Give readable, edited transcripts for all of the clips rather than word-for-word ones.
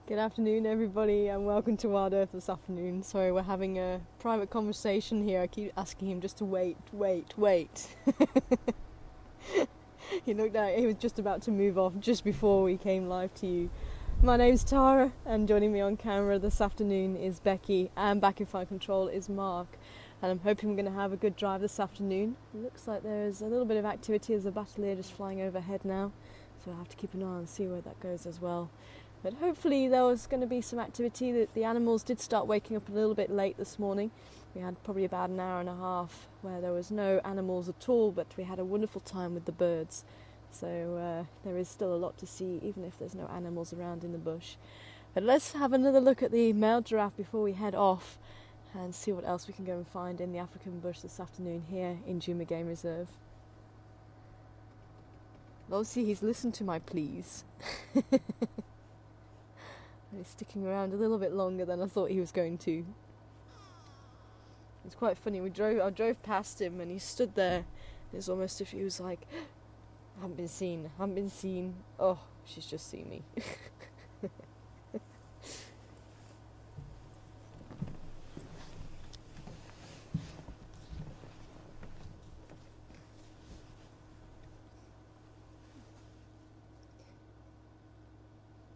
Good afternoon, everybody, and welcome to Wild Earth this afternoon. Sorry, we're having a private conversation here. I keep asking him just to wait. He looked like he was just about to move off just before we came live to you. My name's Tara, and joining me on camera this afternoon is Becky, and back in flight control is Mark. And I'm hoping we're going to have a good drive this afternoon. It looks like there's a little bit of activity. There's a Battalier just flying overhead now, so I'll have to keep an eye and see where that goes as well. But hopefully there was going to be some activity. That the animals did start waking up a little bit late this morning. We had probably about an hour and a half where there was no animals at all, but we had a wonderful time with the birds. So there is still a lot to see, even if there's no animals around in the bush. But let's have another look at the male giraffe before we head off and see what else we can go and find in the African bush this afternoon here in Djuma Game Reserve. Obviously he's listened to my pleas. He's sticking around a little bit longer than I thought he was going to. It's quite funny. I drove past him and he stood there. It's almost if he was like, I haven't been seen. Oh, she's just seen me.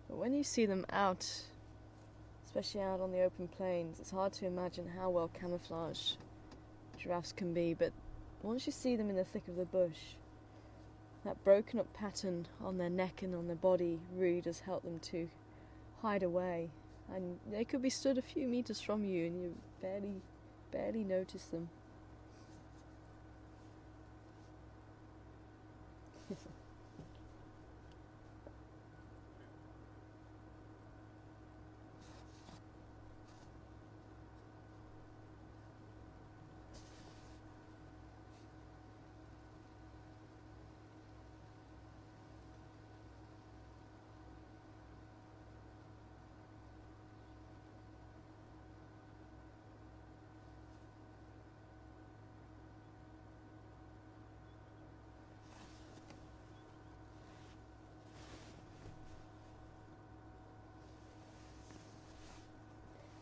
But when you see them out, especially out on the open plains, it's hard to imagine how well camouflaged giraffes can be. But once you see them in the thick of the bush, that broken up pattern on their neck and on their body really does help them to hide away. And they could be stood a few meters from you and you barely notice them.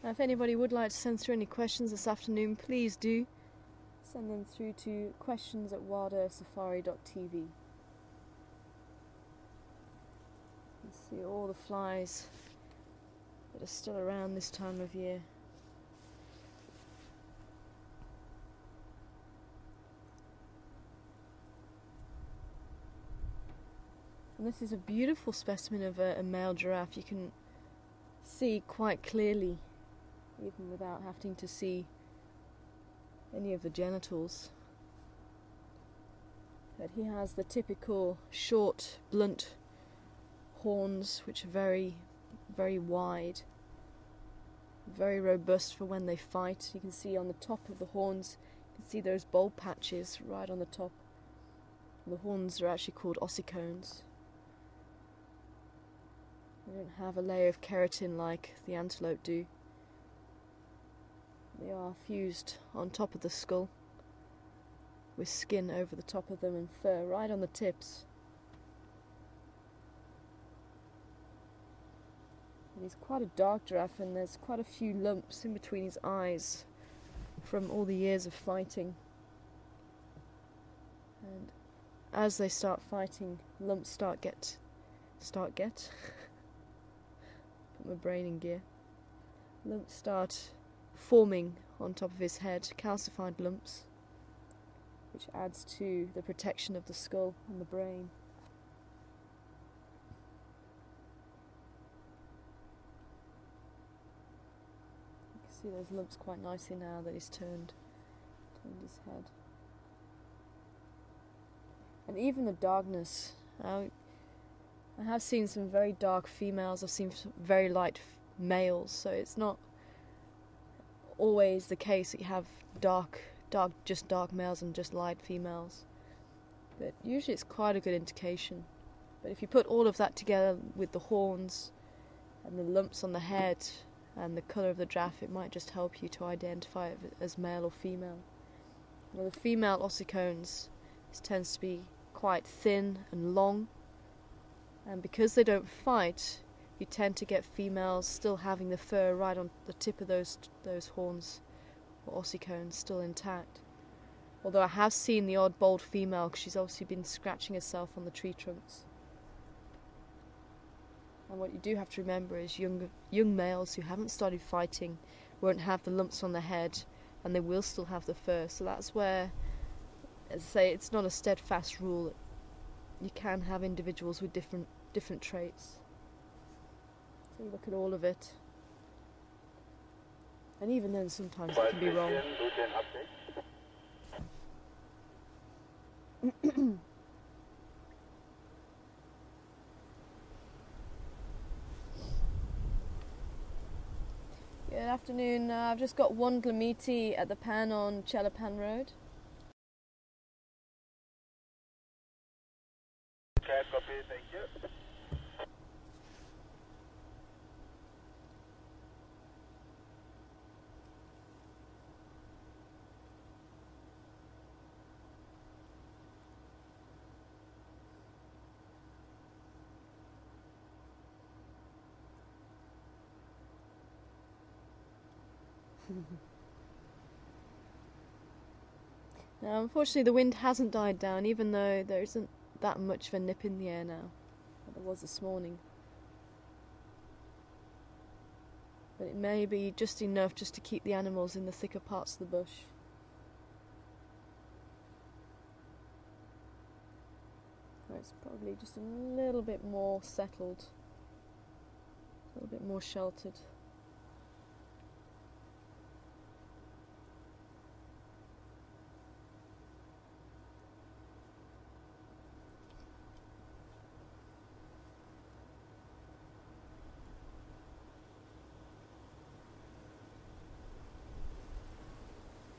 Now, if anybody would like to send through any questions this afternoon, please do send them through to questions@wildearthsafari.tv. You can see all the flies that are still around this time of year. And this is a beautiful specimen of a male giraffe. You can see quite clearly, even without having to see any of the genitals, that he has the typical short, blunt horns, which are very, very wide, very robust for when they fight. You can see on the top of the horns, you can see those bulb patches right on the top. The horns are actually called ossicones. They don't have a layer of keratin like the antelope do. They are fused on top of the skull, with skin over the top of them and fur right on the tips. And he's quite a dark giraffe, and there's quite a few lumps in between his eyes from all the years of fighting. And as they start fighting, lumps start get put my brain in gear. Lumps start forming on top of his head, calcified lumps, which adds to the protection of the skull and the brain. You can see those lumps quite nicely now that he's turned his head. And even the darkness. I have seen some very dark females, I've seen some very light males, so it's not always the case that you have just dark males and just light females, but usually it's quite a good indication. But if you put all of that together with the horns and the lumps on the head and the colour of the giraffe, it might just help you to identify it as male or female. Well, the female ossicones tends to be quite thin and long, and because they don't fight, you tend to get females still having the fur right on the tip of those horns or ossicones still intact. Although I have seen the odd bald female, because she's obviously been scratching herself on the tree trunks. And what you do have to remember is young males who haven't started fighting won't have the lumps on the head, and they will still have the fur. So that's where, as I say, it's not a steadfast rule. You can have individuals with different traits. So you look at all of it, and even then sometimes it can be wrong. Good afternoon. I've just got one Glamiti at the pan on Chelapan Road. Okay, copy, thank you. Now, unfortunately, the wind hasn't died down, even though there isn't that much of a nip in the air now, like there was this morning. But it may be just enough just to keep the animals in the thicker parts of the bush. Where it's probably just a little bit more settled, a little bit more sheltered.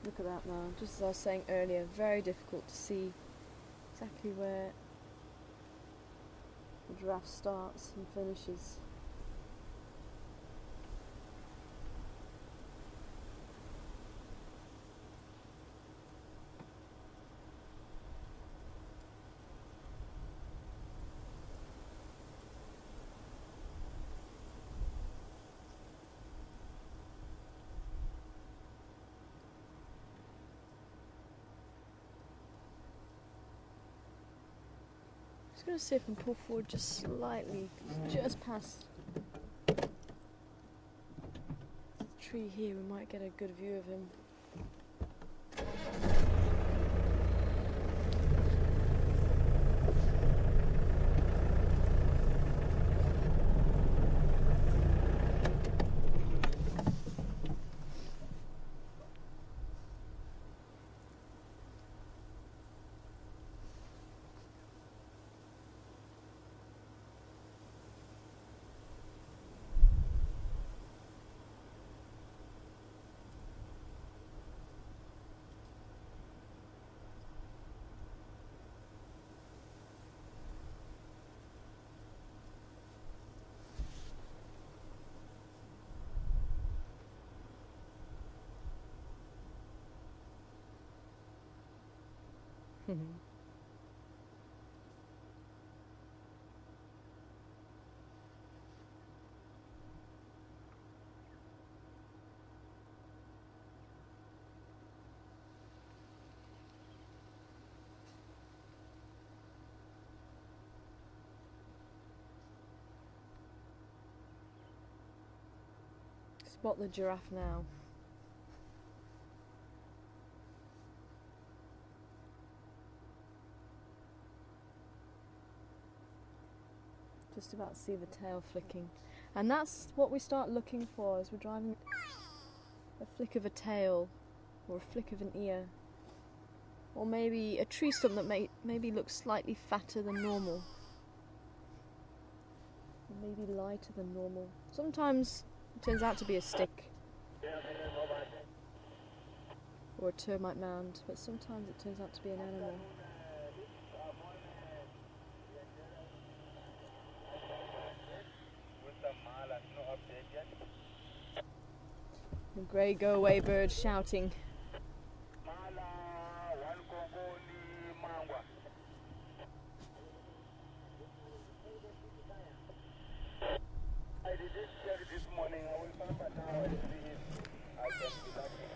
Look at that now, just as I was saying earlier, very difficult to see exactly where the giraffe starts and finishes. I'm just going to see if I can pull forward just slightly, just past the tree here. We might get a good view of him. Spot the giraffe now. Just about to see the tail flicking. And that's what we start looking for as we're driving. A flick of a tail, or a flick of an ear. Or maybe a tree stump that maybe looks slightly fatter than normal. Or maybe lighter than normal. Sometimes it turns out to be a stick. Or a termite mound, but sometimes it turns out to be an animal. The grey go away bird shouting. did check this morning. I will come back now and see if I can be lucky.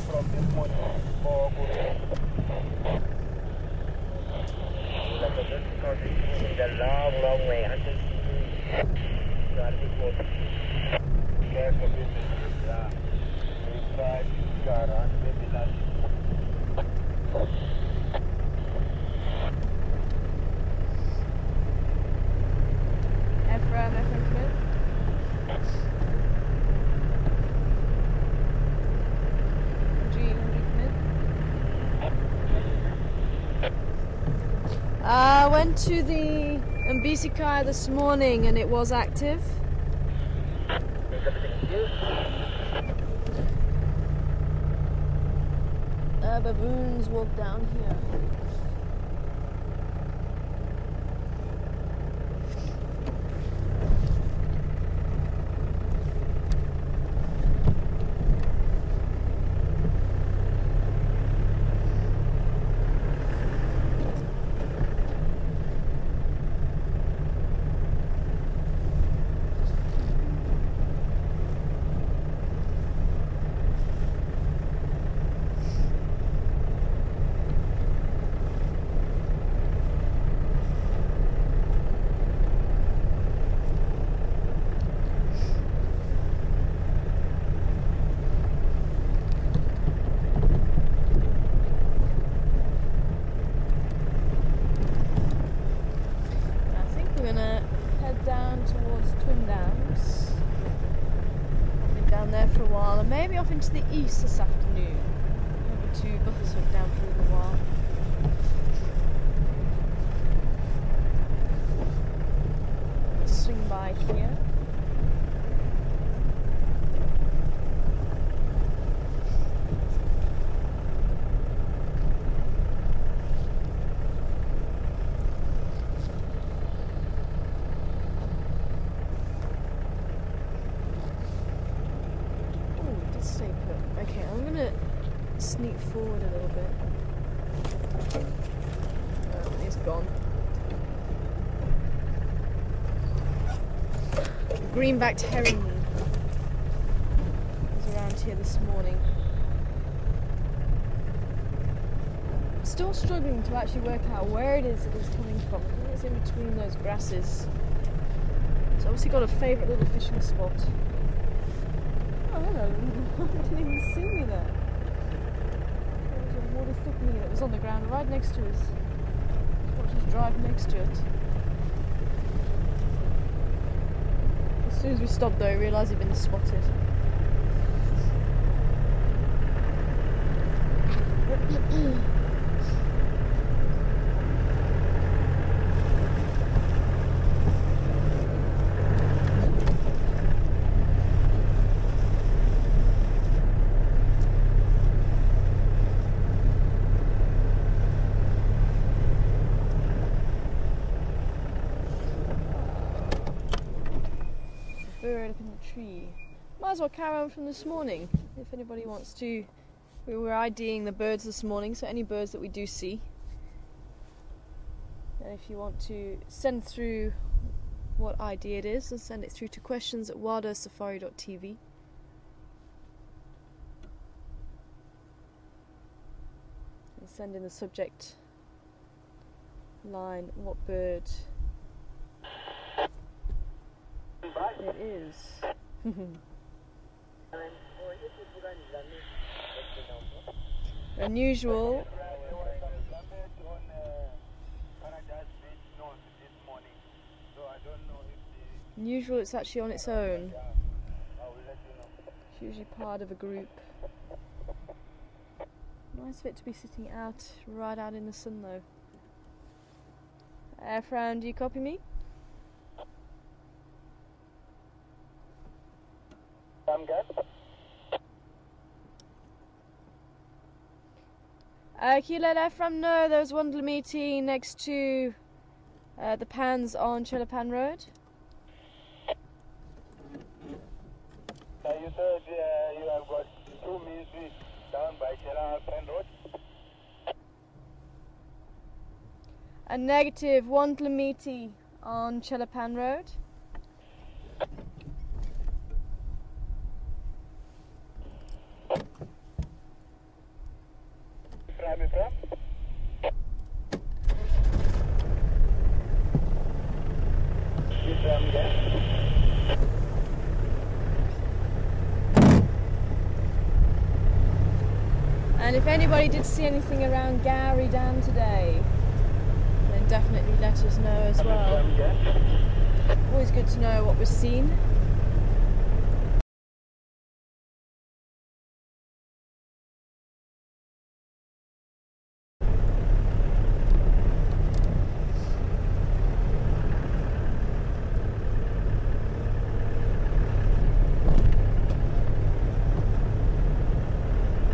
From this morning for the long, long way until care for business. We try to car and maybe not. Ephraim, come in. I went to the Mbisikai this morning and it was active. Baboons walk down here. Maybe off into the east this afternoon. Maybe to Buffelshoek down for a little while. Swing by here. Okay, I'm gonna sneak forward a little bit. Oh, he's gone. Greenbacked herring was around here this morning. I'm still struggling to actually work out where it is that it's coming from. I think it's in between those grasses. It's obviously got a favourite little fishing spot. Oh, hello. I didn't even see me there. There was a water thickening that was on the ground right next to us. Watch us drive next to it. As soon as we stopped though, we realised we'd been spotted. Bird up in the tree. Might as well carry on from this morning if anybody wants to. We were IDing the birds this morning, so any birds that we do see. And if you want to send through what ID it is, then send it through to questions@wildestsafari.tv. And send in the subject line what bird it is. Unusual. Unusual, it's actually on its own. It's usually part of a group. Nice of it to be sitting out, right out in the sun though. Airfrown, do you copy me? I'm good. Can you let Ephraim know there's one little meeting next to The Pan's on Chelapan Road. You said you have got 2 Misi down by Chelapan Road. A negative, 1 Tlamiti on Chelapan Road. Prime from? And if anybody did see anything around Gowrie Dam today, then definitely let us know as well. Always good to know what was seen.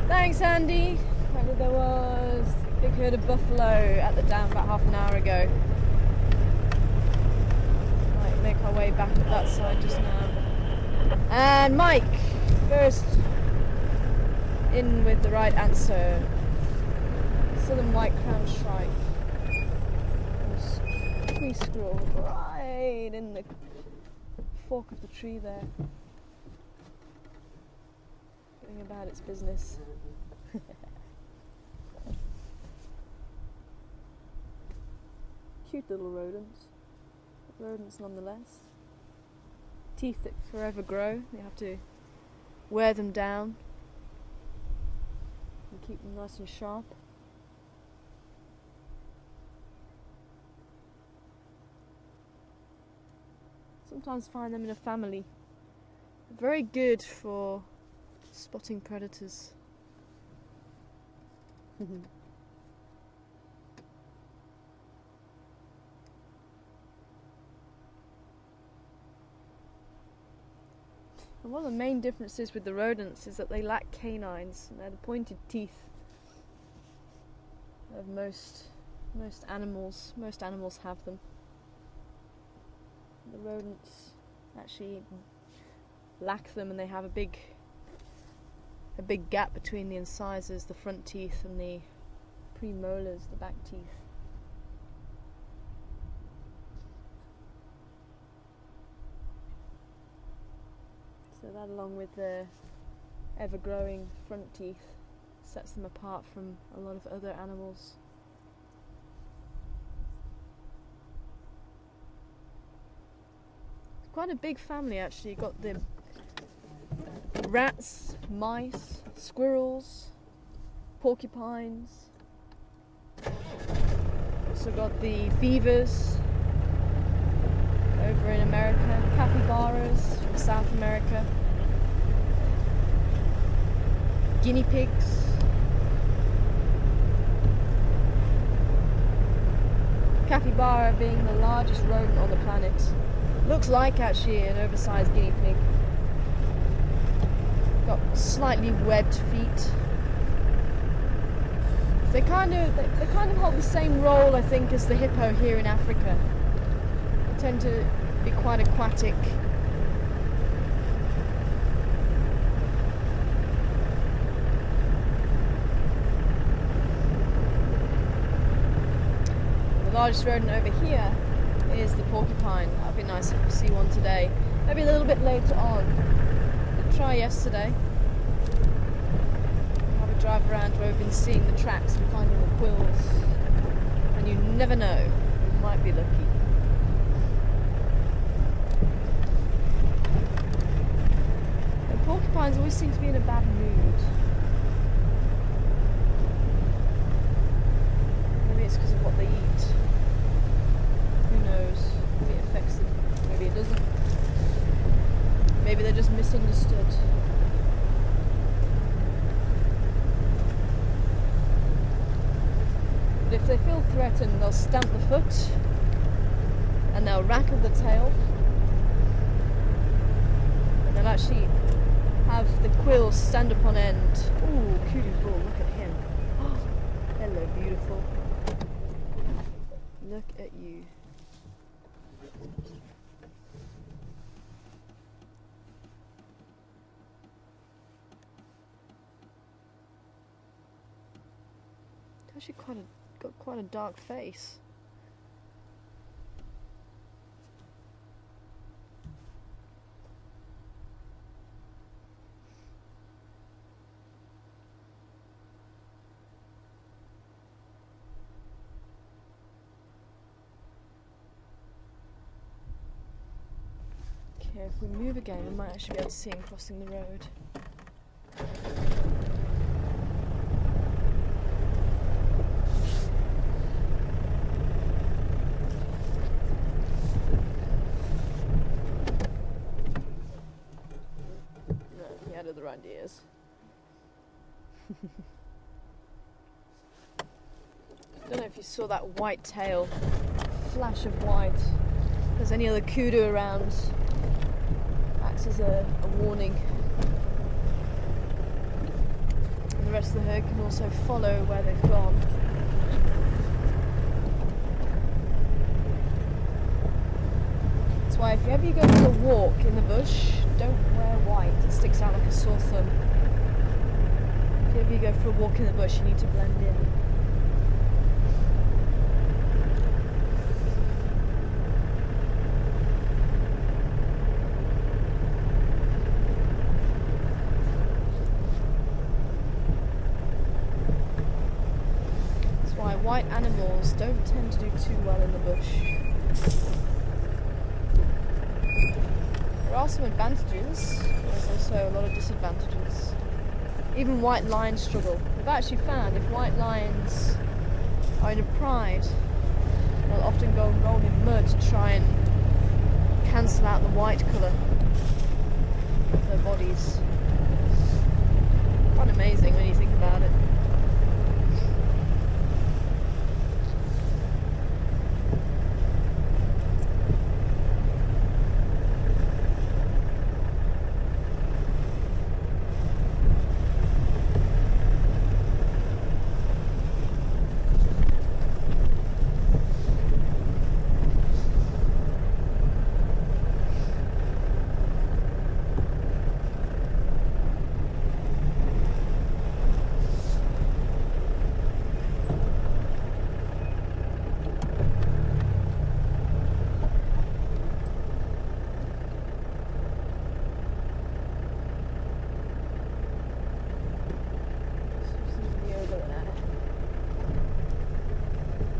Thanks, Andy. Apparently there was a big herd of buffalo at the dam about half an hour ago. Might make our way back up that side just now. And Mike, first in with the right answer. Southern white crown shrike. Tree squirrel right in the fork of the tree there. Going about its business. Cute little rodents. Rodents nonetheless. Teeth that forever grow. You have to wear them down and keep them nice and sharp. Sometimes find them in a family. Very good for spotting predators. And one of the main differences with the rodents is that they lack canines. They're the pointed teeth of most animals. Most animals have them. The rodents actually lack them, and they have a big gap between the incisors, the front teeth, and the premolars, the back teeth. So that, along with the ever-growing front teeth, sets them apart from a lot of other animals. It's quite a big family, actually. You've got the rats, mice, squirrels, porcupines. Also got the beavers over in America, capybaras from South America, guinea pigs, capybara being the largest rodent on the planet. Looks like actually an oversized guinea pig. Got slightly webbed feet. They kind of hold the same role, I think, as the hippo here in Africa. They tend to be quite aquatic. The largest rodent over here is the porcupine. That'd be nice if we see one today. Maybe a little bit later on. Did try yesterday. Have a drive around where we've been seeing the tracks and finding the quills. And you never know, you might be lucky. And porcupines always seem to be in a bad mood. Maybe it's because of what they eat. Who knows? Maybe it affects them. Maybe it doesn't. Maybe they're just misunderstood. But if they feel threatened, they'll stamp the foot and they'll rattle the tail, and they'll actually have the quills stand up on end. Ooh, cutie bull, look at him. Oh, hello, beautiful. Look at you. actually got quite a dark face. Okay, if we move again, we might actually be able to see him crossing the road. No, he had other ideas. I don't know if you saw that white tail, flash of white. If there's any other kudu around, acts as a warning. And the rest of the herd can also follow where they've gone. That's why if ever you go for a walk in the bush, don't wear white. It sticks out like a sore thumb. If ever you go for a walk in the bush, you need to blend in. White animals don't tend to do too well in the bush. There are some advantages, there's also a lot of disadvantages. Even white lions struggle. We've actually found if white lions are in a pride, they'll often go and roll in mud to try and cancel out the white colour of their bodies. Quite amazing when you think about it.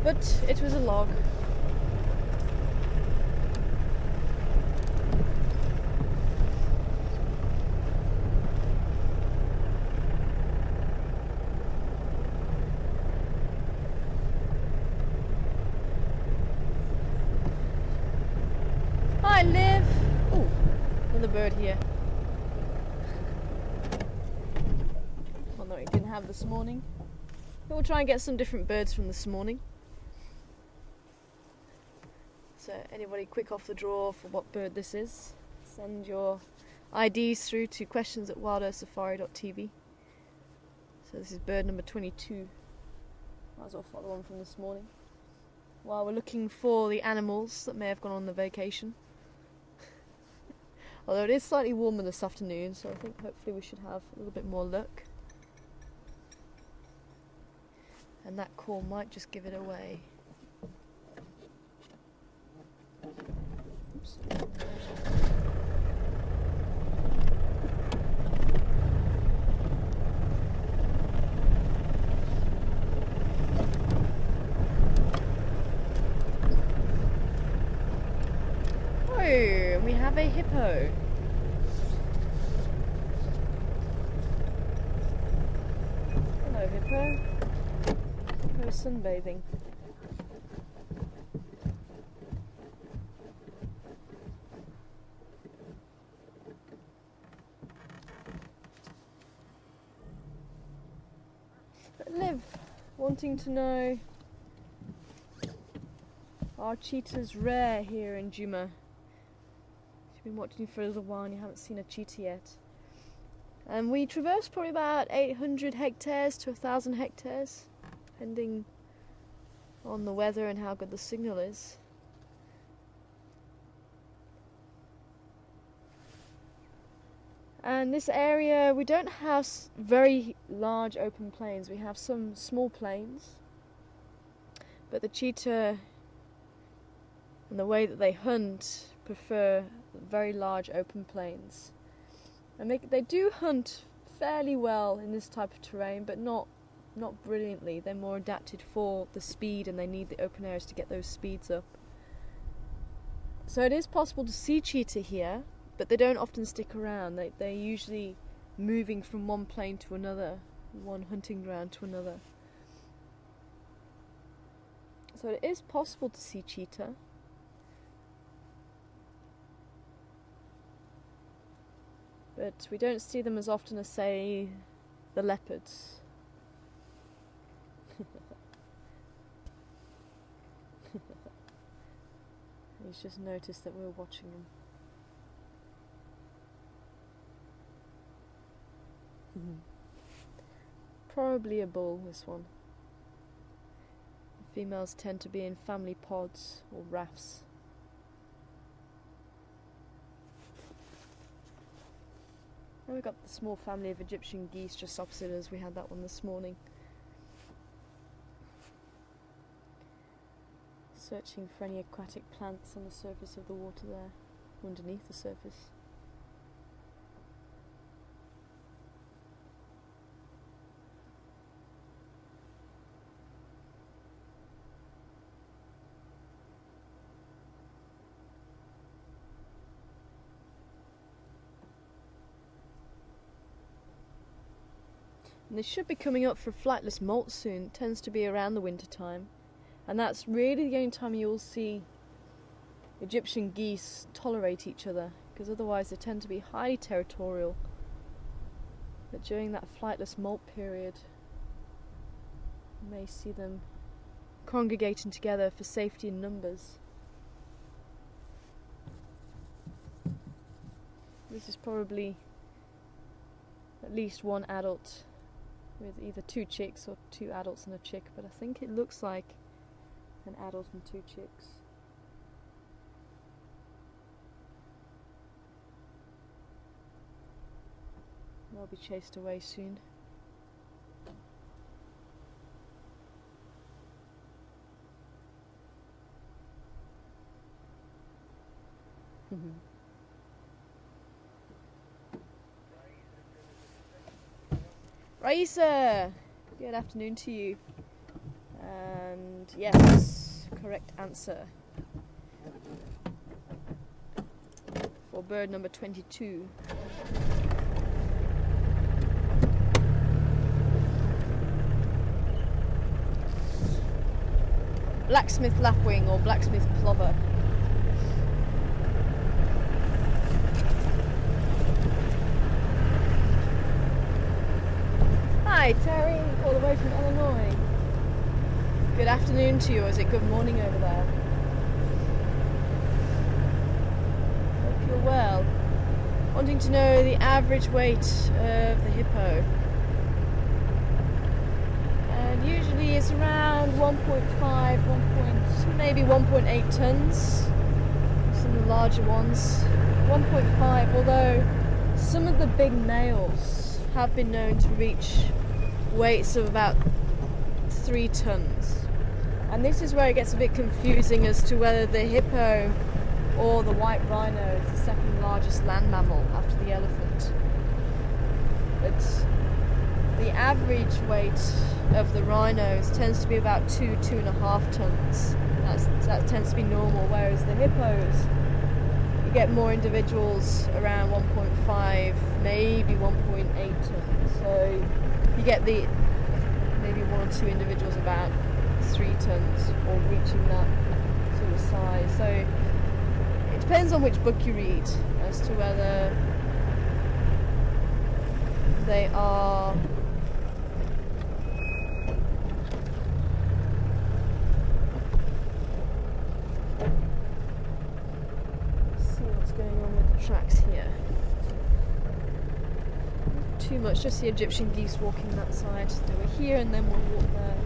But it was a log. Hi, Liv. Oh, another bird here. One that we didn't have this morning. We'll try and get some different birds from this morning. So anybody quick off the draw for what bird this is, send your IDs through to questions@wildearthsafari.tv. So this is bird number 22. Might as well follow on from this morning. While we're looking for the animals that may have gone on the vacation. Although it is slightly warmer this afternoon, so I think hopefully we should have a little bit more luck. And that call might just give it away. Oops. Oh, we have a hippo. Hello, hippo. Hippo sunbathing. Liv, wanting to know, are cheetahs rare here in Juma? You've been watching for a little while and you haven't seen a cheetah yet. And we traverse probably about 800 hectares to 1,000 hectares, depending on the weather and how good the signal is. And this area, we don't have very large open plains. We have some small plains, But the cheetah and the way that they hunt prefer very large open plains. And they do hunt fairly well in this type of terrain, but not brilliantly. They're more adapted for the speed, and they need the open areas to get those speeds up. So it is possible to see cheetah here, but they don't often stick around. They're usually moving from one plain to another, one hunting ground to another. So it is possible to see cheetah. But we don't see them as often as, say, the leopards. He's just noticed that we're watching him. Probably a bull, this one. The females tend to be in family pods or rafts. And we've got the small family of Egyptian geese just opposite us. We had that one this morning. Searching for any aquatic plants on the surface of the water there, underneath the surface. And they should be coming up for flightless molt soon. It tends to be around the winter time. And that's really the only time you'll see Egyptian geese tolerate each other, because otherwise they tend to be highly territorial. But during that flightless molt period, you may see them congregating together for safety in numbers. This is probably at least one adult with either two chicks or two adults and a chick, but I think it looks like an adult and two chicks. They'll be chased away soon. Raisa! Good afternoon to you. And yes, correct answer for bird number 22. Blacksmith lapwing or blacksmith plover. Hi Terry, all the way from Illinois. Good afternoon to you, or is it good morning over there? Hope you're well. Wanting to know the average weight of the hippo. And usually it's around 1.5, maybe 1.8 tons. Some of the larger ones. 1.5, although some of the big males have been known to reach weights of about 3 tons. And this is where it gets a bit confusing as to whether the hippo or the white rhino is the second largest land mammal after the elephant. But the average weight of the rhinos tends to be about 2.5 tons. That tends to be normal, whereas the hippos, you get more individuals around 1.5, maybe 1.8 tons. So you get maybe 1 or 2 individuals about 3 tons or reaching that sort of size. So it depends on which book you read as to whether they are tracks here. Too much, just the Egyptian geese walking that side. They were here and then we'll walk there.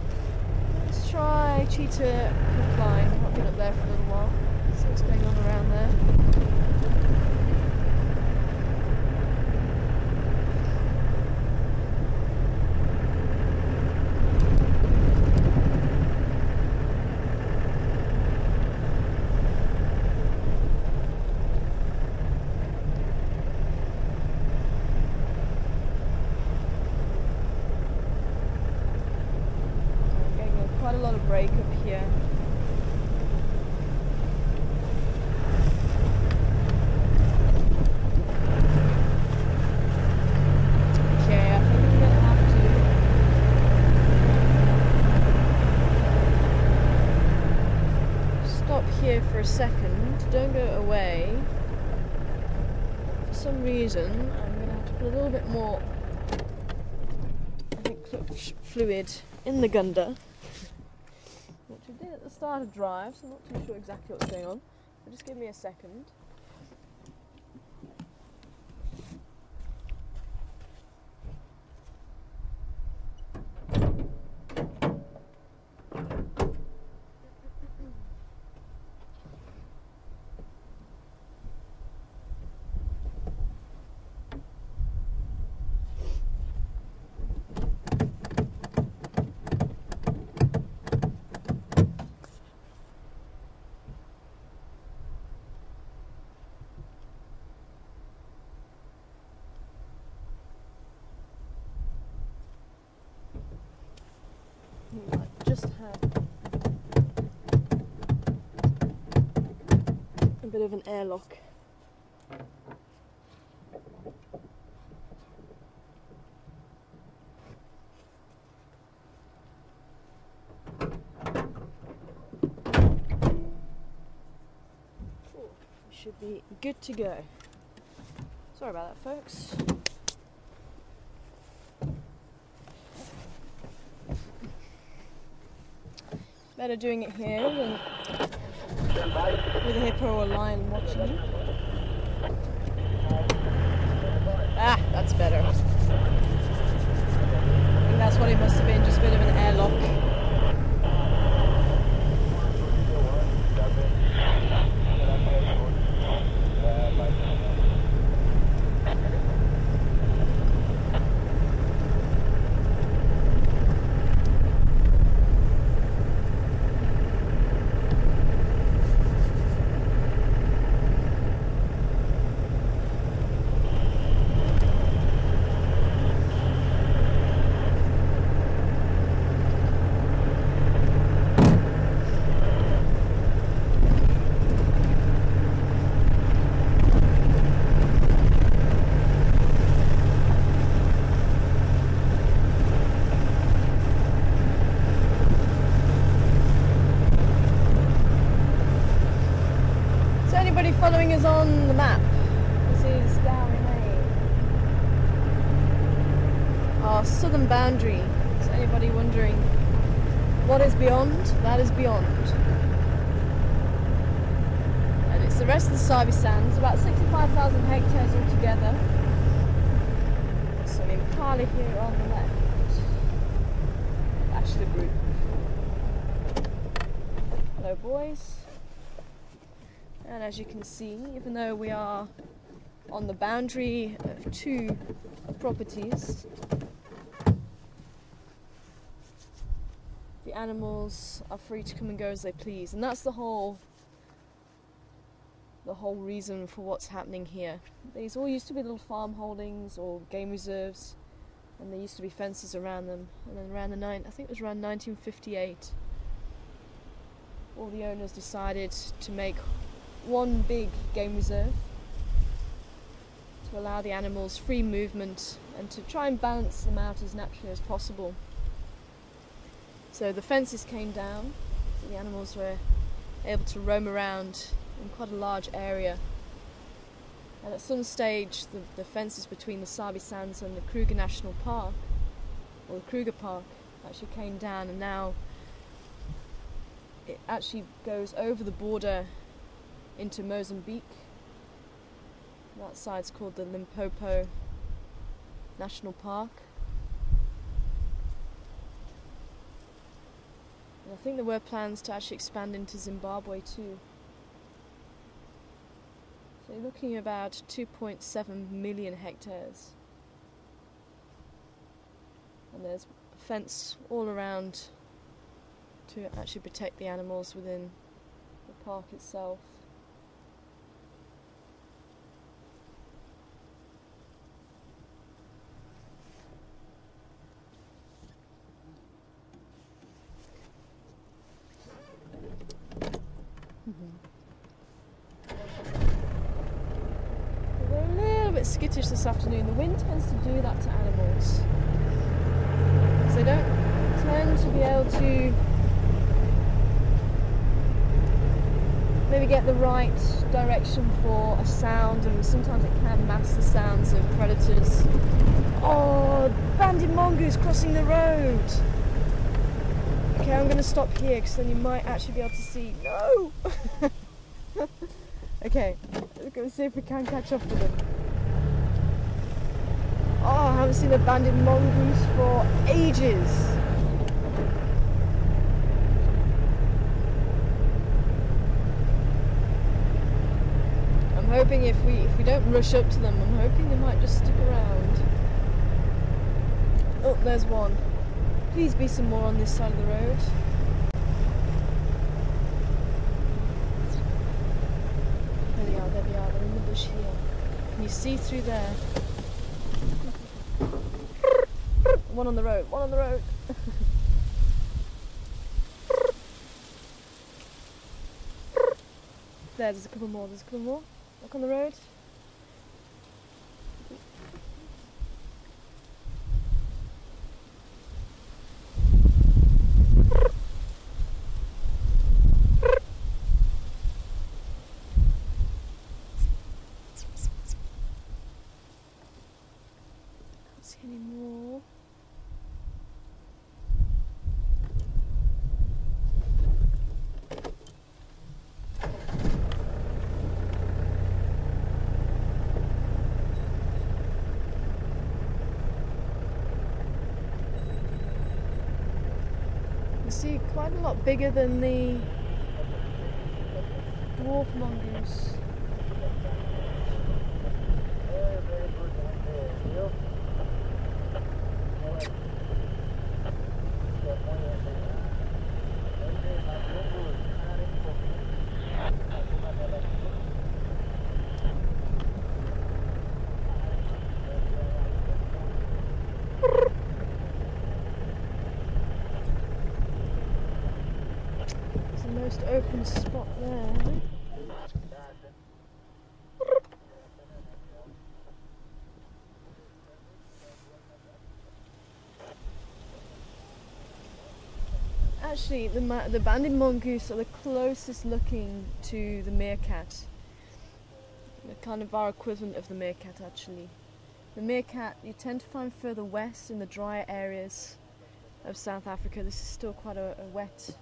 Let's try cheetah crookline. I've been up there for a little while. See what's going on around there. break up here. Okay, I think I'm gonna have to stop here for a second. Don't go away. For some reason, I'm gonna have to put a little bit more, I think, fluid in the Gunda. Which we did at the start of drive, so I'm not too sure exactly what's going on. So just give me a second. You might just have a bit of an airlock. We should be good to go. Sorry about that, folks. Better doing it here than with a hippo or a lion watching you. Ah, that's better. I think that's what it must have been, just a bit of an airlock. Following us on the map. This is Gowrie Main, our southern boundary. Is anybody wondering what is beyond? That is beyond. And it's the rest of the Sabi Sands, about 65,000 hectares altogether. Some Impala here on the left. Bachelor group. Hello boys. And as you can see, even though we are on the boundary of two properties, the animals are free to come and go as they please. And that's the whole reason for what's happening here. These all used to be little farm holdings or game reserves, and there used to be fences around them. And then around I think it was around 1958, all the owners decided to make one big game reserve to allow the animals free movement and to try and balance them out as naturally as possible. So the fences came down, so the animals were able to roam around in quite a large area. And at some stage the fences between the Sabi Sands and the Kruger National Park, or the Kruger Park, actually came down, and now it actually goes over the border into Mozambique. That side's called the Limpopo National Park. And I think there were plans to actually expand into Zimbabwe too. So you're looking at about 2.7 million hectares. And there's a fence all around to actually protect the animals within the park itself. skittish this afternoon. The wind tends to do that to animals. So they don't tend to be able to maybe get the right direction for a sound, and sometimes it can mask the sounds of predators. Oh, banded mongoose crossing the road! Okay, I'm going to stop here because then you might actually be able to see. No! Okay, let's go see if we can catch up with them. Oh, I haven't seen a banded mongoose for ages. I'm hoping if we don't rush up to them, I'm hoping they might just stick around. Oh, there's one. Please be some more on this side of the road. There they are, they're in the bush here. Can you see through there? One on the road, one on the road. There's a couple more, Look on the road. Any more? You see, quite a lot bigger than the dwarf mongoose. Most open spot there. Actually, the banded mongoose are the closest looking to the meerkat. They're kind of our equivalent of the meerkat, actually. The meerkat you tend to find further west in the drier areas of South Africa. This is still quite a wet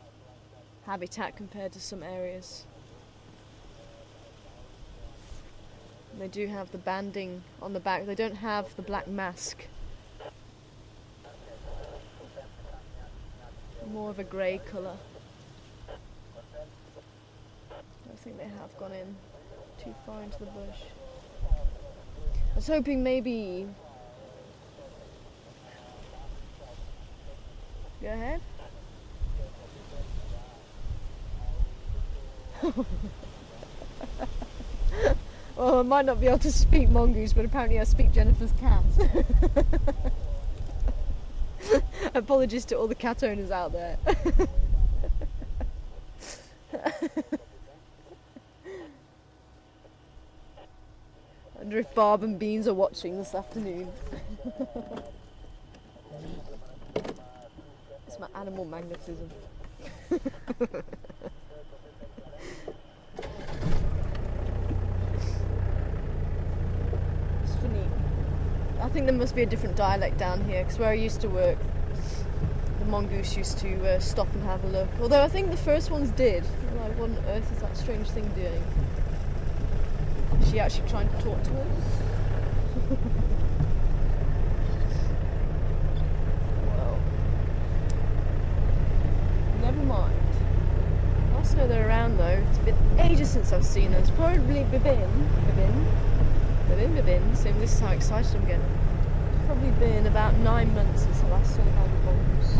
habitat compared to some areas. And they do have the banding on the back. They don't have the black mask. More of a grey colour. I think they have gone in too far into the bush. I was hoping maybe... Go ahead. Well, I might not be able to speak mongoose, but apparently I speak Jennifer's cat. Apologies to all the cat owners out there. I wonder if Barb and Beans are watching this afternoon. It's my animal magnetism. I think there must be a different dialect down here, because where I used to work, the mongoose used to stop and have a look. Although I think the first ones did. Like, what on earth is that strange thing doing? Is she actually trying to talk to us? Well, never mind. I also know they're around though. It's been ages since I've seen them. It's probably Bibin. So this is how excited I'm getting. It's probably been about 9 months since I last saw the banded mongoose.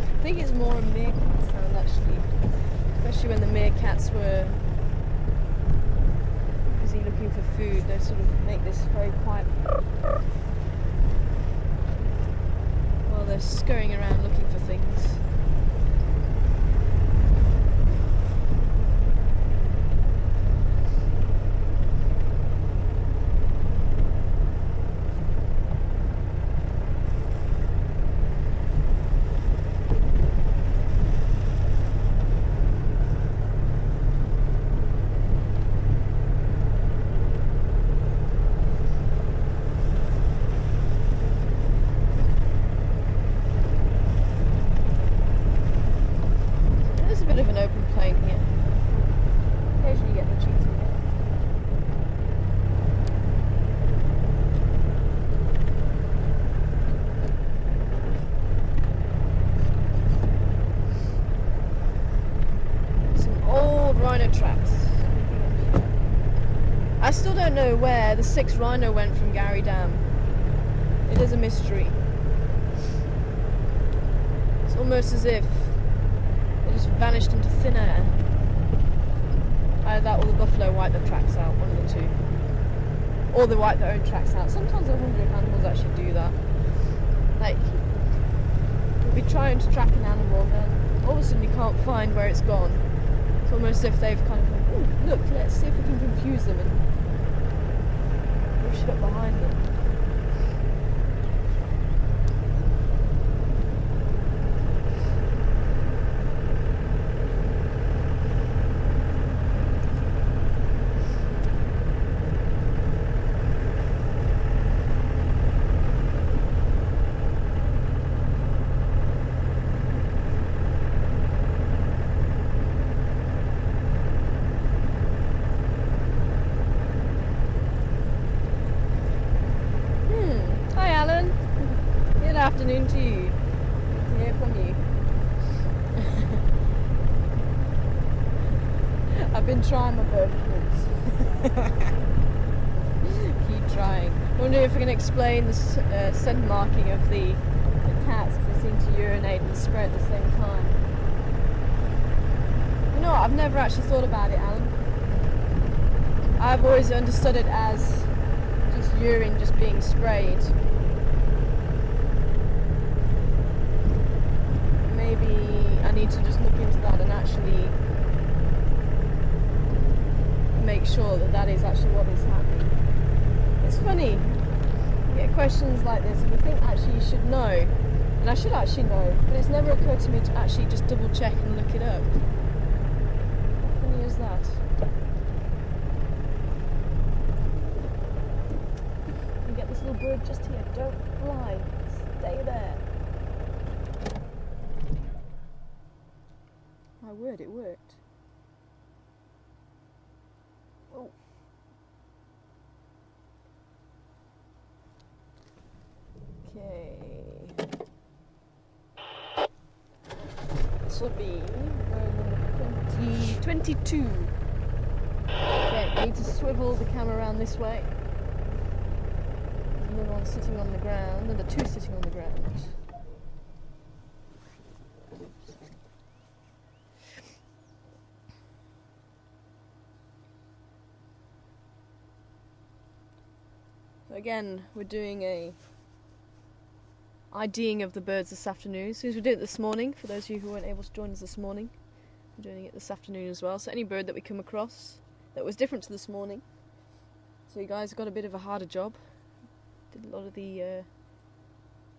I think it's more a meerkat sound actually, especially when the meerkats were busy looking for food. They sort of make this very quiet while they're scurrying around looking for things. rhino tracks. I still don't know where the 6th rhino went from Gary Dam. It is a mystery. It's almost as if it just vanished into thin air. Either that or the buffalo wiped the tracks out, one of the two. Or they wipe their own tracks out. Sometimes I wonder if animals actually do that. Like, you'll be trying to track an animal and then all of a sudden you can't find where it's gone. It's almost as if they've kind of like, oh, look, let's see if we can confuse them and push it up behind them. Afternoon to you. Good to hear from you. I've been trying my bird calls. Keep trying. I wonder if I can explain the scent marking of the cats because they seem to urinate and spray at the same time. You know what? I've never actually thought about it, Alan. I've always understood it as just urine just being sprayed. Maybe I need to just look into that and actually make sure that that is actually what is happening. It's funny, you get questions like this and you think actually you should know, and I should actually know, but it's never occurred to me to actually just double check and look it up. How funny is that? You get this little bird just here, don't fly, stay there. My word, it worked. Oh. Okay. This will be bird number 22. Okay, I need to swivel the camera around this way. There's another one sitting on the ground, and the two sitting on the ground. Again, we're doing a IDing of the birds this afternoon. As soon as we did it this morning, for those of you who weren't able to join us this morning, we're doing it this afternoon as well. So any bird that we come across that was different to this morning. So you guys got a bit of a harder job. Did a lot of the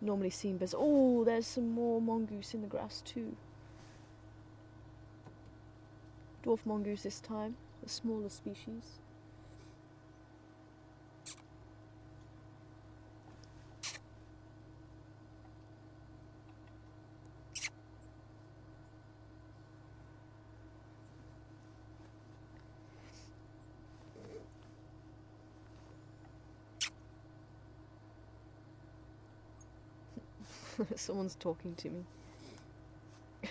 normally seen birds. Oh, there's some more mongoose in the grass too. Dwarf mongoose this time, a smaller species. Someone's talking to me. See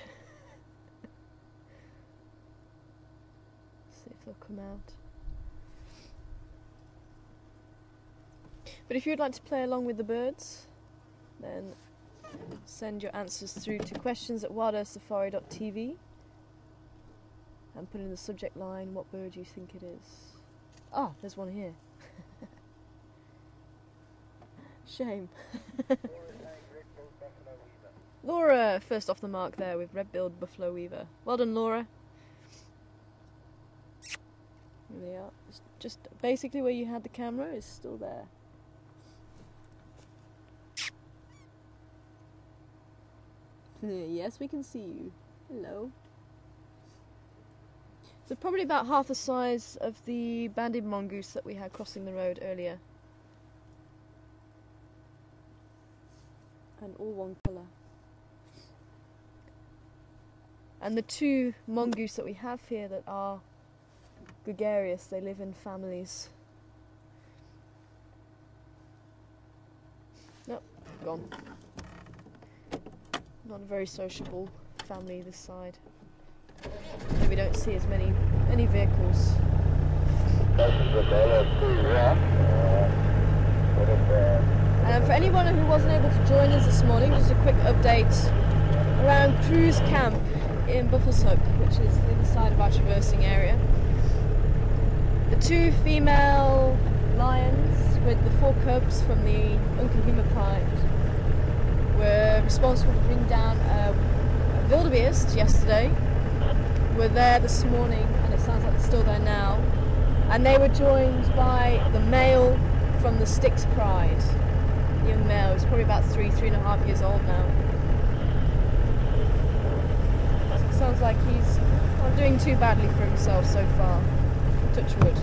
if they'll come out. But if you'd like to play along with the birds, then send your answers through to questions@wildearthsafari.tv and put in the subject line what bird you think it is. Ah, there's one here. Shame. Laura, first off the mark there with red-billed buffalo weaver. Well done, Laura. Here they are. It's just basically where you had the camera is still there. Yes, we can see you. Hello. So probably about half the size of the banded mongoose that we had crossing the road earlier. And all one colour. And the two mongoose that we have here that are gregarious, they live in families. Nope, gone. Not a very sociable family this side. and we don't see as many vehicles. And for anyone who wasn't able to join us this morning, just a quick update around Cruise Camp in Buffelshoek, which is the other side of our traversing area. The 2 female lions with the 4 cubs from the Onkelheimer Pride were responsible for bringing down a wildebeest yesterday. We're there this morning, and it sounds like they're still there now. And they were joined by the male from the Styx Pride. The young male is probably about 3.5 years old now. So it sounds like he's not doing too badly for himself so far. Touch wood.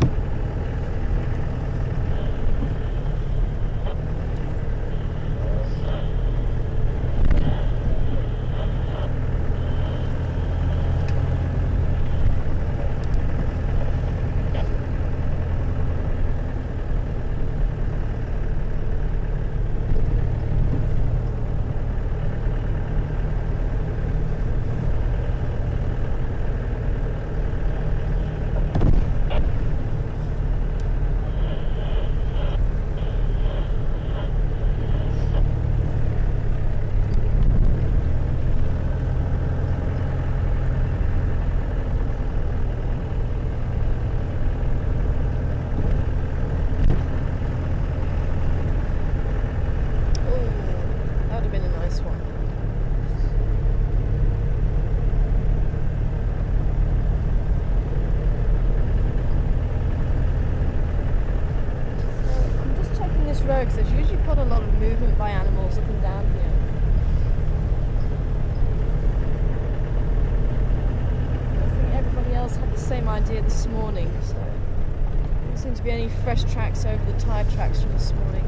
Because there's usually quite a lot of movement by animals up and down here. I think everybody else had the same idea this morning, so there seems to be any fresh tracks over the tyre tracks from this morning.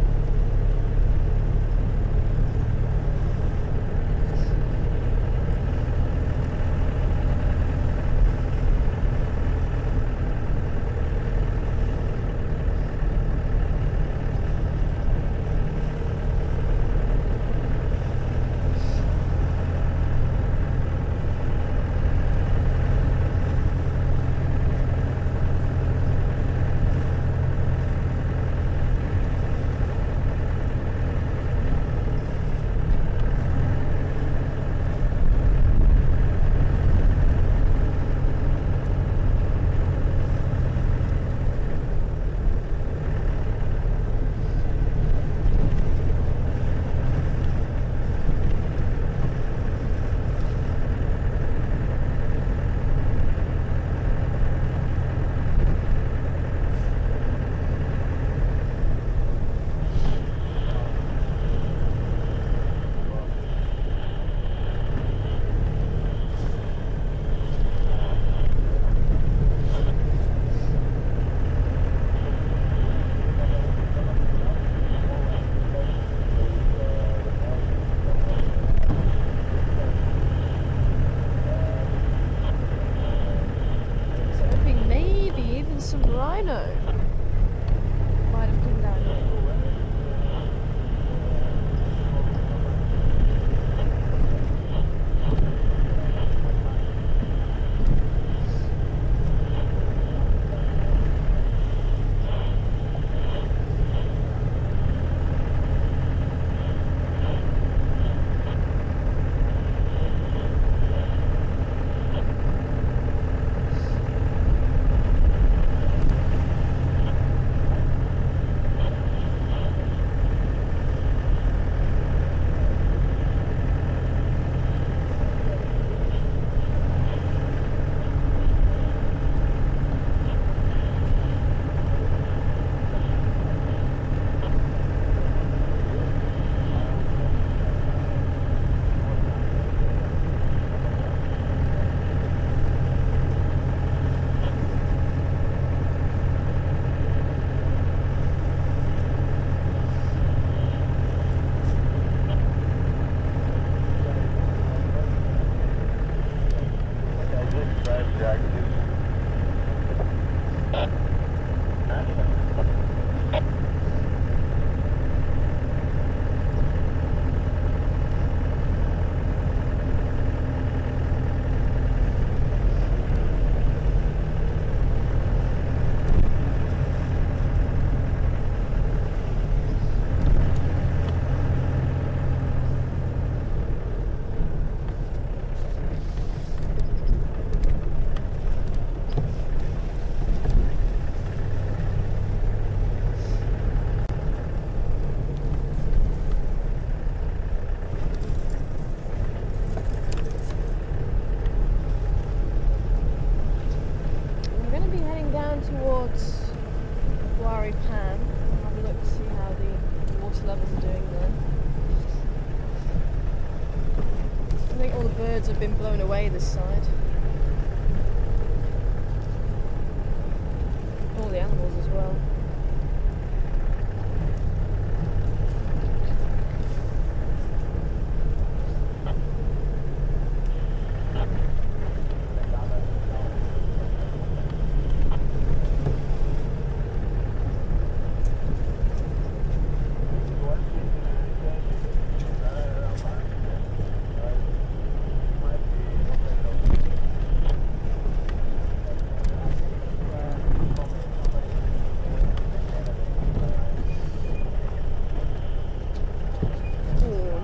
birds have been blown away this side. All the animals as well.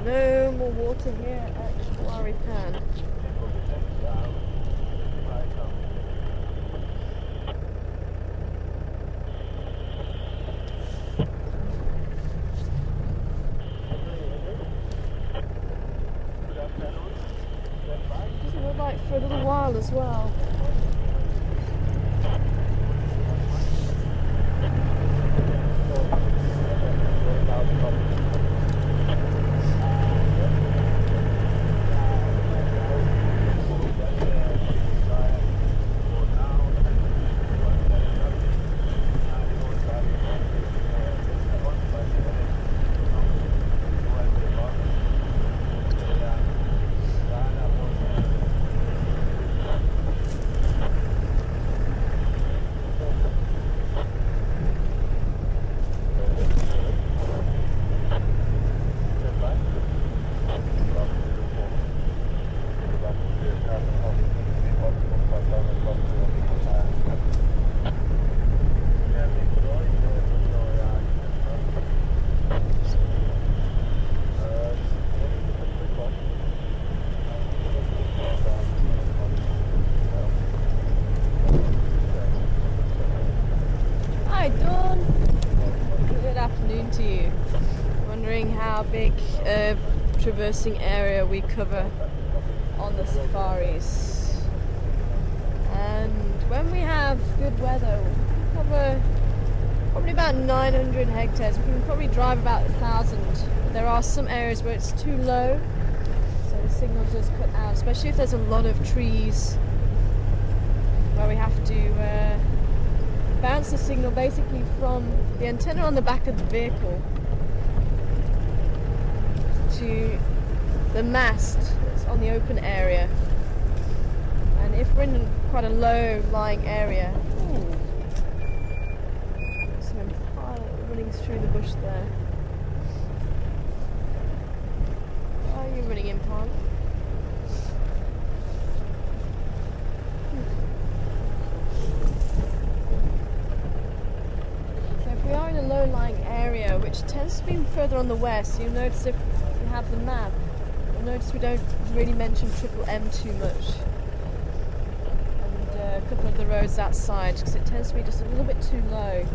No more water here at Quarry Pan. Doesn't look like for a little while as well. Hi Dawn, good afternoon to you. Wondering how big a traversing area we cover on the safaris. And when we have good weather, we cover probably about 900 hectares. We can probably drive about 1,000. But there are some areas where it's too low, so the signal does cut out, especially if there's a lot of trees where we have to bounce the signal basically from the antenna on the back of the vehicle to the mast that's on the open area. And if we're in quite a low lying area, some impala running through the bush there. Why are you running impala? We are in a low-lying area, which tends to be further on the west. You'll notice if you have the map, you'll notice we don't really mention Triple M too much. And a couple of the roads outside, because it tends to be just a little bit too low.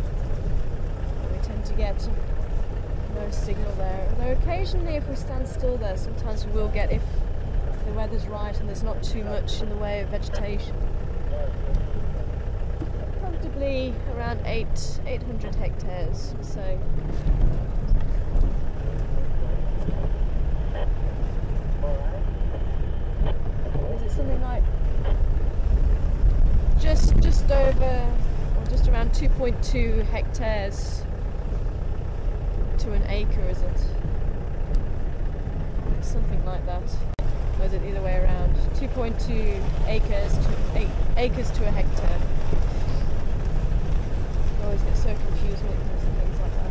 And we tend to get no signal there. Although occasionally if we stand still there, sometimes we will get if the weather's right and there's not too much in the way of vegetation. Comfortably around 800 hectares or so. Is it something like just over or just around 2.2 hectares to an acre, is it? Something like that. Or is it the other way around? 2.2 acres to 8 acres to a hectare. I always get so confused when it comes to things like that.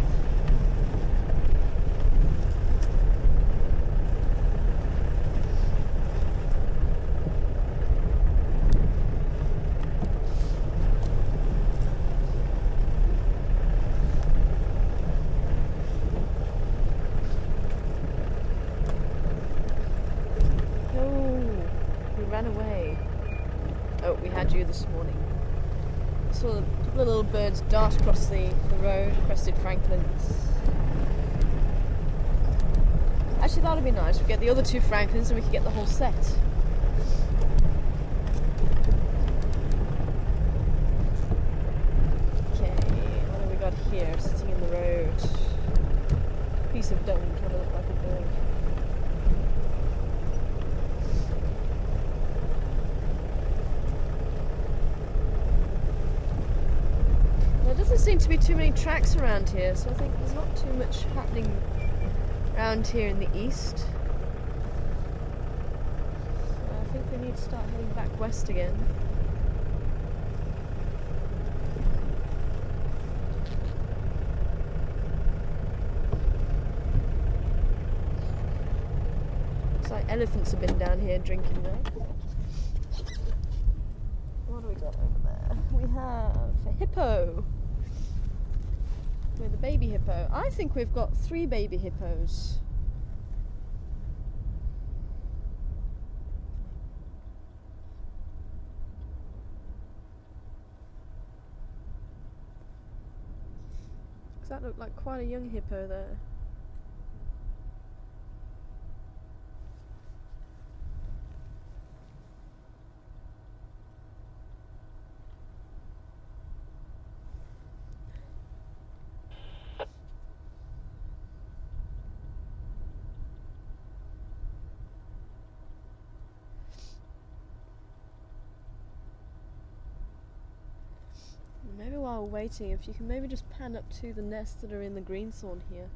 Oh, we ran away. Oh, we had you this morning. Saw a couple of little birds dart across the road, crested francolins. Actually, that would be nice. We get the other two francolins and we could get the whole set. Okay, what have we got here? Sitting in the road. Piece of dung trying to look like a bird. seem to be too many tracks around here, so I think there's not too much happening around here in the east. So I think we need to start heading back west again. Looks like elephants have been down here drinking though. What do we got over there? We have a hippo. With a baby hippo. I think we've got 3 baby hippos. Does that look like quite a young hippo there? Maybe while we're waiting, if you can maybe just pan up to the nests that are in the greensward here.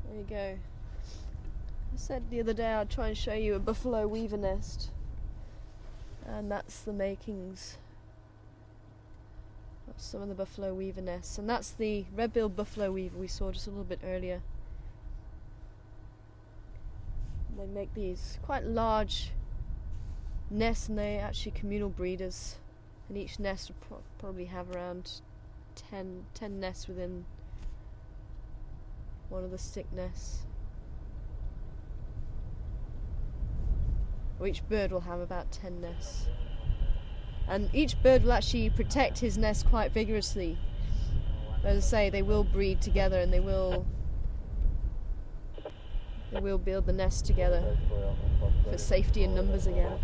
There you go. I said the other day I'd try and show you a buffalo weaver nest. And that's the makings of some of the buffalo weaver nests. And that's the red-billed buffalo weaver we saw just a little bit earlier. They make these quite large nests, and they're actually communal breeders. And each nest will probably have around 10 nests within one of the stick nests. Or each bird will have about 10 nests. And each bird will actually protect his nest quite vigorously. As I say, they will breed together, and they will build the nest together for safety in numbers again.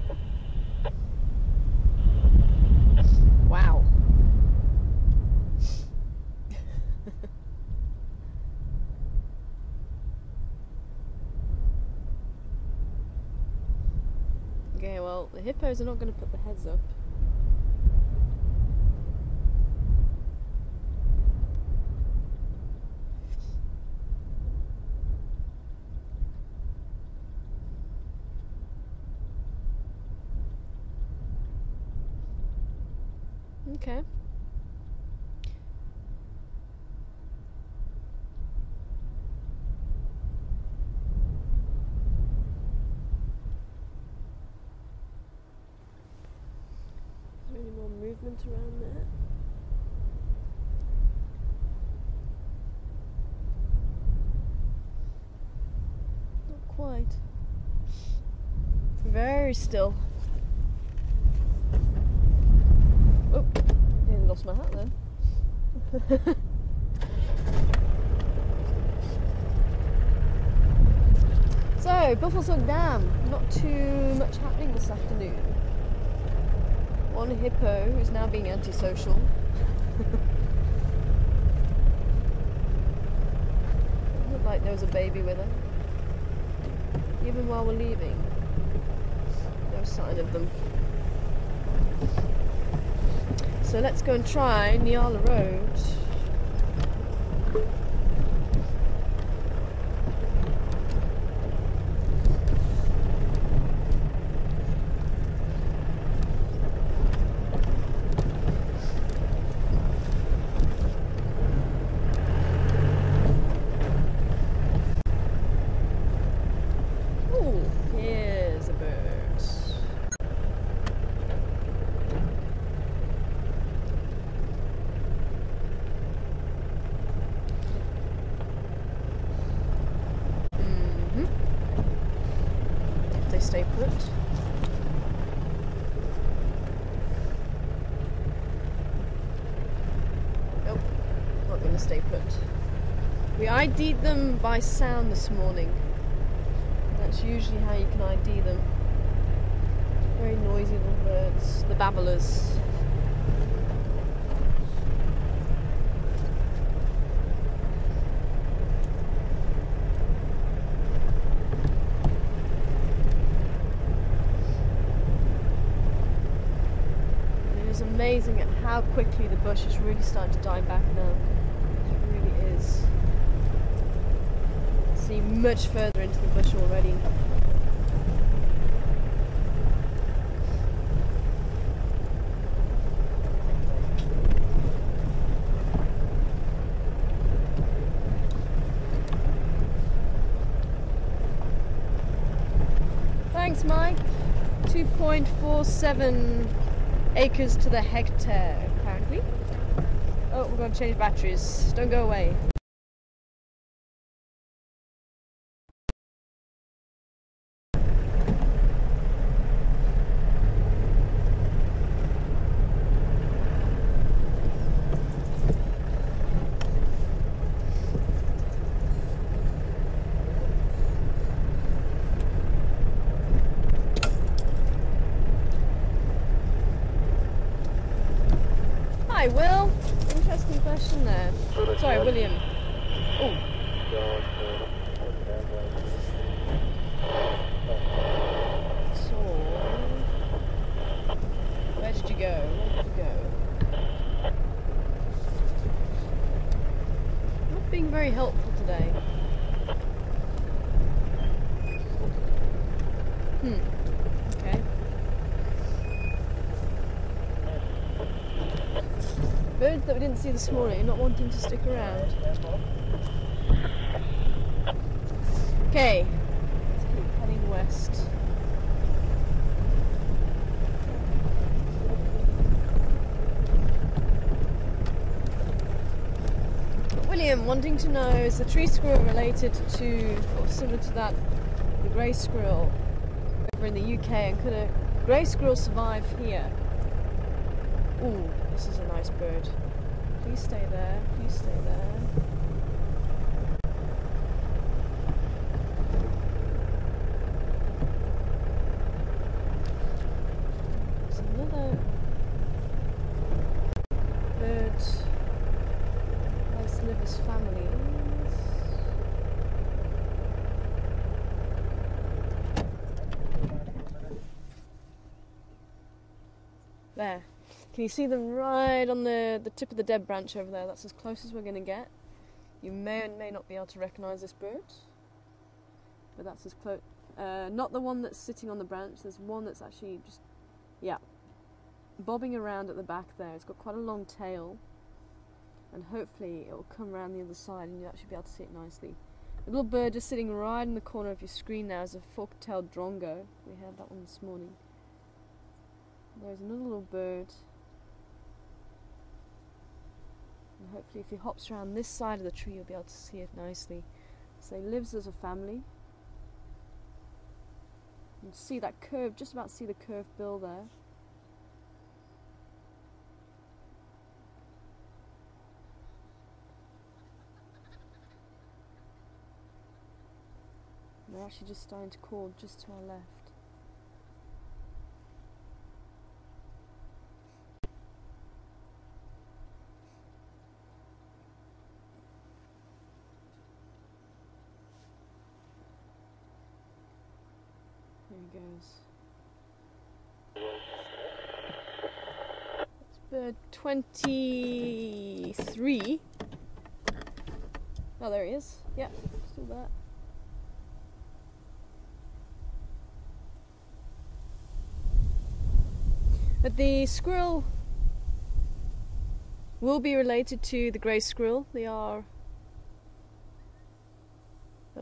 Wow. Okay, well, the hippos are not going to put the heads up. Okay. Is there any more movement around there? Not quite. Very still. Oh, nearly lost my hat then. So, Buffelshoek Dam, not too much happening this afternoon. One hippo who's now being antisocial. Looked like there was a baby with her. Even while we're leaving, no sign of them. So let's go and try Nyala Road. Stay put. Nope, not going to stay put. We ID'd them by sound this morning. That's usually how you can ID them. Very noisy little birds, the babblers. amazing at how quickly the bush is really starting to die back now. It really is. See much further into the bush already. Thanks, Mike. 2.47 acres to the hectare, apparently. Oh, we're going to change batteries. Don't go away. Hi, Will. Interesting question there. Sorry, William. Oh. So, where did you go? Where did you go? Not being very helpful today. Okay. Birds that we didn't see this morning, not wanting to stick around. Okay, let's keep heading west. William wanting to know, is the tree squirrel related to, or similar to that, the grey squirrel over in the UK, and could a grey squirrel survive here? Ooh, this is a nice bird. Please stay there, please stay there. There's another bird. Let's live as families. There. Can you see them right on the tip of the dead branch over there? That's as close as we're going to get. You may or may not be able to recognise this bird, but that's as close. Not the one that's sitting on the branch. There's one that's actually just, yeah, bobbing around at the back there. It's got quite a long tail, and hopefully it will come around the other side and you'll actually be able to see it nicely. The little bird just sitting right in the corner of your screen now is a fork-tailed drongo. We had that one this morning. There's another little bird. And hopefully if he hops around this side of the tree you'll be able to see it nicely. So he lives as a family. You can see that curve, just about see the curved bill there. And they're actually just starting to call just to our left. There he goes. It's bird 23. Oh, there he is. Yeah, still there. But the squirrel will be related to the grey squirrel. They'll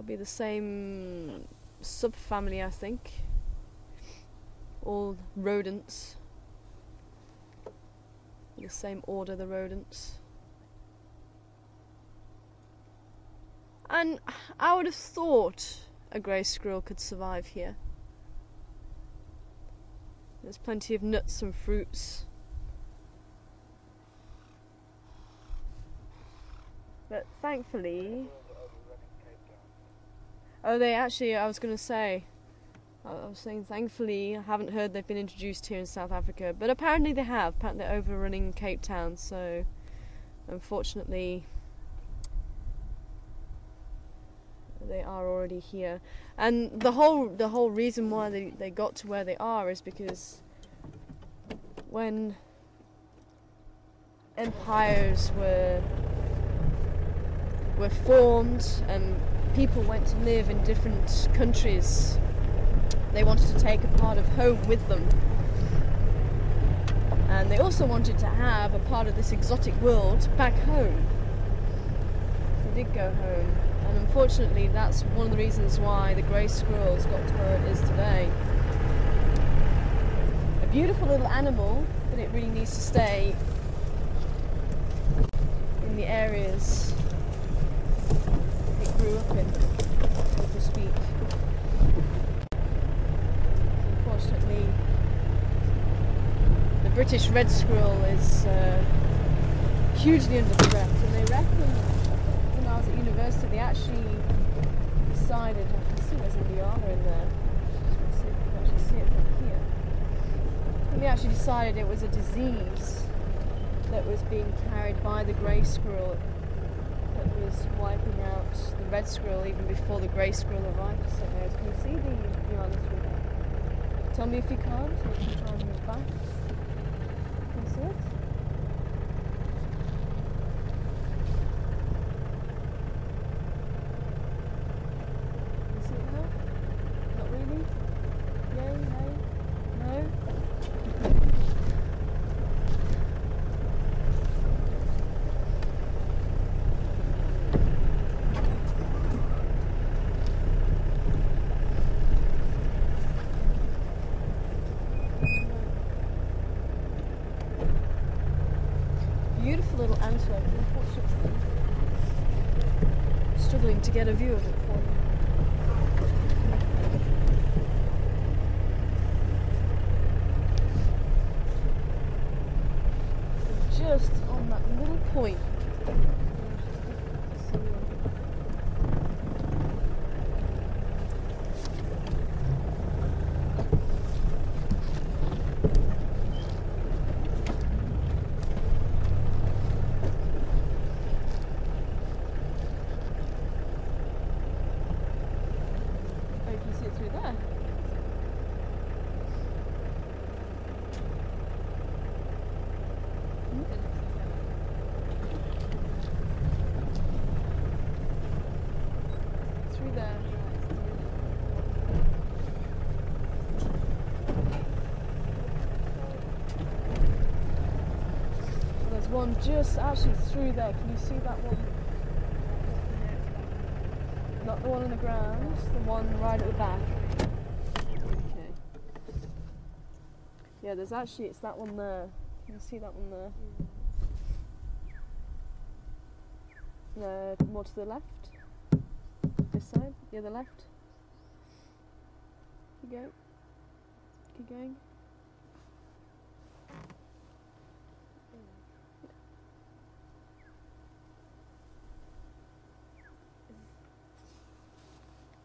be the same subfamily, I think. All rodents. The same order, the rodents. And I would have thought a grey squirrel could survive here. There's plenty of nuts and fruits. But thankfully... Oh, they actually, I was saying thankfully I haven't heard they've been introduced here in South Africa, but apparently they have. Apparently they're overrunning Cape Town, so unfortunately they are already here. And the whole reason why they got to where they are is because when empires were formed and people went to live in different countries. They wanted to take a part of home with them. And they also wanted to have a part of this exotic world back home. They did go home. And unfortunately, that's one of the reasons why the grey squirrel's got to where it is today. A beautiful little animal, but it really needs to stay in the areas it grew up in, so to speak. Unfortunately, the British red squirrel is hugely under threat, and they reckon when I was at university they actually decided, I can see there's a liana in there, let's see if you can actually see it from here, and they actually decided it was a disease that was being carried by the grey squirrel that was wiping out the red squirrel even before the grey squirrel arrived to St. Mary's. Can you see the liana through there? Tell me if you can't, or you can try and move back. Can you see it? Can you see it now? Not really? Yay, no? No? Beautiful little antelope, and unfortunately struggling to get a view of it for you. Just on that little point. Through there. Through there. There's one just actually through there. Can you see that one? Not the one on the ground, the one right at the back. Okay. Yeah, there's actually, it's that one there. Can you see that one there? More to the left. This side? Yeah, the left. Keep going. Keep going.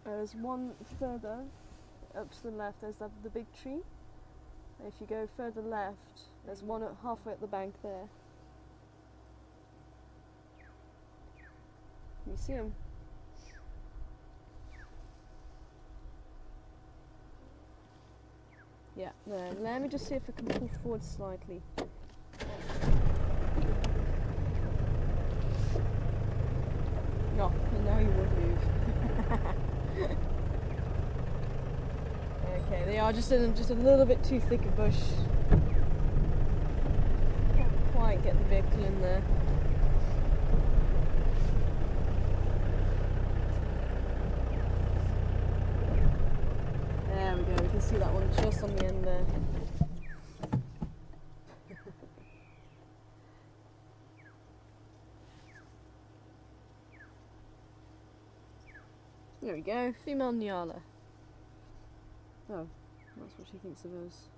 There's one further up to the left, there's the big tree. And if you go further left, there's one halfway up the bank there. Can you see him? Yeah, there. Let me just see if I can pull forward slightly. No, now you won't move. Okay, they are just in just a little bit too thick a bush. Can't quite get the vehicle in there. There we go, we can see that one just on the end there. There we go, female Nyala. Oh, that's what she thinks of us.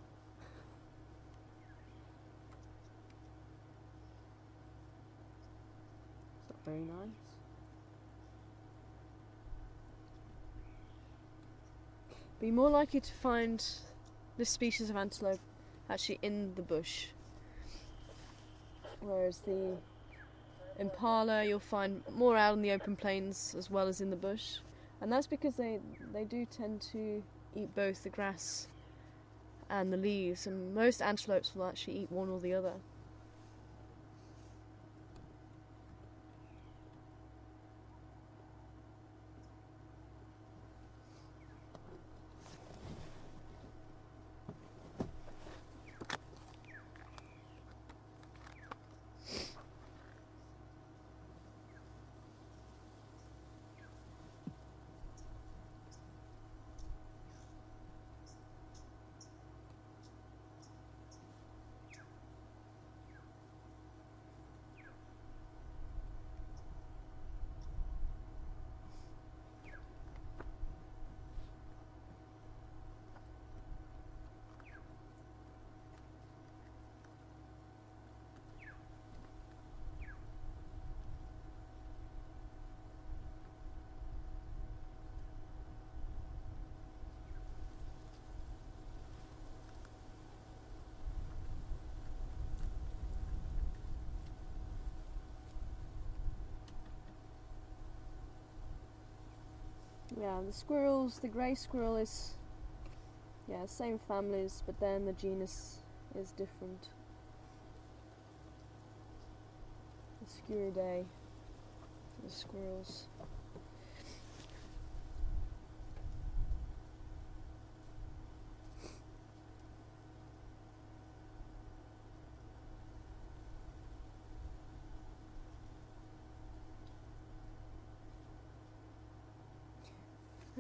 It's not very nice. Be more likely to find this species of antelope actually in the bush, whereas the impala you'll find more out on the open plains as well as in the bush, and that's because they do tend to eat both the grass and the leaves, and most antelopes will actually eat one or the other. Yeah, the squirrels, the grey squirrel is, yeah, same families, but then the genus is different. The Sciuridae, the squirrels.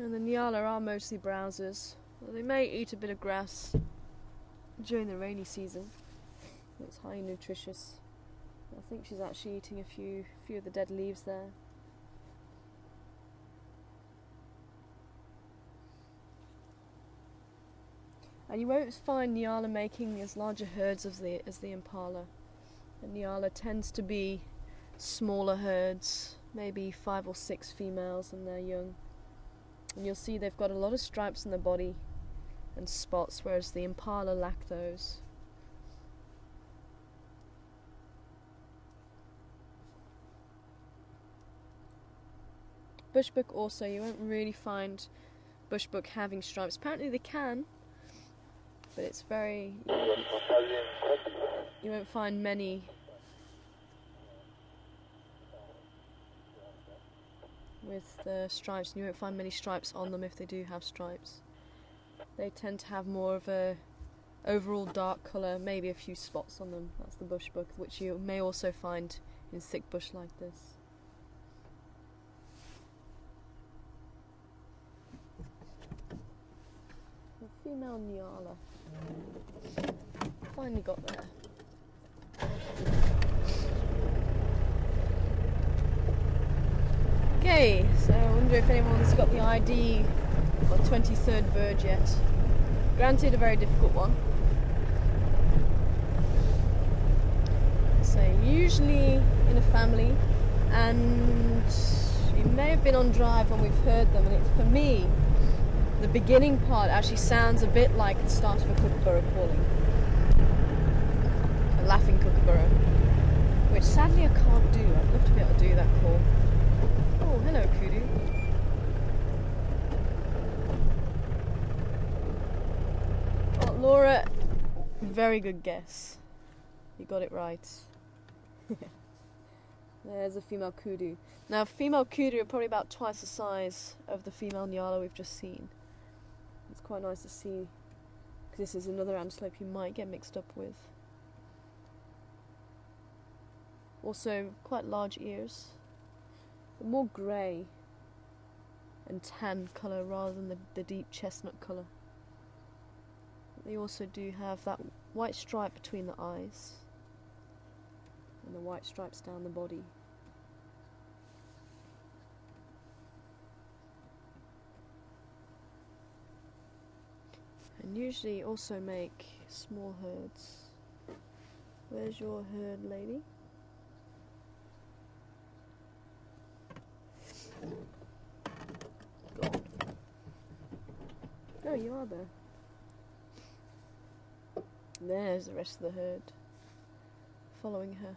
And the Nyala are mostly browsers. Well, they may eat a bit of grass during the rainy season. It's highly nutritious. I think she's actually eating a few of the dead leaves there. And you won't find Nyala making as larger herds as the impala. The Nyala tends to be smaller herds, maybe 5 or 6 females and their young. And you'll see they've got a lot of stripes on their body and spots, whereas the impala lack those. Bushbuck also, you won't really find bushbuck having stripes. Apparently they can, but it's very... You won't find many with the stripes, and you won't find many stripes on them if they do have stripes. They tend to have more of a overall dark colour, maybe a few spots on them. That's the bushbuck, which you may also find in thick bush like this. The female Nyala. Finally got there. Okay, so I wonder if anyone's got the ID or 23rd bird yet. Granted, a very difficult one. So usually in a family, and you may have been on drive when we've heard them, and it's, for me, the beginning part actually sounds a bit like the start of a kookaburra calling. A laughing kookaburra. Which sadly I can't do. I'd love to be able to do that call. Oh, hello kudu. Well, Laura, very good guess. You got it right. There's a female kudu. Now, female kudu are probably about twice the size of the female Nyala we've just seen. It's quite nice to see, because this is another antelope you might get mixed up with. Also, quite large ears. But more grey and tan colour rather than the deep chestnut colour. They also do have that white stripe between the eyes and the white stripes down the body. And usually also make small herds. Where's your herd, lady? Gone. Oh, you are there. There's the rest of the herd, following her.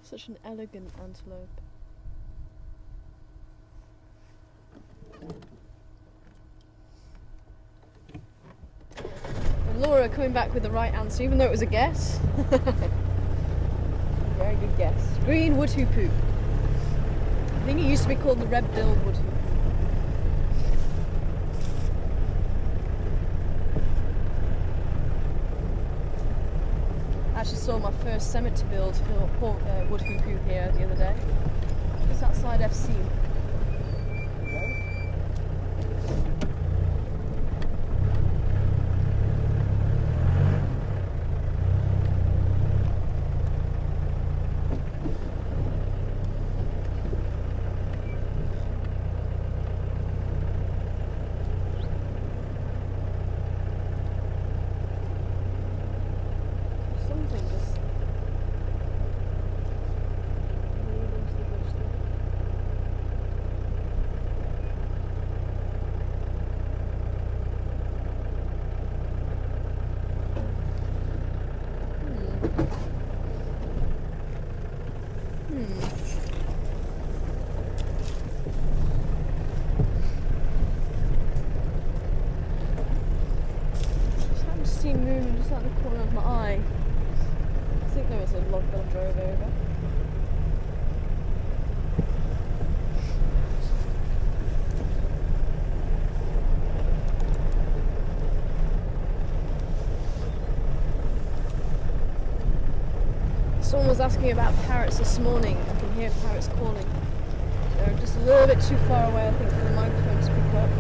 Such an elegant antelope. coming back with the right answer, even though it was a guess. Very good guess. Green wood hoopoo. I think it used to be called the red-billed wood hoopoo. I actually saw my first semi-to-build wood hoopoo here the other day, just outside FC. Moon just out the corner of my eye. I think there was a log that I drove over. Someone was asking about parrots this morning. I can hear parrots calling. They're just a little bit too far away, I think, for the microphone to pick up.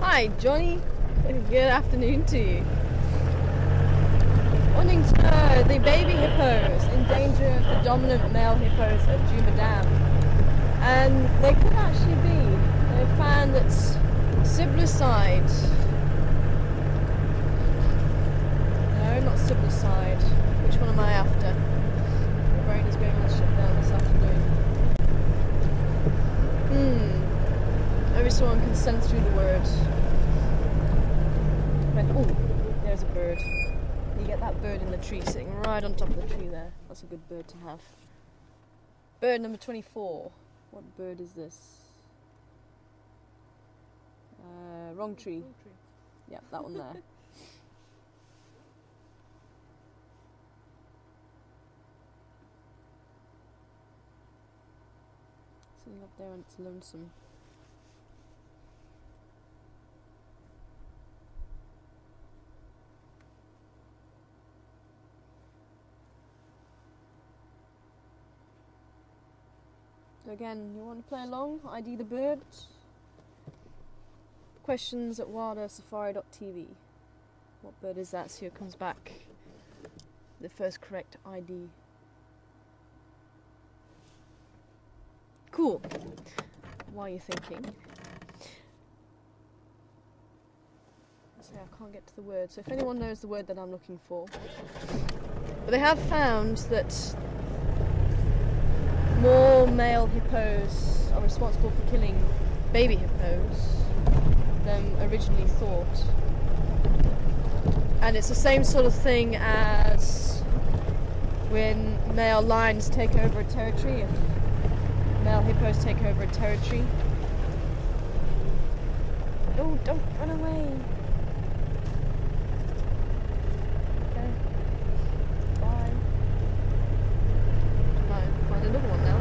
Hi Johnny, good afternoon to you. Wanting to know the baby hippos in danger of the dominant male hippos at Juma Dam. And they could actually be. They found that Siblicide. No, not Siblicide. Which one am I after? My brain is going on shutdown this afternoon. Maybe someone can send through the word. Oh, there's a bird. You get that bird in the tree, sitting right on top of the tree there. That's a good bird to have. Bird number 24. What bird is this? Wrong tree. Yeah, that one there. Sitting up there and it's lonesome. So again, you want to play along? ID the bird. Questions at wildersafari.tv. What bird is that? So here comes back the first correct ID. Cool. While you're thinking. So I can't get to the word. So if anyone knows the word that I'm looking for. But they have found that more male hippos are responsible for killing baby hippos than originally thought. And it's the same sort of thing as when male lions take over a territory, if male hippos take over a territory. Oh, don't run away. Okay. Bye. Right, find another one now.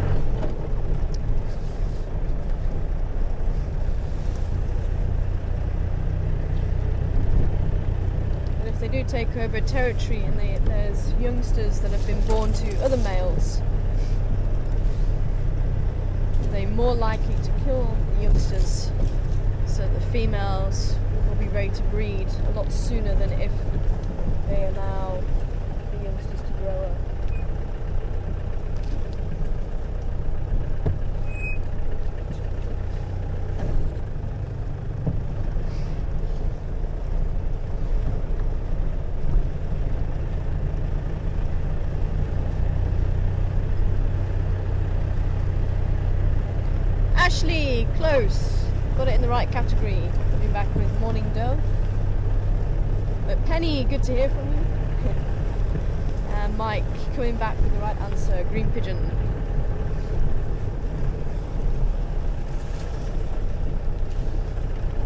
And if they do take over a territory and there's youngsters that have been born to other males, they're more likely to kill the youngsters, so the females will be ready to breed a lot sooner than if they allow the youngsters to grow up. Ashley, close. Got it in the right category. Coming back with Morning Dove. But Penny, good to hear from you. And Mike coming back with the right answer. Green Pigeon.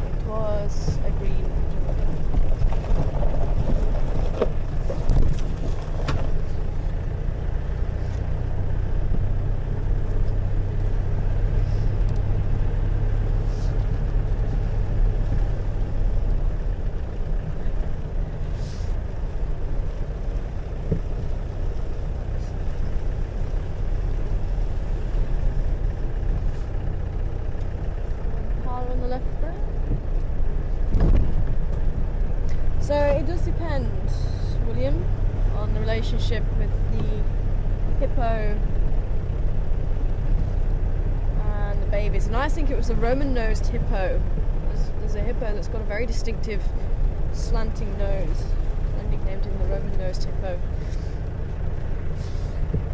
It was a green pigeon. So it does depend, William, on the relationship with the hippo and the babies. And I think it was the Roman-nosed hippo. There's a hippo that's got a very distinctive slanting nose. I nicknamed him the Roman-nosed hippo.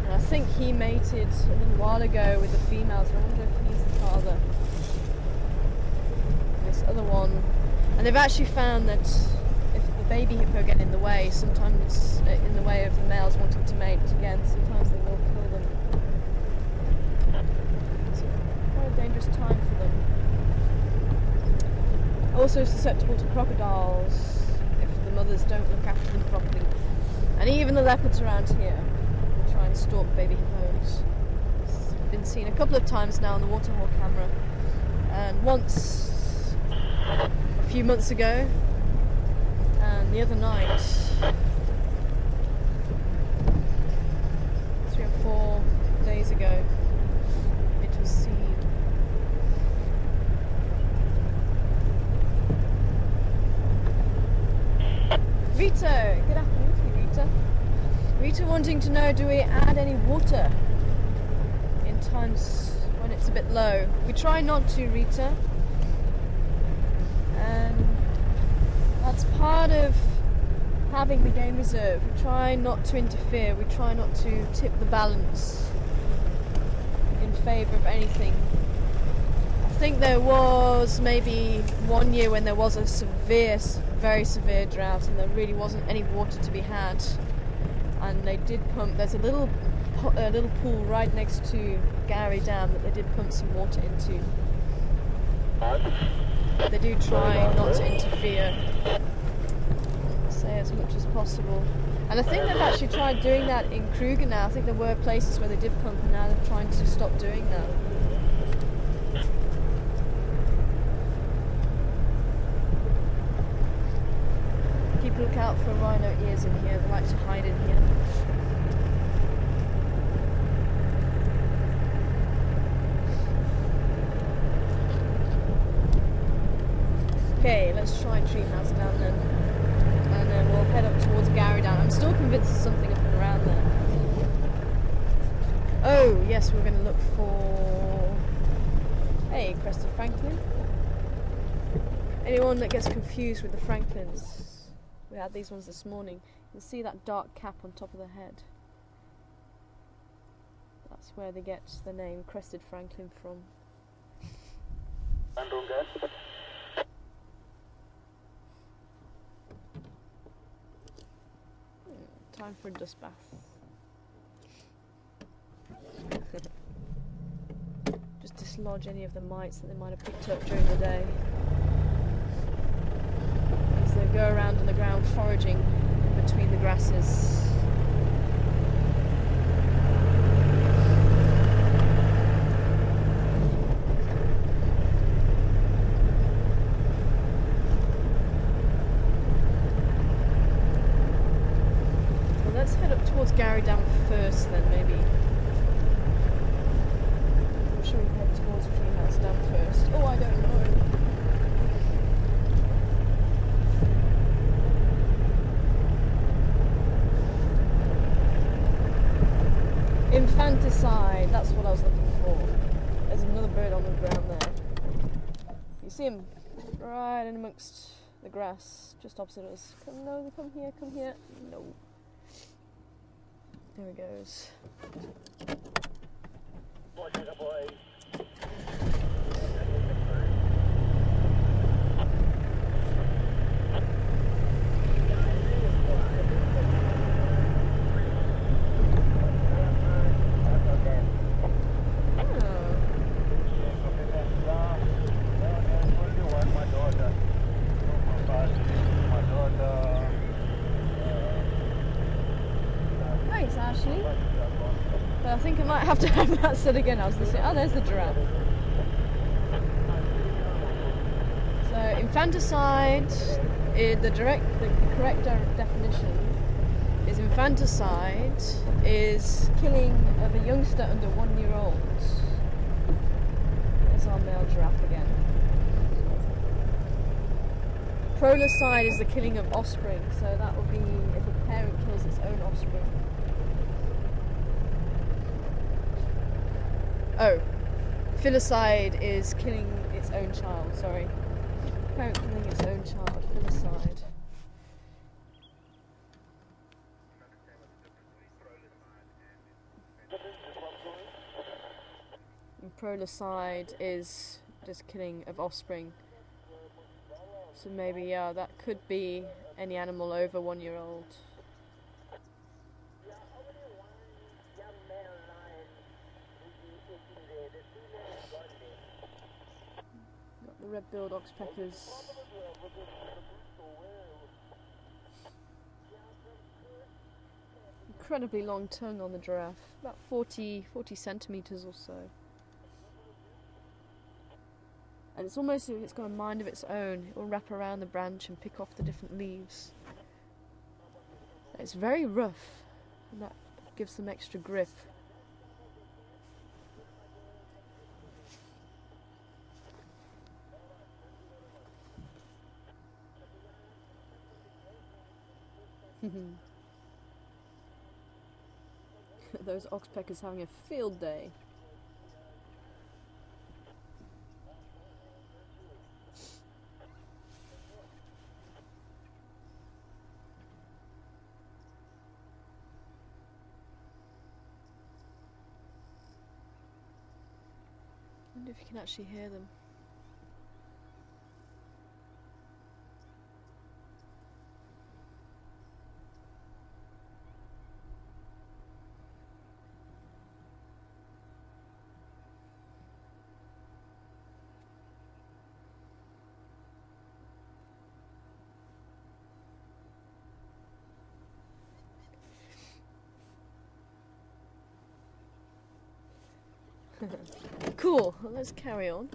And I think he mated a little while ago with the females. I wonder if he's the father. This other one. And they've actually found that baby hippo get in the way, sometimes in the way of the males wanting to mate again, sometimes they will kill them. It's quite a dangerous time for them. Also susceptible to crocodiles if the mothers don't look after them properly. And even the leopards around here will try and stalk baby hippos. It's been seen a couple of times now on the waterhole camera. And once, a few months ago, and the other night, 3 or 4 days ago, it was seen. Rita, good afternoon to you, Rita. Rita wanting to know, do we add any water in times when it's a bit low? We try not to, Rita. That's part of having the game reserve. We try not to interfere, we try not to tip the balance in favour of anything. I think there was maybe one year when there was a very severe drought and there really wasn't any water to be had. And they did pump, there's a little pool right next to Gowrie Dam that they did pump some water into. They do try not to interfere, say as much as possible. And I think they've actually tried doing that in Kruger now. I think there were places where they did pump and now they're trying to stop doing that. Keep a lookout for rhino ears in here, they like to hide in here. Okay, let's try Treehouse Down then, and then we'll head up towards Gowrie Down. I'm still convinced there's something up and around there. Oh, yes, we're going to look for... Hey, Crested Franklin. Anyone that gets confused with the Franklins, we had these ones this morning, you'll see that dark cap on top of the head. That's where they get the name Crested Franklin from. Time for a dust bath. Just dislodge any of the mites that they might have picked up during the day. As they go around on the ground foraging in between the grasses. Let's head up towards Gowrie Dam first then, maybe. I'm sure we head towards Treehouse Dam first. Oh, I don't know. infanticide, that's what I was looking for. There's another bird on the ground there. You see him right in amongst the grass, just opposite us. No, come here, come here. No. There he goes. Thanks, Ashley. But I think I might have to have that said again. I was listening. Oh, there's the giraffe. So infanticide, the correct definition is infanticide is killing of a youngster under 1 year old. There's our male giraffe again. Prolicide is the killing of offspring, so that would be if a parent kills its own offspring. Oh, filicide is killing its own child, sorry. Parent killing its own child, filicide. And prolicide is just killing of offspring. So maybe, yeah, that could be any animal over 1 year old. Got the red-billed oxpeckers. Incredibly long tongue on the giraffe, about 40 centimetres or so. And it's almost as if it's got a mind of its own. It will wrap around the branch and pick off the different leaves. It's very rough, and that gives them extra grip. Those oxpeckers having a field day. I wonder if you can actually hear them. Cool, well, let's carry on.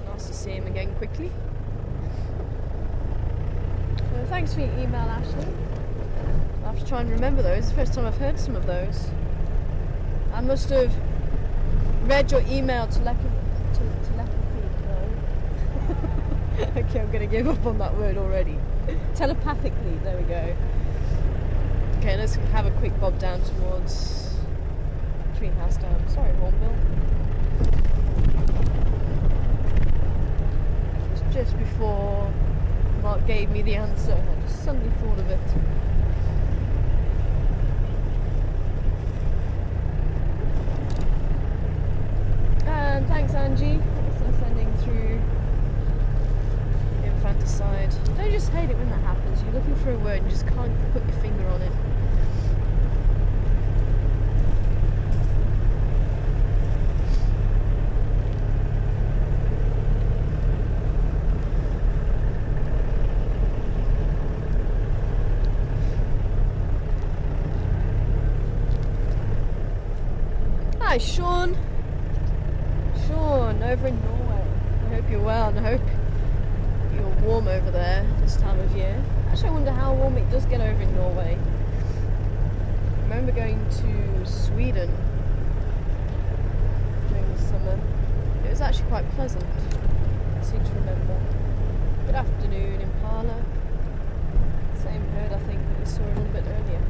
Nice to see him again quickly. Well, thanks for your email, Ashley. I'll have to try and remember those. It's the first time I've heard some of those. I must have read your email telepathy. No. Okay, I'm going to give up on that word already. Telepathically, there we go. Okay, let's have a quick bob down towards Treehouse Dam. Sorry, Hornbill. It was just before Mark gave me the answer. I just suddenly thought of it. And thanks, Angie. Also sending through infanticide. Don't just hate it when that happens. You're looking for a word and you just can't put your finger on it. Hi, Sean. Sean, over in Norway. I hope you're well and I hope you're warm over there this time of year. Actually, I wonder how warm it does get over in Norway. I remember going to Sweden during the summer. It was actually quite pleasant, I seem to remember. Good afternoon, Impala. Same bird I think that we saw a little bit earlier.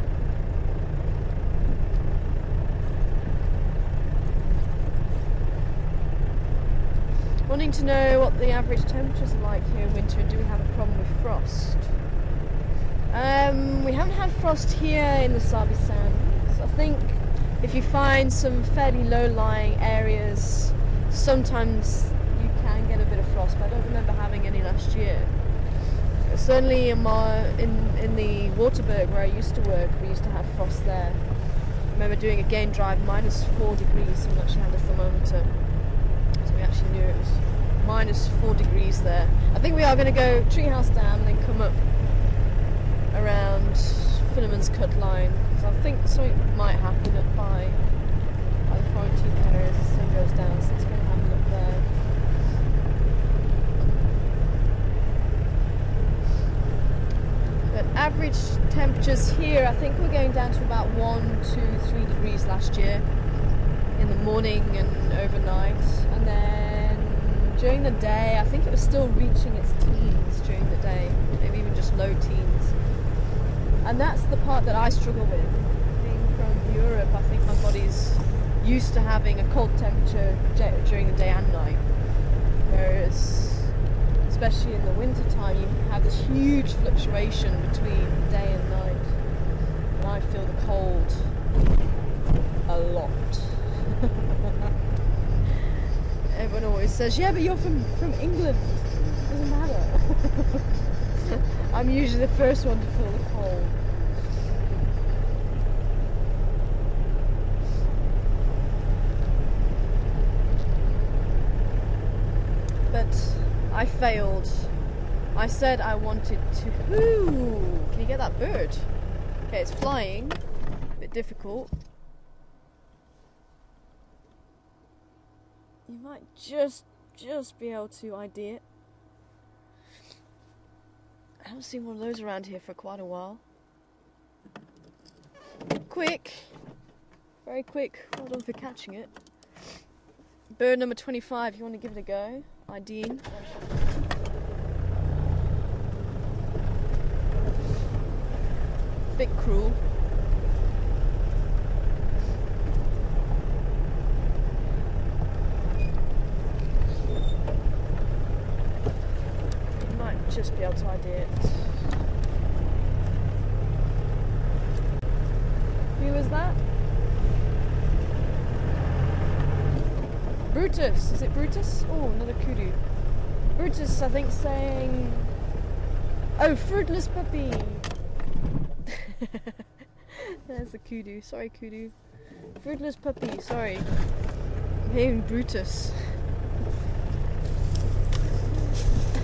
Wanting to know what the average temperatures are like here in winter, and do we have a problem with frost? We haven't had frost here in the Sabi Sands. I think if you find some fairly low-lying areas, sometimes you can get a bit of frost, but I don't remember having any last year. But certainly in the Waterberg where I used to work, we used to have frost there. I remember doing a gain drive -4 degrees, so we actually had a thermometer. So we actually knew it was -4 degrees there. I think we are going to go Treehouse Dam and then come up around Finneman's Cut line, because I think something might happen up by the quarantine area as the sun goes down, so it's going to happen up there. But average temperatures here, I think we're going down to about 1, 2, 3 degrees last year in the morning and overnight, and then during the day I think it was still reaching its teens during the day, maybe even just low teens. And that's the part that I struggle with. Being from Europe, I think my body's used to having a cold temperature during the day and night. Whereas, especially in the winter time, you have this huge fluctuation between day and night. And I feel the cold a lot. Everyone always says, yeah, but you're from England. It doesn't matter. I'm usually the first one to feel the cold. But I failed. I said I wanted to... Ooh! Can you get that bird? Okay, it's flying. A bit difficult. You might just be able to ID it. I haven't seen one of those around here for quite a while. Quick! Very quick. Well done for catching it. Bird number 25, you want to give it a go? IDing. Bit cruel. You might just be able to ID it. Who was that? Brutus, is it Brutus? Oh, another kudu. Brutus, I think, saying... Oh, fruitless puppy! There's the kudu. Sorry, kudu. Fruitless puppy, sorry. I'm hearing Brutus.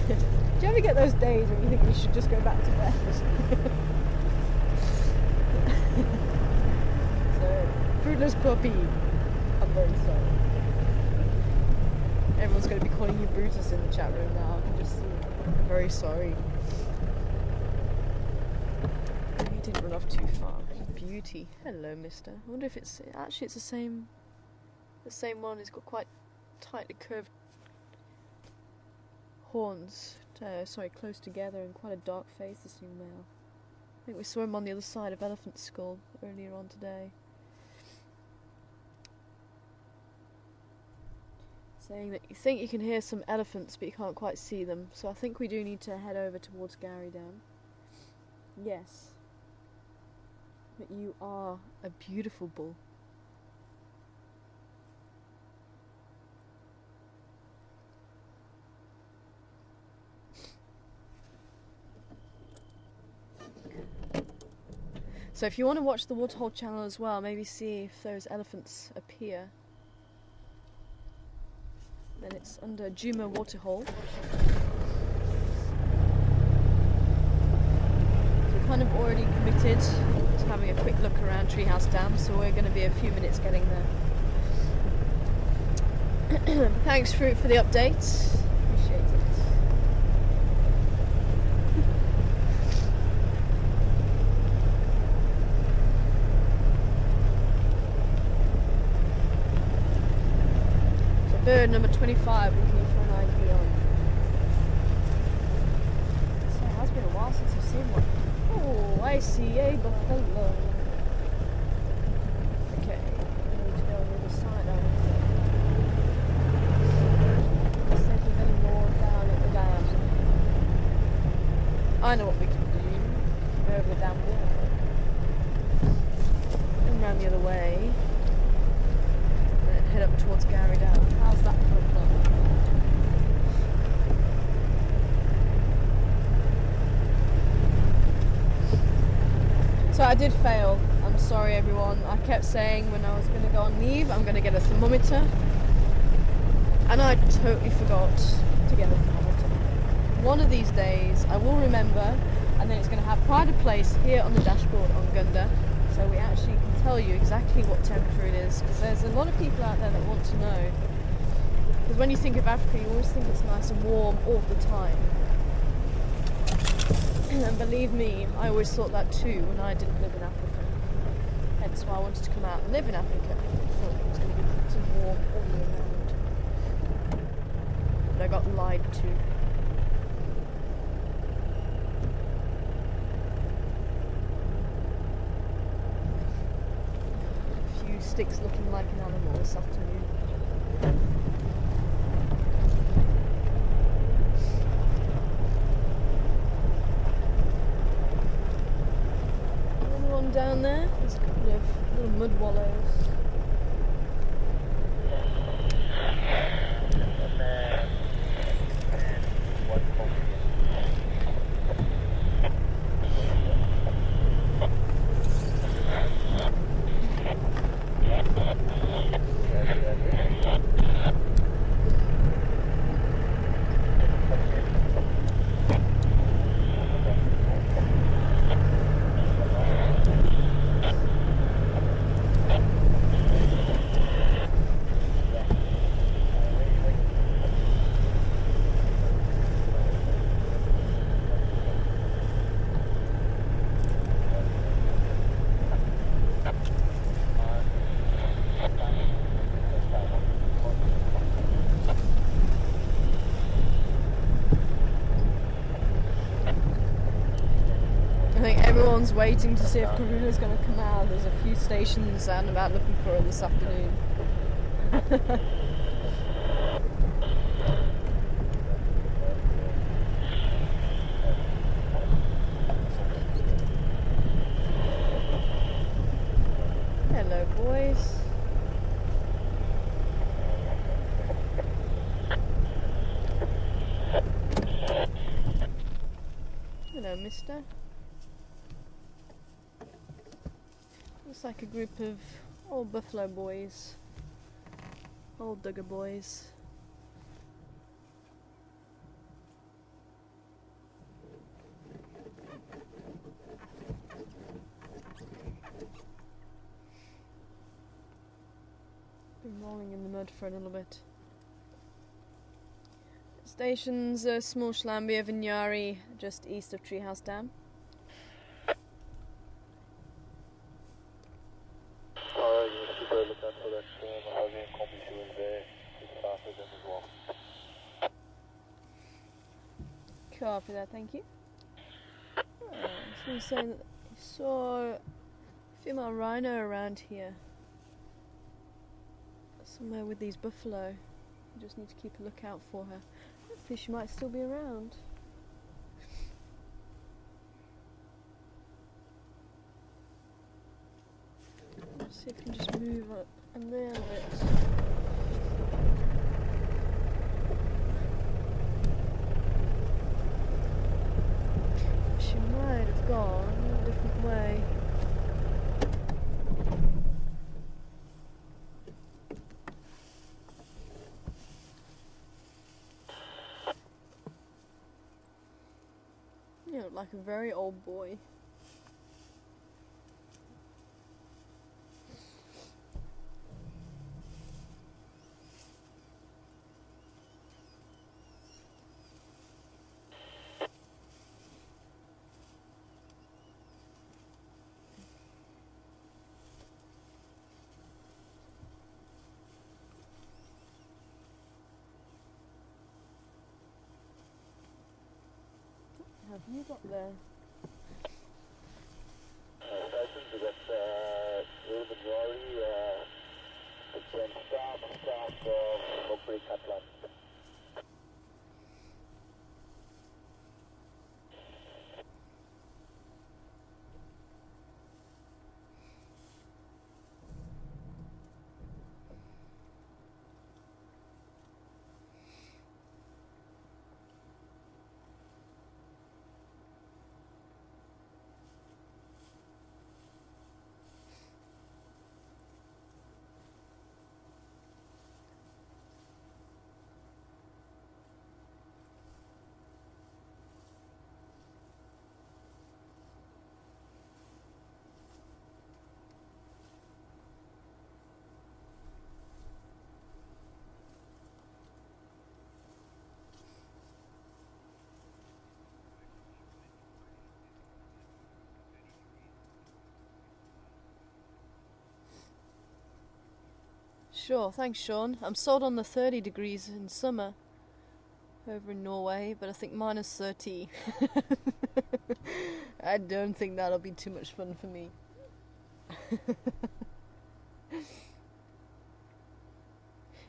Do you ever get those days when you think you should just go back to bed? So, fruitless puppy. I'm very sorry. Everyone's going to be calling you Brutus in the chat room now. I can just see it. I'm very sorry. He didn't run off too far. Beauty. Hello, mister. I wonder if it's... Actually, it's the same one. It's got quite tightly curved horns. Sorry, close together and quite a dark face, this young male. I think we saw him on the other side of Elephant Skull earlier on today. Saying that you think you can hear some elephants but you can't quite see them, so I think we do need to head over towards Gary Dam. Yes. But you are a beautiful bull. So if you want to watch the Waterhole channel as well, maybe see if those elephants appear. Then it's under Juma Waterhole. We're kind of already committed to having a quick look around Treehouse Dam, so we're going to be a few minutes getting there. Thanks, Fruit, for the update. Appreciate it. Bird number 25, looking for an ID on. while since I've seen one. Oh, I see a buffalo. Okay, I need to go on the other side. Let's see if there's any more down at the dam. I know what we can do. Go over the dam wall. And round the other way. And then head up towards Gary Down. How's that for a plan? So I did fail. I'm sorry everyone. I kept saying when I was going to go on leave I'm going to get a thermometer. And I totally forgot to get a thermometer. One of these days I will remember, and then it's going to have pride of place here on the dashboard on Gunda. So we actually can tell you exactly what temperature it is. Because there's a lot of people out there that want to know. Because when you think of Africa you always think it's nice and warm all the time. And believe me, I always thought that too when I didn't live in Africa. Hence why I wanted to come out and live in Africa. I thought it was going to be hot and warm all year round. But I got lied to. A few sticks looking like an animal this afternoon. Down there, there's a couple of little mud wallows. Everyone's waiting to see if Karuna's going to come out. There's a few stations out and about looking for her this afternoon. Hello, boys. Hello, mister. Looks like a group of old buffalo boys, old Duggar boys. Been rolling in the mud for a little bit. Station's small Shlambia Vinyari, just east of Treehouse Dam. Copy that, thank you. Someone's saying that he saw a female rhino around here. Somewhere with these buffalo. You just need to keep a lookout for her. Hopefully she might still be around. Let's see if we can just move up a little bit. She might have gone a different way. You look like a very old boy. have you got there? Station, we got Urban Rory, again, south of Hopefully Catland. Sure, thanks Sean. I'm sold on the 30 degrees in summer over in Norway, but I think minus 30. I don't think that'll be too much fun for me.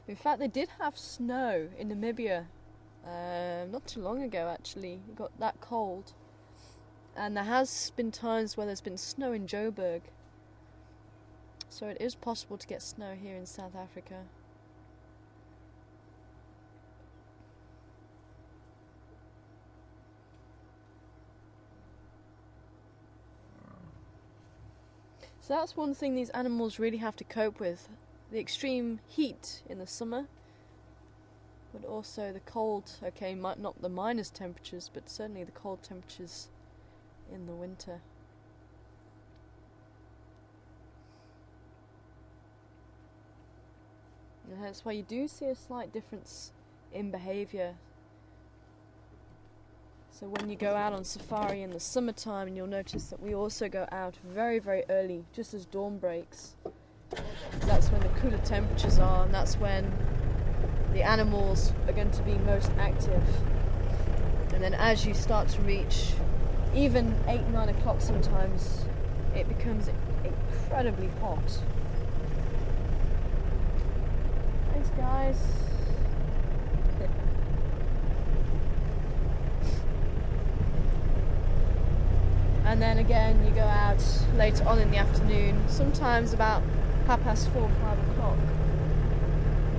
In fact, they did have snow in Namibia not too long ago actually. It got that cold. And there has been times where there's been snow in Joburg. So it is possible to get snow here in South Africa. So that's one thing these animals really have to cope with. The extreme heat in the summer, but also the cold, okay, not the minus temperatures, but certainly the cold temperatures in the winter. And that's why you do see a slight difference in behaviour. So when you go out on safari in the summertime, and you'll notice that we also go out very, very early, just as dawn breaks. That's when the cooler temperatures are, and that's when the animals are going to be most active. And then as you start to reach even 8, 9 o'clock sometimes, it becomes incredibly hot. Thanks guys. And then again you go out later on in the afternoon, sometimes about 4:30, 5 o'clock,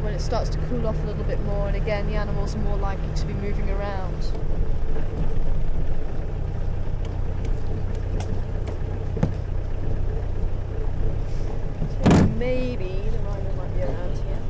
when it starts to cool off a little bit more, and again the animals are more likely to be moving around. So maybe the rhino might be around here.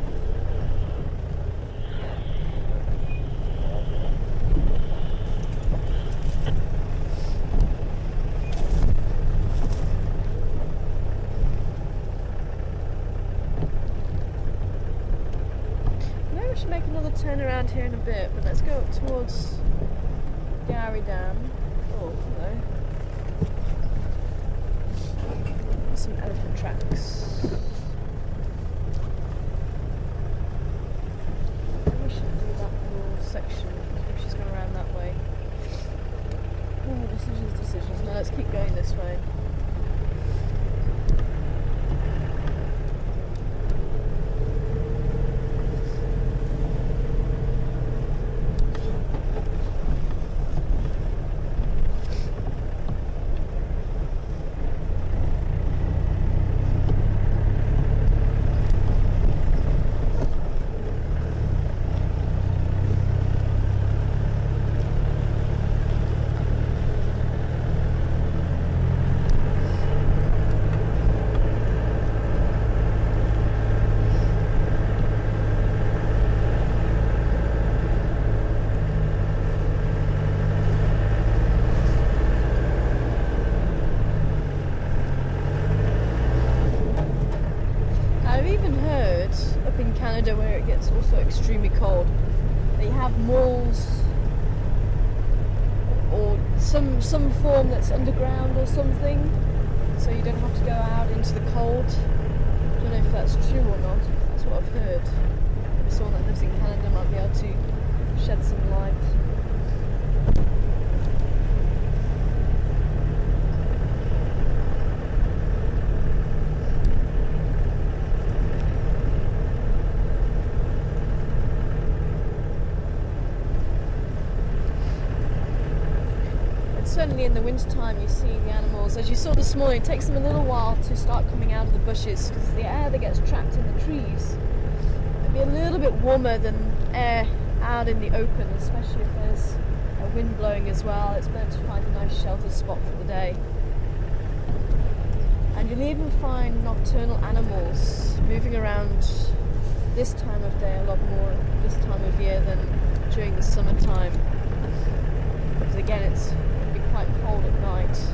Make another turn around here in a bit, but let's go up towards Gowrie Dam. Oh, hello. Some elephant tracks. Maybe we should do that little section. Maybe she's going around that way. Oh, decisions. No, let's keep going this way. Where it gets also extremely cold, they have malls or some form that's underground or something, so you don't have to go out into the cold. I don't know if that's true or not. That's what I've heard. Maybe someone that lives in Canada might be able to shed some light. certainly in the wintertime you see the animals. As you saw this morning, it takes them a little while to start coming out of the bushes because the air that gets trapped in the trees might be a little bit warmer than air out in the open, especially if there's a wind blowing as well. It's better to find a nice sheltered spot for the day. And you'll even find nocturnal animals moving around this time of day a lot more this time of year than during the summertime. Because again, it's going to be quite cold at night. So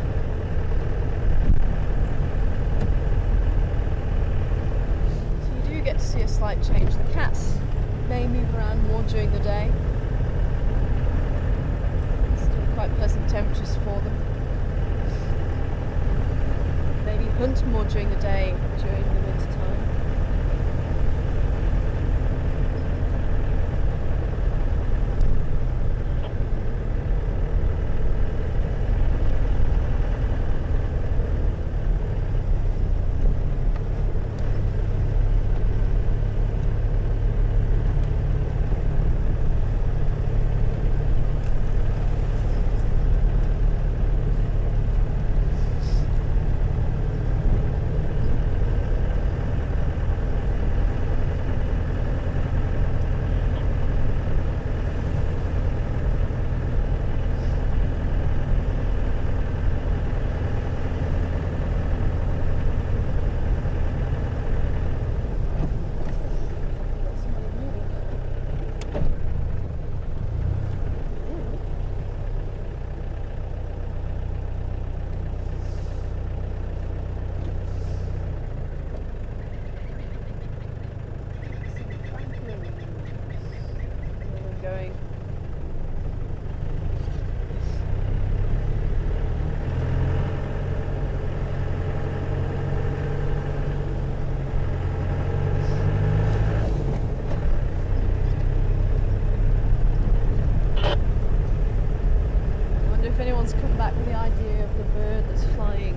you do get to see a slight change. The cats may move around more during the day. Still quite pleasant temperatures for them. Maybe hunt more during the day during the winter time. Going. I wonder if anyone's come back with the idea of the bird that's flying.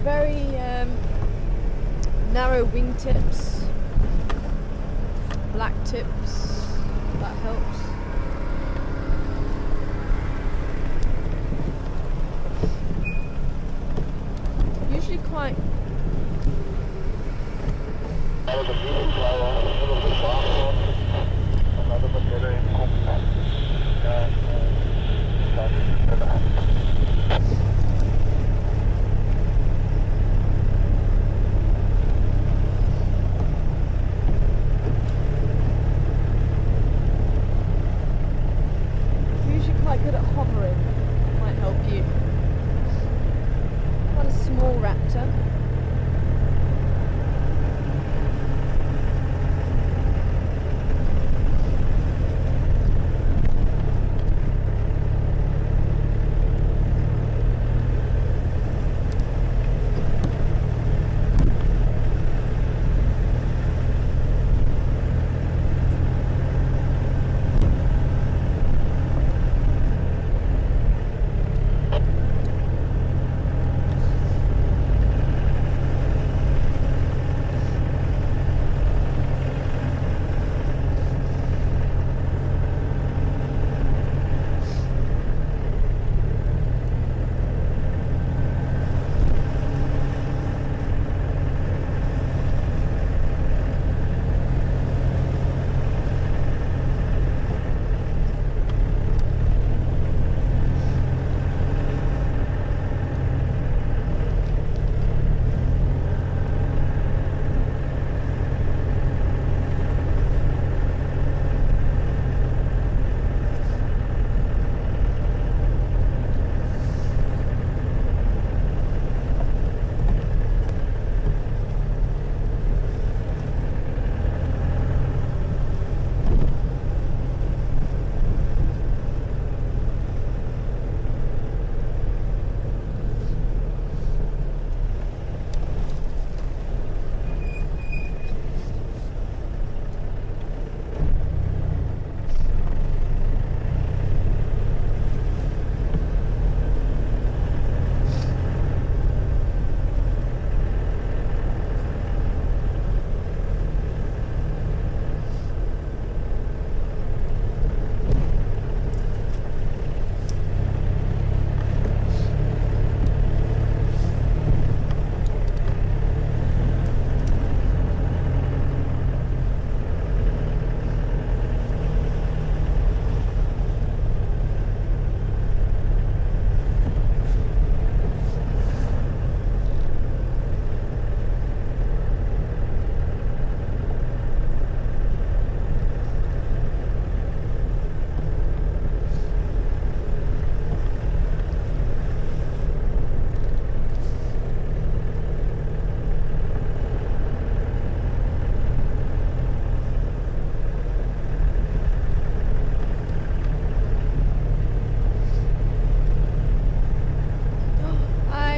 Very narrow wingtips, black tips, that helps. Usually quite good at hovering, might help you. Quite a small raptor.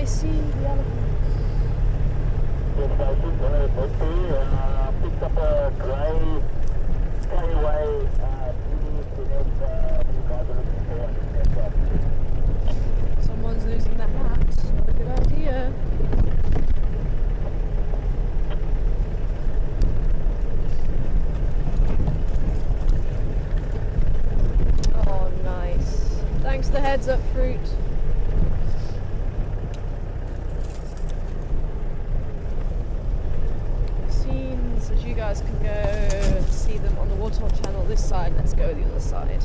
I see the elephants. Yes, I think picked up a grey skyway Someone's losing that hat. Not a good idea. Oh, nice. Thanks for the heads up, fruit. Scenes, as you guys can go see them on the Warthog channel this side. Let's go the other side.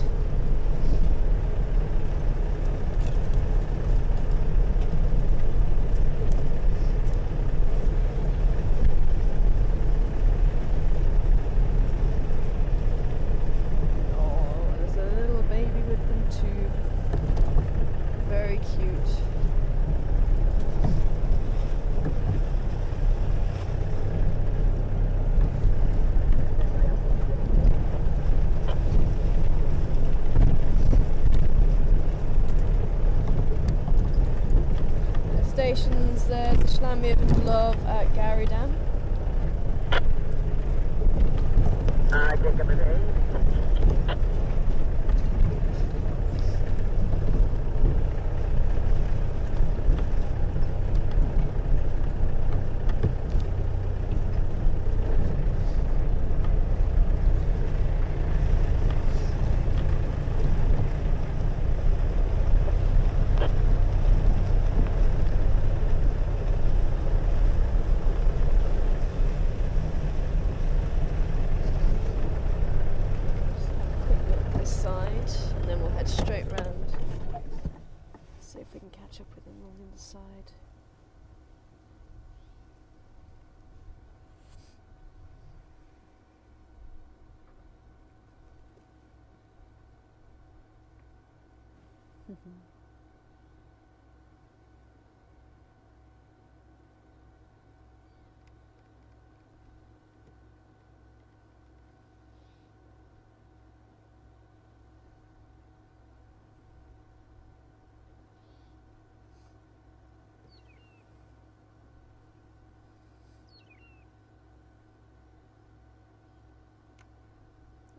Stations, there's the Schlamir and Love at Gary Dam. Jacob is A. Side.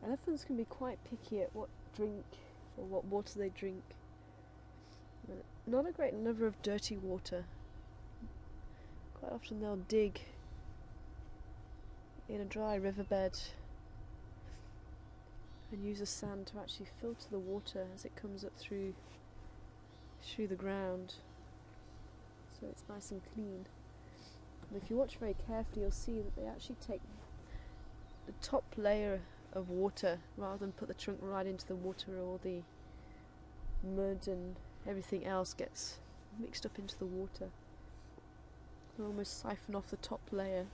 Elephants can be quite picky at what drink or what water they drink. Not a great lover of dirty water. Quite often they'll dig in a dry riverbed and use the sand to actually filter the water as it comes up through the ground, so it's nice and clean. And if you watch very carefully, you'll see that they actually take the top layer of water rather than put the trunk right into the water, or all the mud and everything else gets mixed up into the water. They almost siphon off the top layer.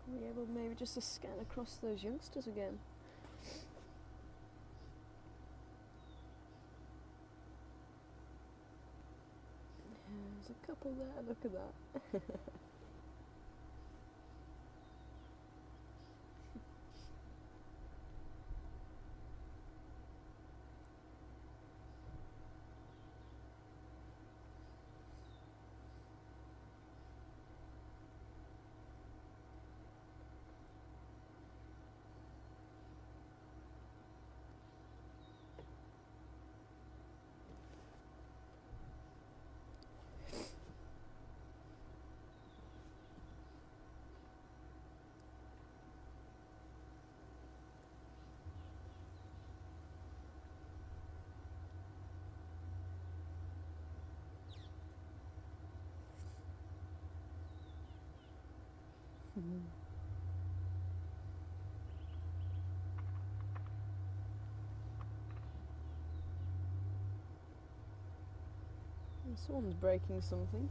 Are we able maybe just to scan across those youngsters again? There's a couple there, look at that. Someone's breaking something.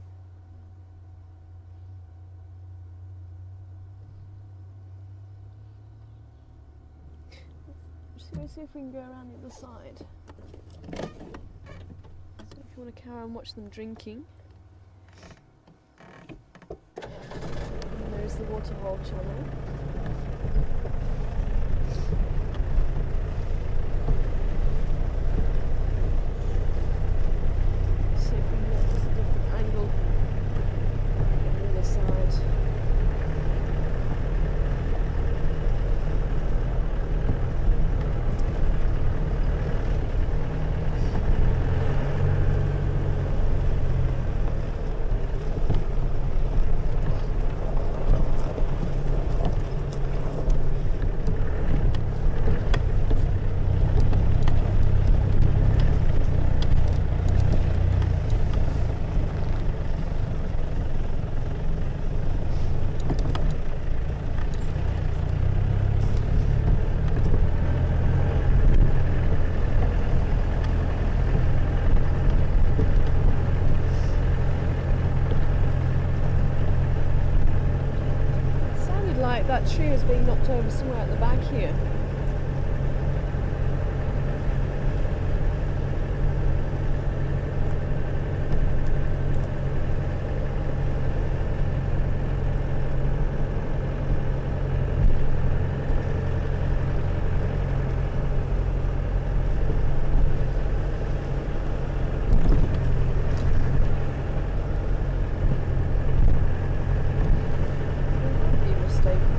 Let's see if we can go around the other side. So if you want to carry on, watch them drinking. And there's the waterhole channel. See if we can get just a different angle on the other side. That tree is being knocked over somewhere at the back here. I might be mistaken.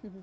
Mhm.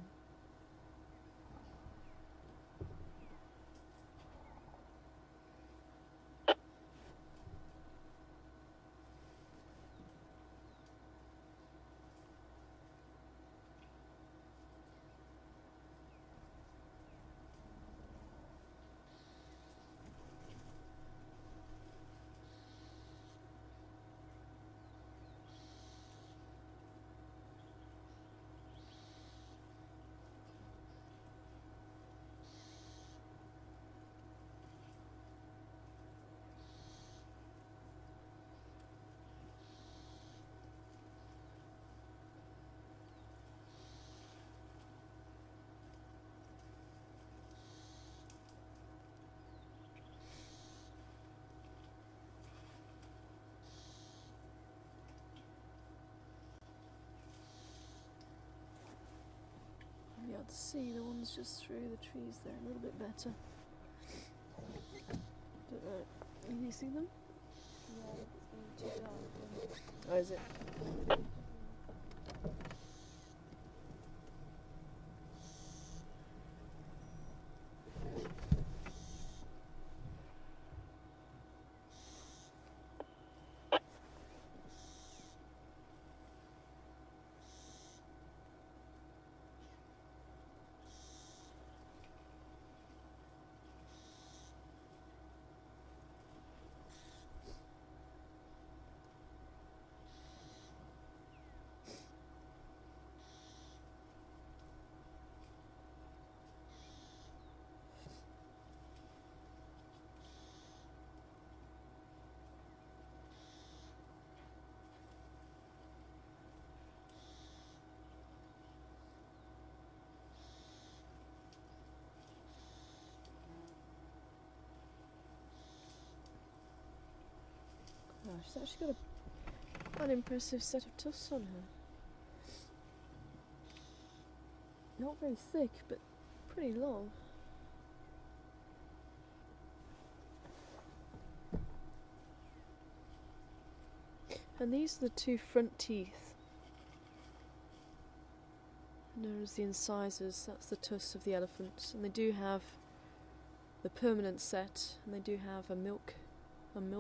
You'll be able to see the ones just through the trees there a little bit better. Don't know. Can you see them? Yeah, it's going too dark. Oh, is it? Oh, she's actually got an impressive set of tusks on her. Not very thick, but pretty long. And these are the two front teeth, known as the incisors. That's the tusks of the elephant, and they do have the permanent set, and they do have a milk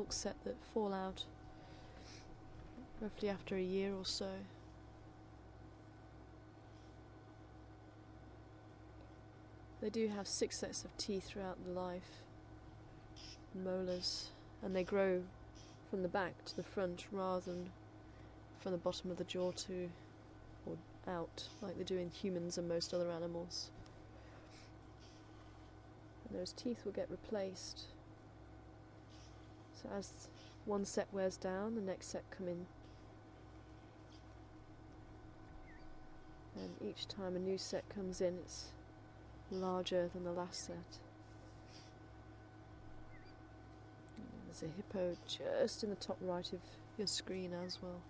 set that fall out roughly after a year or so. They do have 6 sets of teeth throughout their life, molars, and they grow from the back to the front rather than from the bottom of the jaw to or out like they do in humans and most other animals. And those teeth will get replaced. So as one set wears down, the next set come in. And each time a new set comes in, it's larger than the last set. And there's a hippo just in the top right of your screen as well.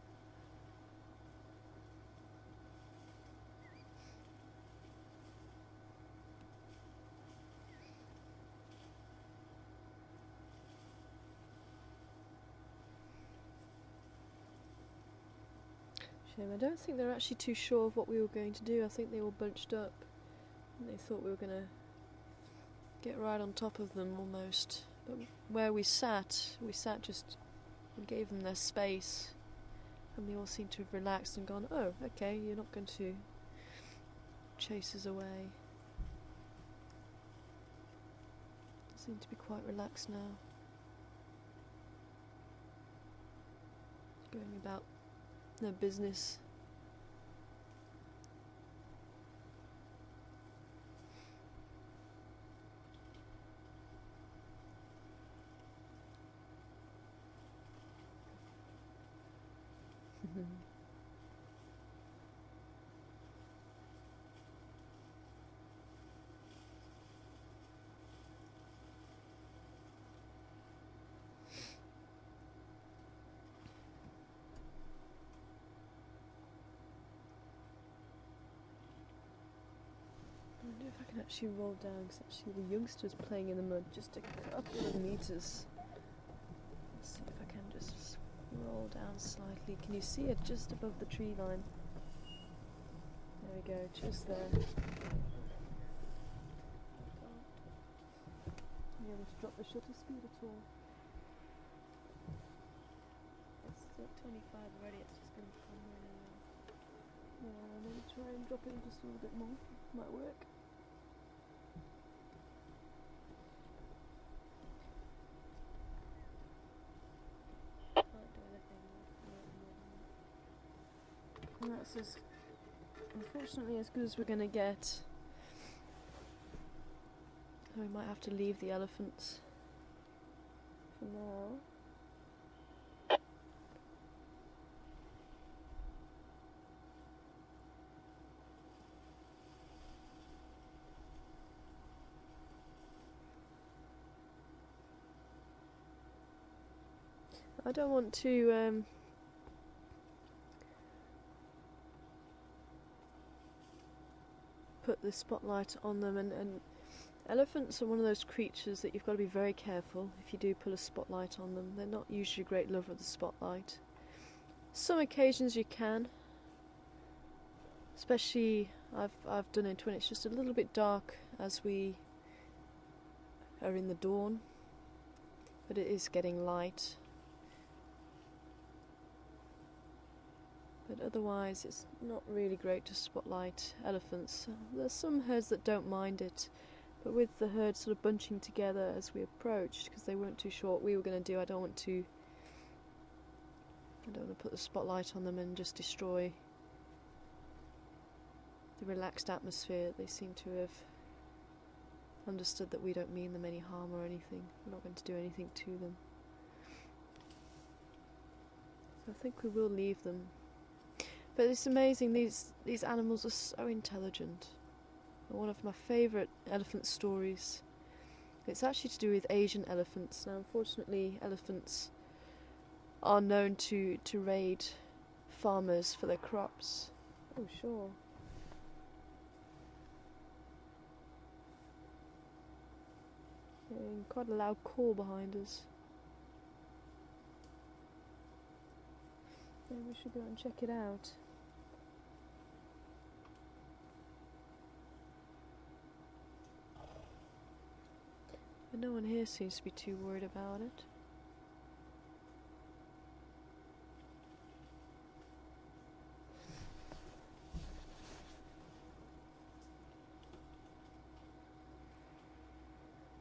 Shame, I don't think they're actually too sure of what we were going to do. I think they all bunched up and they thought we were going to get right on top of them almost. But where we sat just, we gave them their space, and they all seemed to have relaxed and gone, oh, okay, you're not going to chase us away. They seem to be quite relaxed now. Going about their business. I wonder if I can actually roll down, because actually the youngster's playing in the mud just a couple of meters. Let's see if I can just roll down slightly. Can you see it just above the tree line? There we go, just there. You able to drop the shutter speed at all? It's at 25 already, it's just going to become really low. Yeah, maybe try and drop it just a little bit more. Might work. Can't do anything more than And that's as, unfortunately, as good as we're going to get. So we might have to leave the elephants for now. I don't want to put the spotlight on them, and elephants are one of those creatures that you've got to be very careful if you do put a spotlight on them. They're not usually a great lover of the spotlight. Some occasions you can, especially I've done it when it's just a little bit dark as we are in the dawn, but it is getting light. But otherwise it's not really great to spotlight elephants. There's some herds that don't mind it, but with the herd sort of bunching together as we approached, because they weren't too sure what we were going to do, I don't want to put the spotlight on them and just destroy the relaxed atmosphere. They seem to have understood that we don't mean them any harm or anything. We're not going to do anything to them. So I think we will leave them. But it's amazing, these animals are so intelligent. One of my favourite elephant stories, it's actually to do with Asian elephants. Now unfortunately elephants are known to raid farmers for their crops. Oh sure. Hearing quite a loud call behind us. Maybe we should go and check it out. But no one here seems to be too worried about it.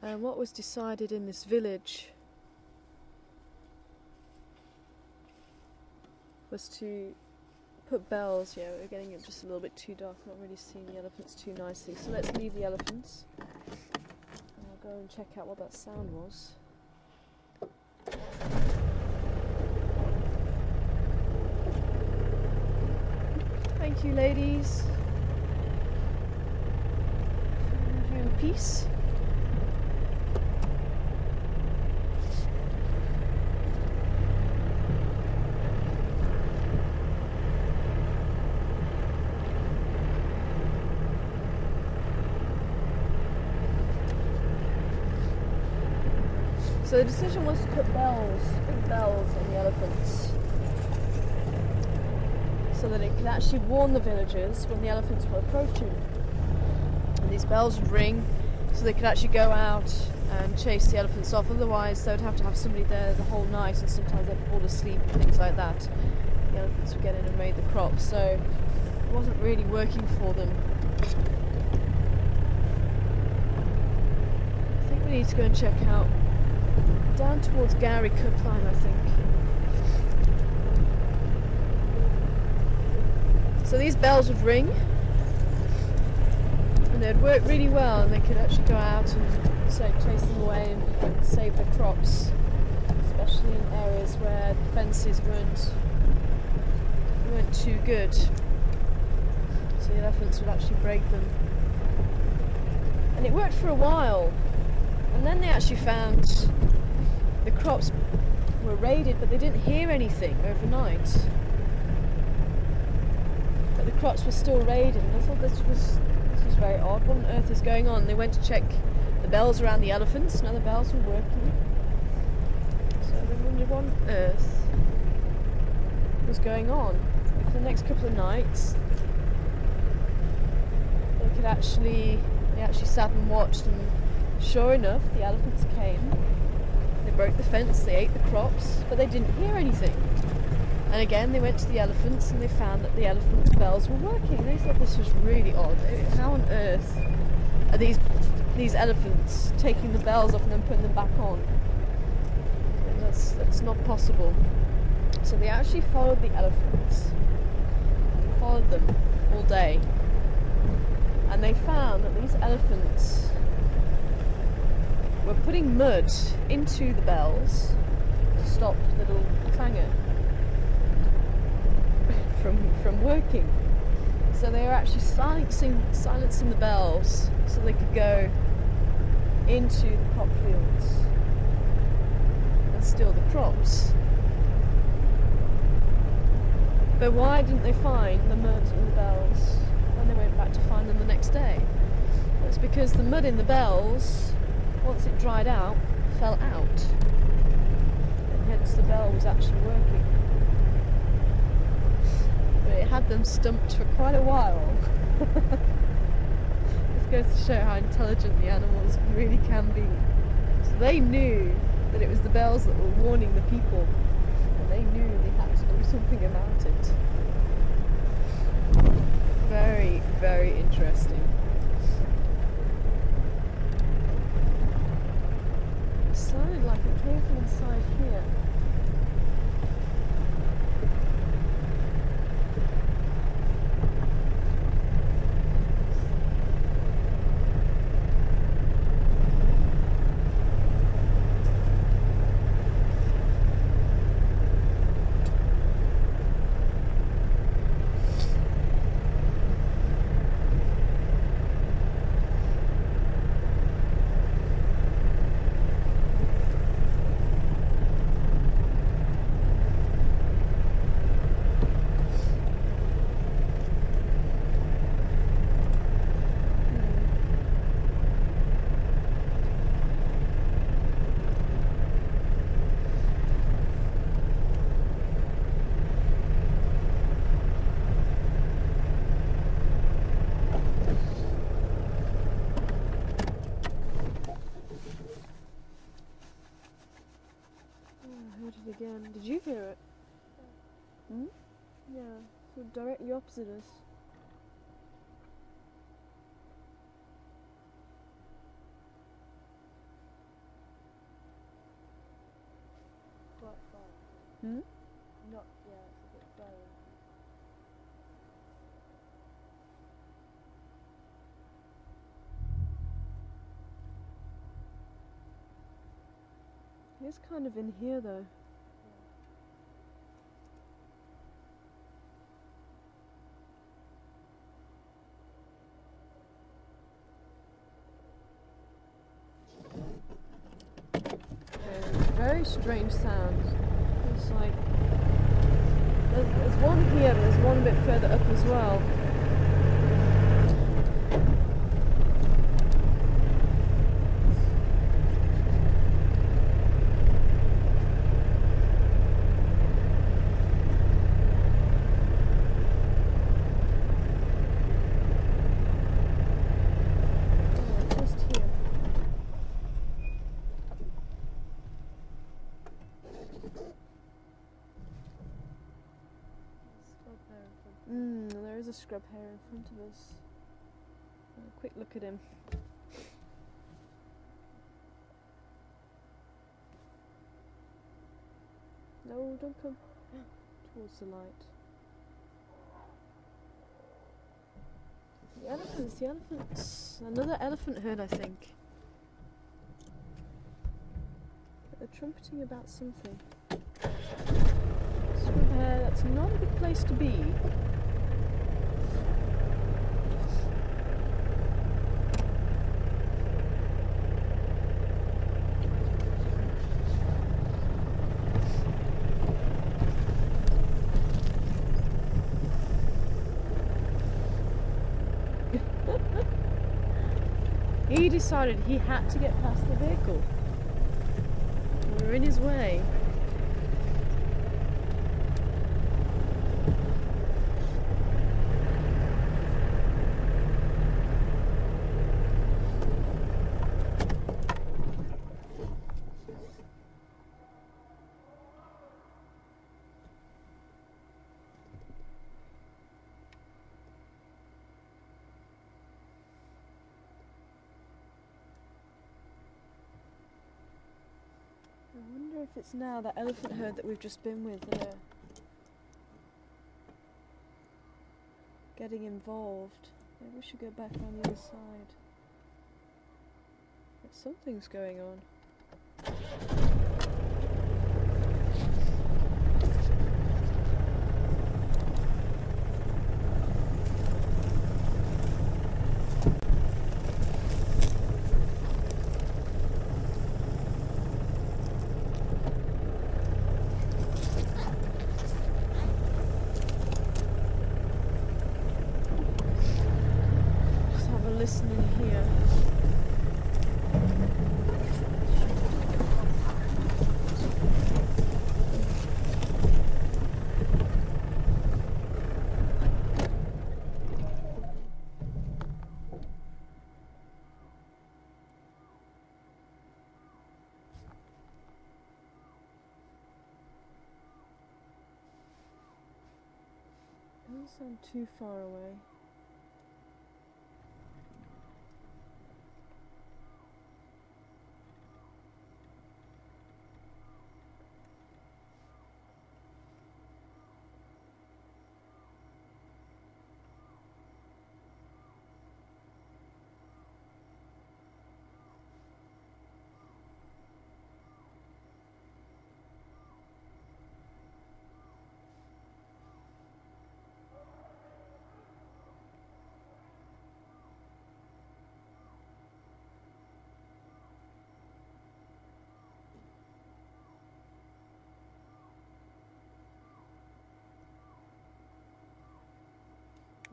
And what was decided in this village was to put bells. Yeah, we're getting it just a little bit too dark, not really seeing the elephants too nicely. So let's leave the elephants. I'll go and check out what that sound was. Thank you, ladies. Leave you in peace. So the decision was to put bells, big bells on the elephants, so that it could actually warn the villagers when the elephants were approaching. And these bells would ring so they could actually go out and chase the elephants off. Otherwise they would have to have somebody there the whole night, and sometimes they'd fall asleep and things like that. The elephants would get in and raid the crops, so it wasn't really working for them. I think we need to go and check out down towards Gary Cookline, I think. So these bells would ring and they'd work really well, and they could actually go out and chase them away and save the crops, especially in areas where the fences weren't too good. So the elephants would actually break them. And it worked for a while, and then they actually found the crops were raided, but they didn't hear anything overnight. But the crops were still raided, and I thought this was very odd. What on earth is going on? They went to check the bells around the elephants. None of the bells were working. So they wondered what on earth was going on. For the next couple of nights, they actually sat and watched, and sure enough, the elephants came. They broke the fence, they ate the crops, but they didn't hear anything. And again, they went to the elephants and they found that the elephants' bells were working. They thought this was really odd. How on earth are these elephants taking the bells off and then putting them back on? And that's not possible. So they actually followed the elephants. They followed them all day. And they found that these elephants were putting mud into the bells to stop the little clangor from working. So they were actually silencing the bells so they could go into the crop fields and steal the crops. But why didn't they find the mud in the bells when they went back to find them the next day? Well, it's because the mud in the bells, once it dried out, fell out. And hence the bell was actually working. But it had them stumped for quite a while. This goes to show how intelligent the animals really can be. So they knew that it was the bells that were warning the people, and they knew they had to do something about it. Very, very interesting. It sounded like it came from inside here. Again. Did you hear it? Hmm? Yeah, so directly opposite us. Quite far. Hmm? Not, yeah, it's a bit far. It's kind of in here though. Very strange sound. It's like there's one here, but there's one a bit further up as well. Oh, just here. There is a scrub hare in front of us. A quick look at him. No, don't come towards the light. The elephants. Another elephant herd, I think. They're trumpeting about something. Scrub hare, that's not a good place to be. He decided he had to get past the vehicle. We were in his way. if it's now that elephant herd that we've just been with that are getting involved. Maybe we should go back on the other side. But something's going on. Listening here. Doesn't sound too far away.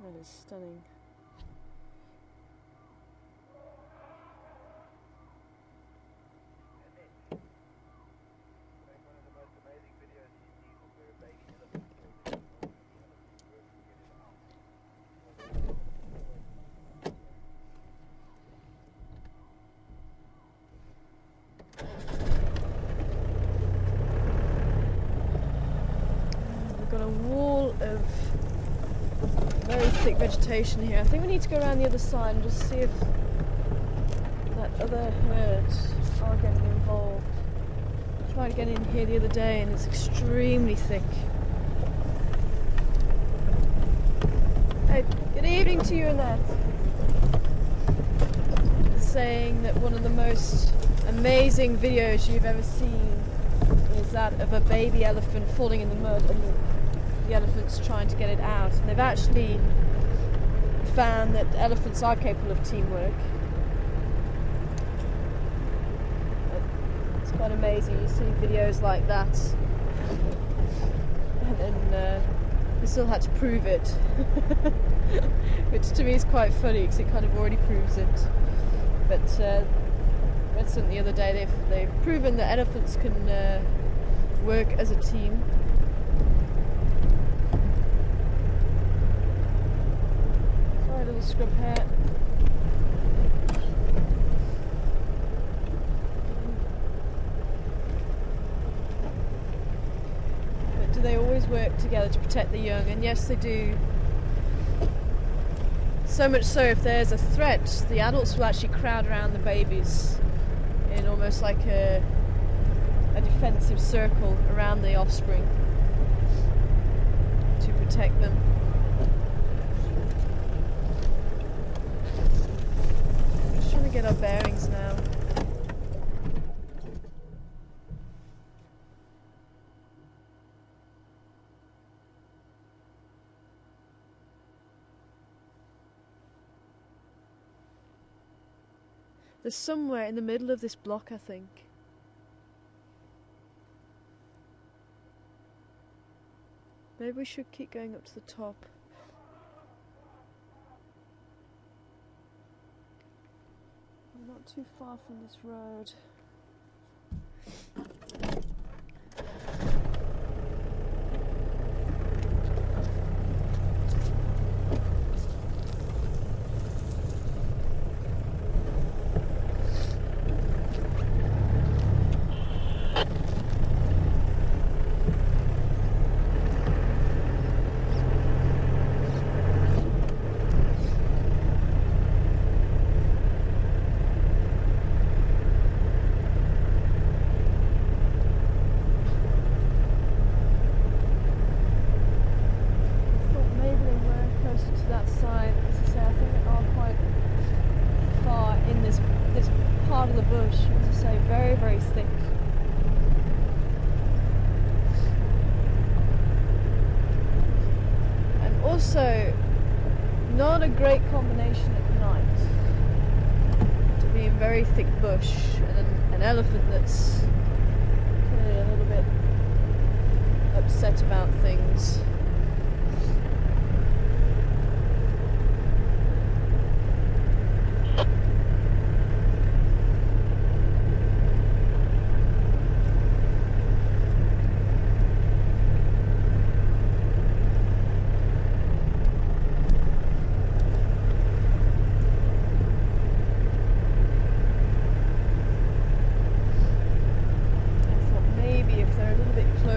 That is stunning. We've got a wall of very thick vegetation here. I think we need to go around the other side and just see if that other herd are getting involved. I tried to get in here the other day and it's extremely thick. Hey, good evening to you, Annette. Saying that one of the most amazing videos you've ever seen is that of a baby elephant falling in the mud and the elephants trying to get it out. And they've actually found that elephants are capable of teamwork. It's quite amazing. You see videos like that, and then they still had to prove it, which to me is quite funny because it kind of already proves it. But read something the other day. They've proven that elephants can work as a team. Sorry, little scrub hair. But do they always work together to protect the young? And yes, they do. So much so, if there's a threat, the adults will actually crowd around the babies in almost like a defensive circle around the offspring to protect them. Just trying to get our bearings now. They're somewhere in the middle of this block, I think. Maybe we should keep going up to the top. We're not too far from this road. out of the bush. As I say, very, very thick. And also, not a great combination at night to be in very thick bush and an elephant that's clearly a little bit upset about things.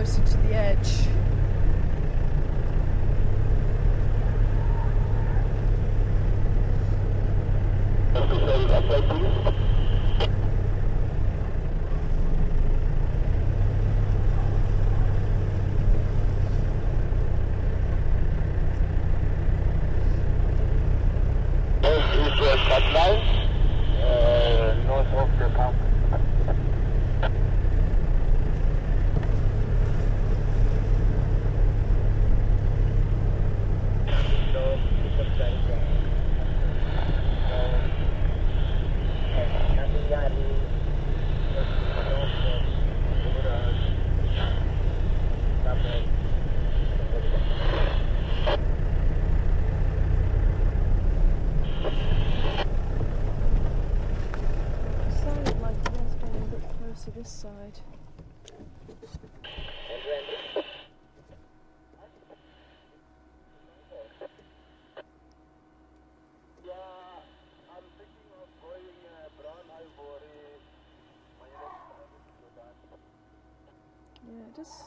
To the edge. North of the camp. Sounded like it was getting a bit closer this side. Yeah, just.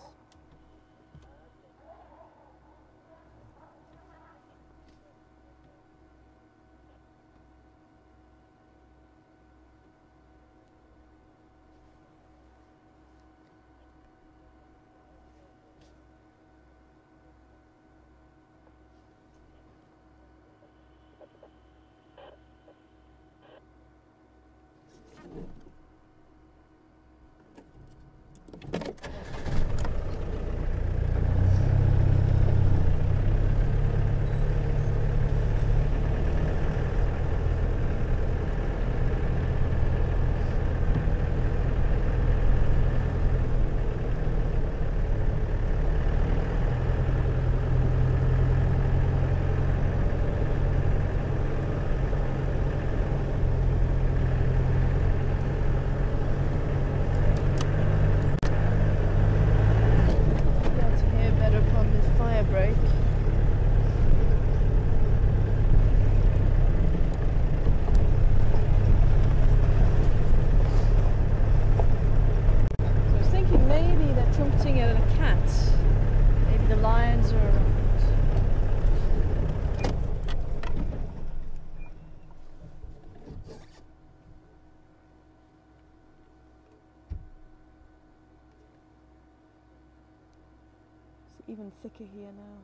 Even thicker here now.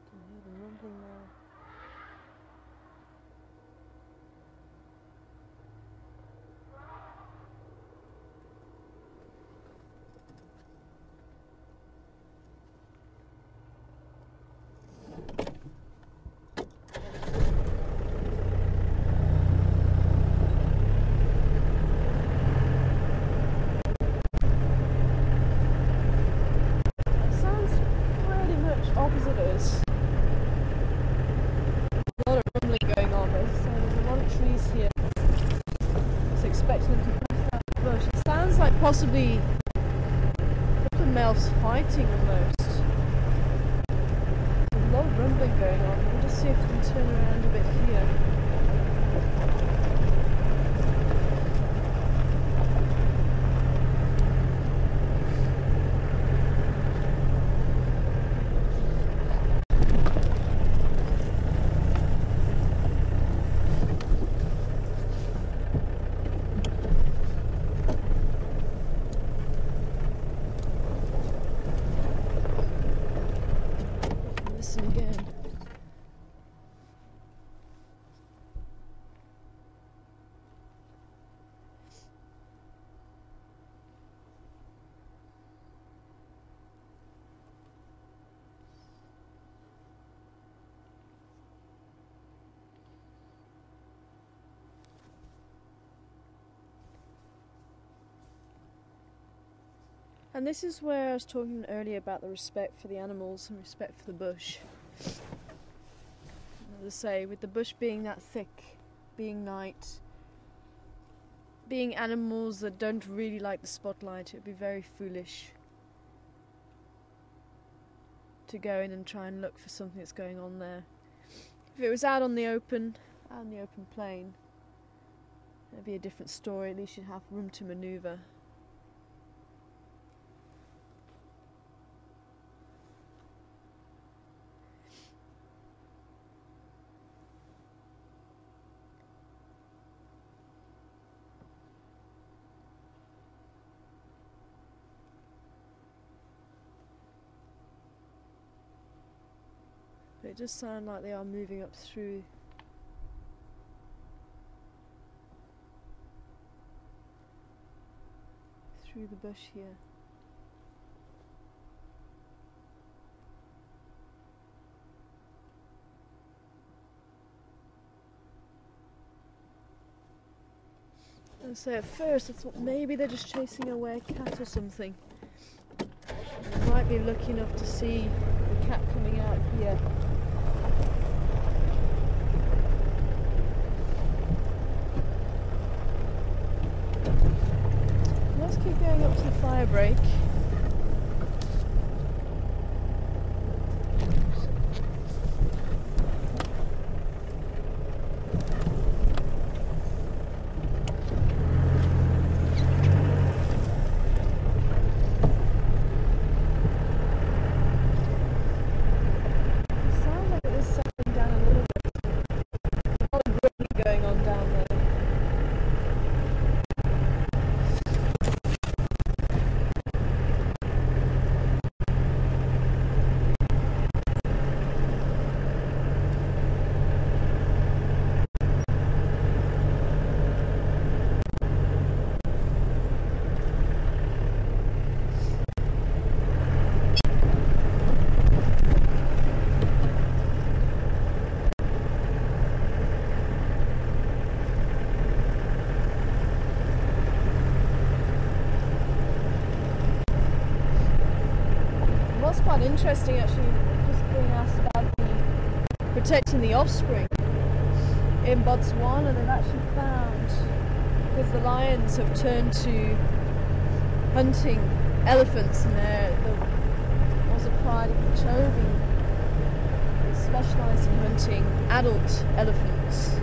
Can hear the rumbling now. Opposite us. A lot of rumbling going on, but so there's a lot of trees here. Just expecting them to pass that bush. It sounds like possibly a couple of males fighting almost. There's a lot of rumbling going on. Let me just see if I can turn around a bit here. And this is where I was talking earlier about the respect for the animals and respect for the bush. As I say, with the bush being that thick, being night, being animals that don't really like the spotlight, it would be very foolish to go in and try and look for something that's going on there. If it was out on the open plain, it'd be a different story. At least you'd have room to manoeuvre. But it does sound like they are moving up through the bush here. And so at first I thought maybe they're just chasing away a cat or something. They might be lucky enough to see the cat coming out here. Let's keep going up to the fire break. Going on down there. What's quite interesting actually, just being asked about the protecting the offspring in Botswana, they've actually found, because the lions have turned to hunting elephants, and there was a pride of Chobe, they specialise in hunting adult elephants.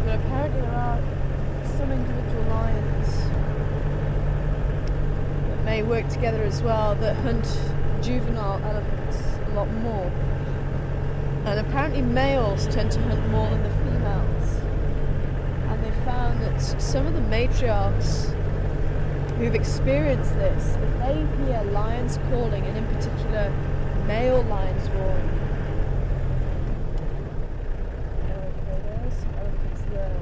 But apparently there are some individual lions may work together as well that hunt juvenile elephants a lot more, and apparently males tend to hunt more than the females, and they found that some of the matriarchs who've experienced this, if they hear lions calling, and in particular male lions roaring, there are some elephants there.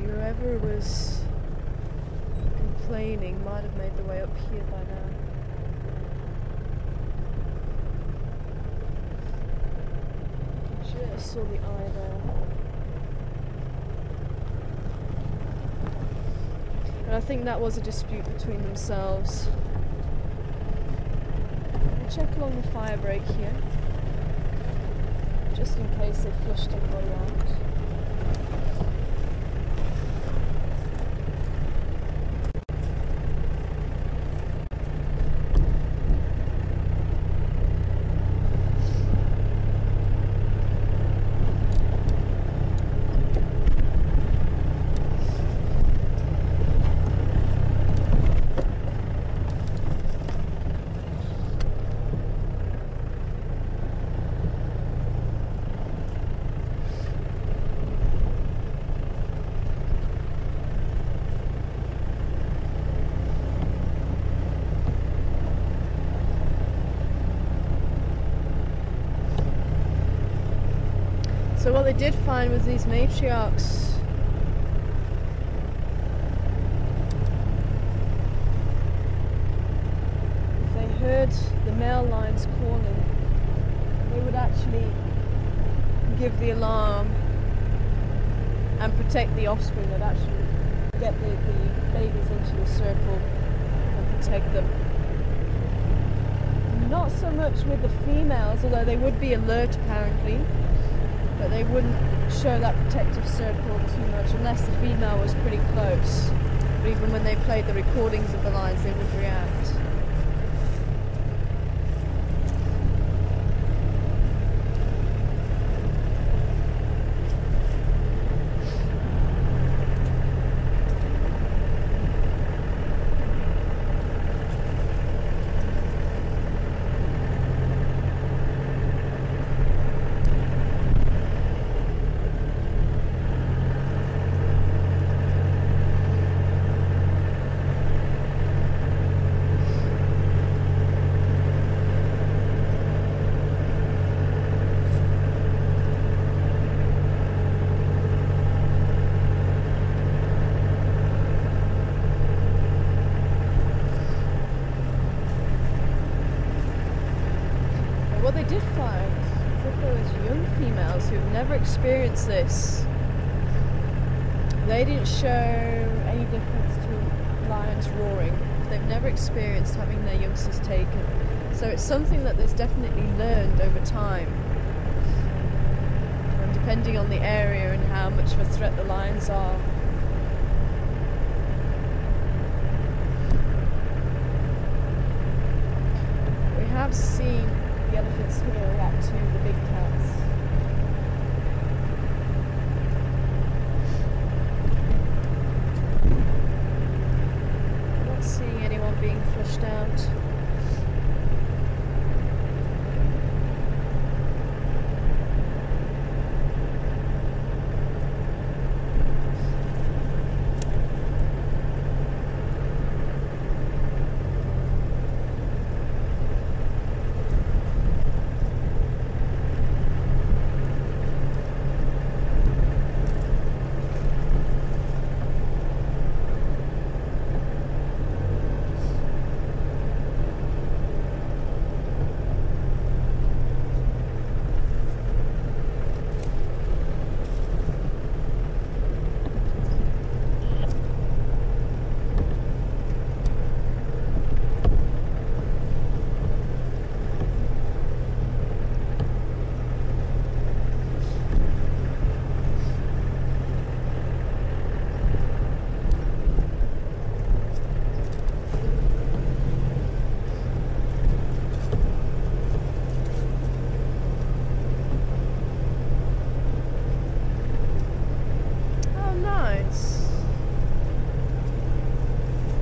Whoever was complaining might have made their way up here by now. Just saw the eye there. And I think that was a dispute between themselves. We'll check along the fire break here, just in case they flushed everybody out. So what they did find was these matriarchs. If they heard the male lions calling, they would actually give the alarm and protect the offspring. They'd actually get the babies into a circle and protect them. Not so much with the females, although they would be alert apparently, but they wouldn't show that protective circle too much unless the female was pretty close. But even when they played the recordings of the lions, they would react. What they did find is that there was young females who've never experienced this. They didn't show any difference to lions roaring. They've never experienced having their youngsters taken. So it's something that they've definitely learned over time. And depending on the area and how much of a threat the lions are. We have seen the elephants here react to the big cats. I'm not seeing anyone being flushed out.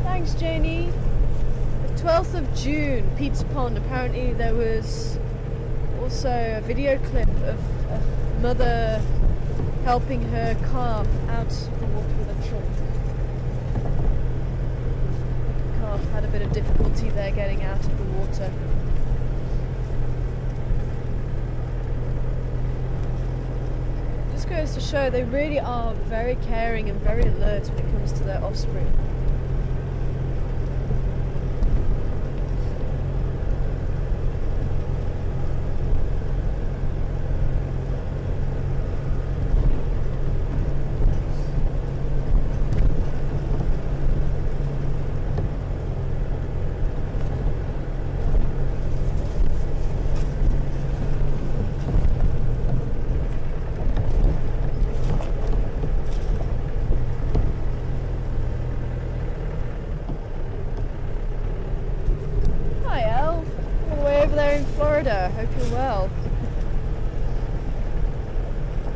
Thanks, Janie. The 12th of June, Pizza Pond. Apparently there was also a video clip of a mother helping her calf out of the water with a trunk. The calf had a bit of difficulty there getting out of the water. Just goes to show they really are very caring and very alert when it comes to their offspring. Hope you're well.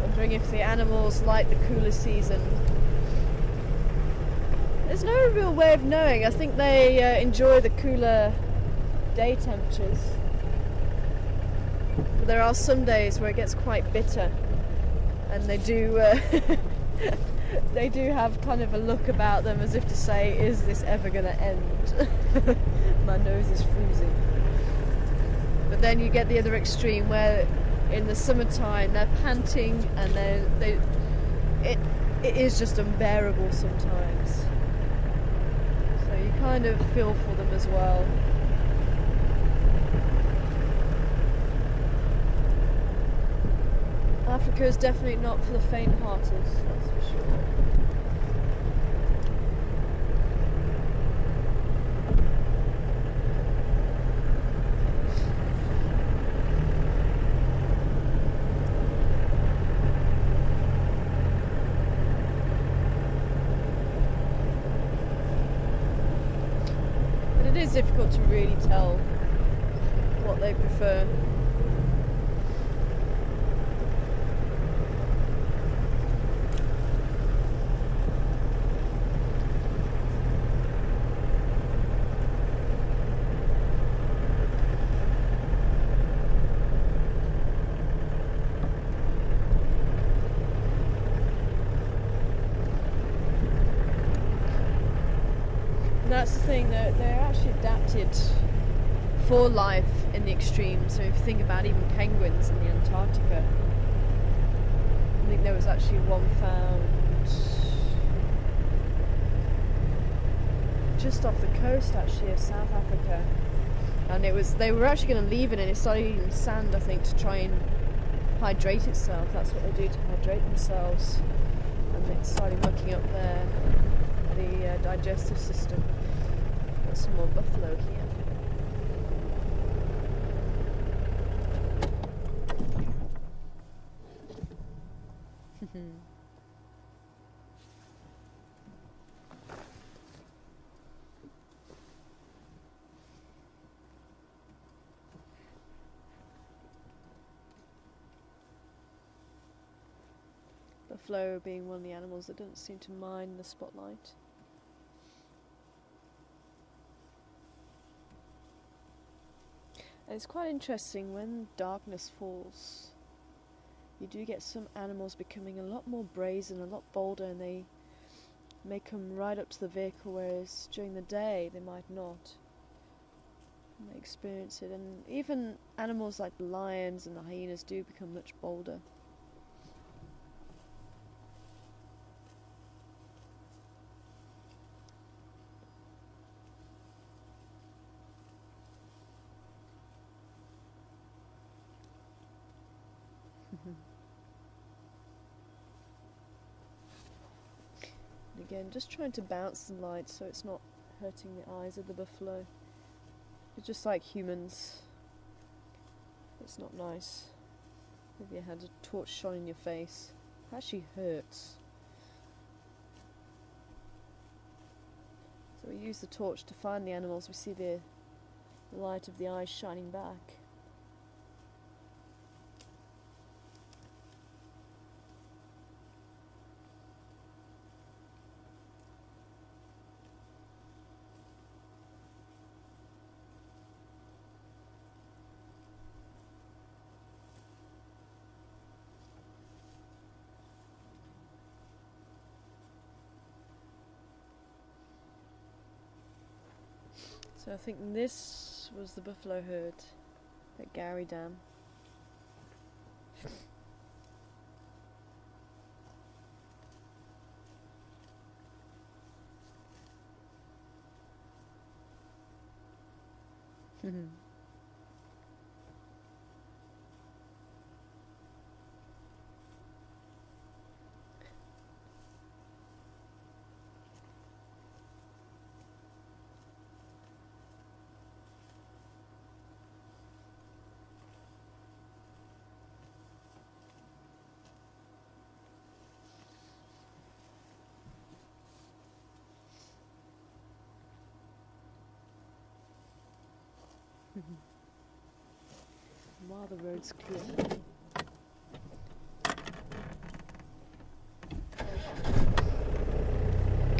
Wondering if the animals like the cooler season. There's no real way of knowing. I think they enjoy the cooler day temperatures. But there are some days where it gets quite bitter, and they do they do have kind of a look about them as if to say, is this ever going to end? My nose is freezing. But then you get the other extreme where in the summertime, they're panting and it is just unbearable sometimes. So you kind of feel for them as well. Africa is definitely not for the faint-hearted, that's for sure. But it is difficult to really tell what they prefer. That's the thing, they're actually adapted for life in the extreme. So if you think about even penguins in the Antarctica, I think there was actually one found just off the coast actually of South Africa, and they were actually going to leave it and it started eating sand, I think, to try and hydrate itself. That's what they do to hydrate themselves, and it started mucking up the digestive system. Got some more buffalo here. Buffalo being one of the animals that doesn't seem to mind the spotlight. And it's quite interesting when darkness falls. You do get some animals becoming a lot more brazen, a lot bolder, and they may come right up to the vehicle, whereas during the day they might not. And they experience it, and even animals like the lions and the hyenas do become much bolder. And again, just trying to bounce the light so it's not hurting the eyes of the buffalo. It's just like humans. It's not nice. If you had a torch shone in your face, it actually hurts. So we use the torch to find the animals. We see the light of the eyes shining back. So I think this was the buffalo herd at Gowrie Dam. While the road's clear.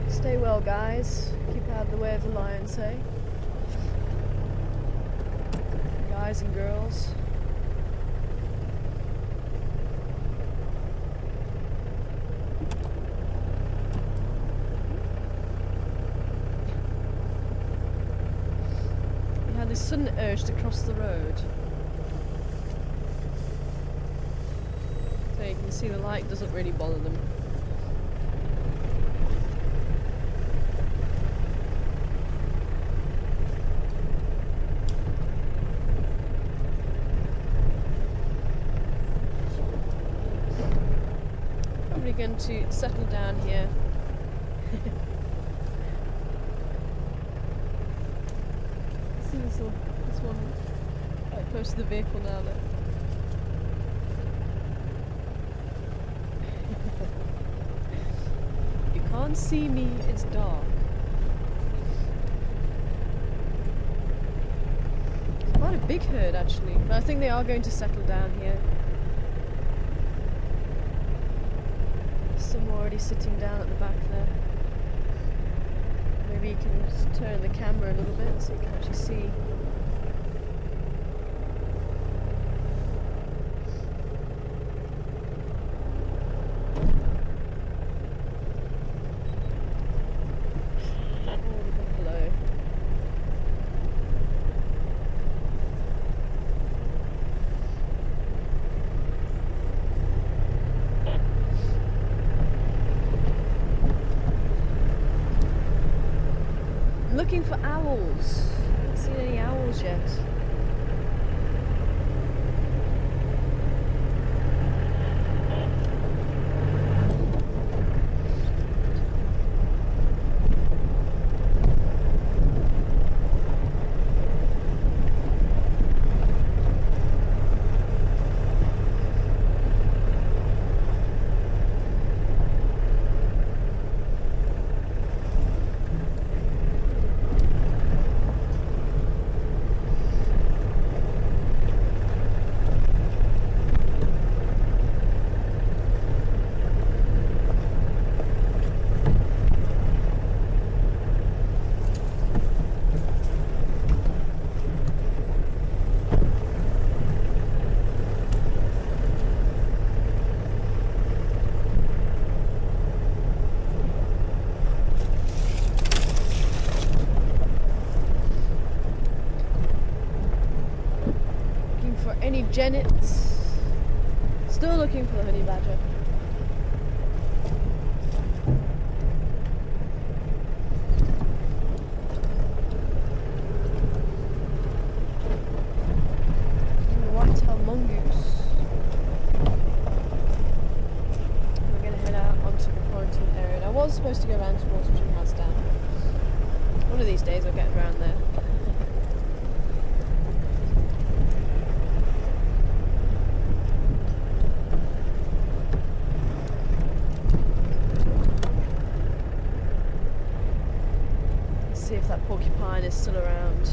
Stay well, guys. Keep out of the way of the lions, eh? Guys and girls. You had this sudden urge to cross the road. You can see the light doesn't really bother them. Probably going to settle down here. See this one quite close to the vehicle now. Look. You can't see me, it's dark. It's quite a big herd actually, but I think they are going to settle down here. Some already sitting down at the back there. Maybe you can just turn the camera a little bit so you can actually see. Looking for owls. I haven't seen any owls yet. Any jennets. Still looking for the honey badger. And the white-tailed mongoose. We're going to head out onto the quarantine area. I was supposed to go around towards the house down. One of these days I'll get around there. See if that porcupine is still around.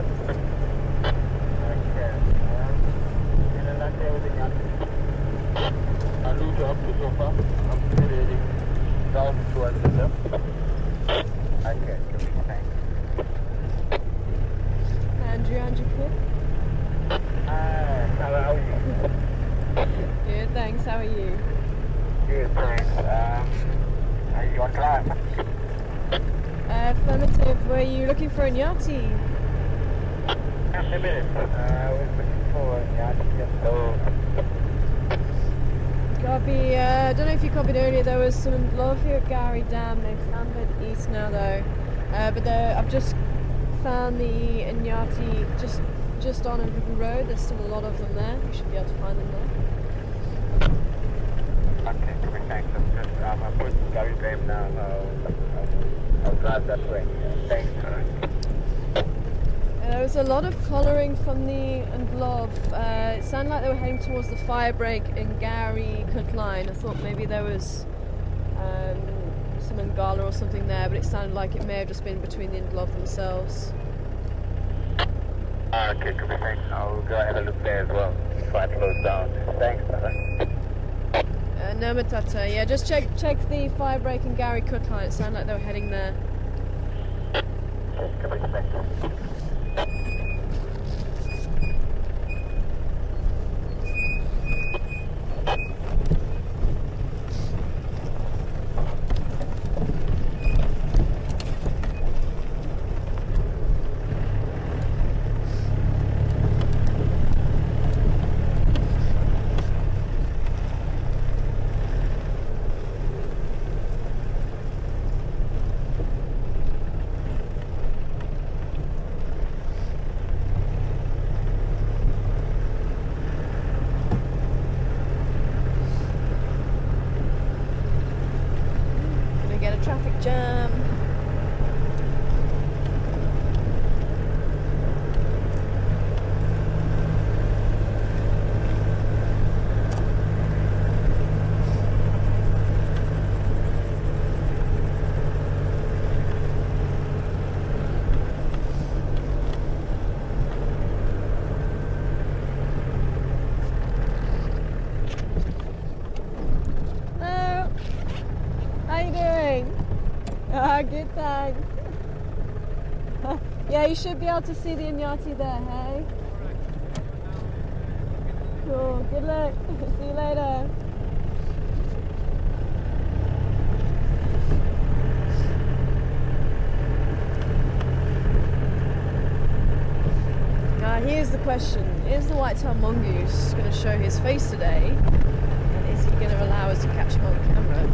Mark. Okay. Inalante with Inyati. Aluto up to so far. I'm still heading south towards the left. Okay, thanks. Andrew Cook. How are you? Good, thanks. How are you? Good, thanks. Are you on drive? Affirmative. Were you looking for a Nyati? Just a minute. I was looking for Inyati, so... Copy. I don't know if you copied earlier. There was some love here at Gary Dam. They've scampered east now, though. But I've just found the Inyati just on River Road. There's still a lot of them there. You should be able to find them there. Okay, thanks. I'm put Gary Dam now. I'll drive that way. Thanks. There was a lot of collaring from the Ndlov. It sounded like they were heading towards the fire break in Gary Cut Line. I thought maybe there was some Ngala or something there, but it sounded like it may have just been between the Ndlov themselves. Okay, thanks. I'll go ahead and look there as well before I close down. Thanks, brother. No Matata. Yeah, just check the fire break in Gary Cut Line. It sounded like they were heading there. Thanks. Traffic jam. Hello. How you doing? Good, thanks. Yeah, you should be able to see the Inyati there, hey? Cool, good luck. See you later. Now, here's the question. Is the white-tailed mongoose going to show his face today? And is he going to allow us to catch him on camera?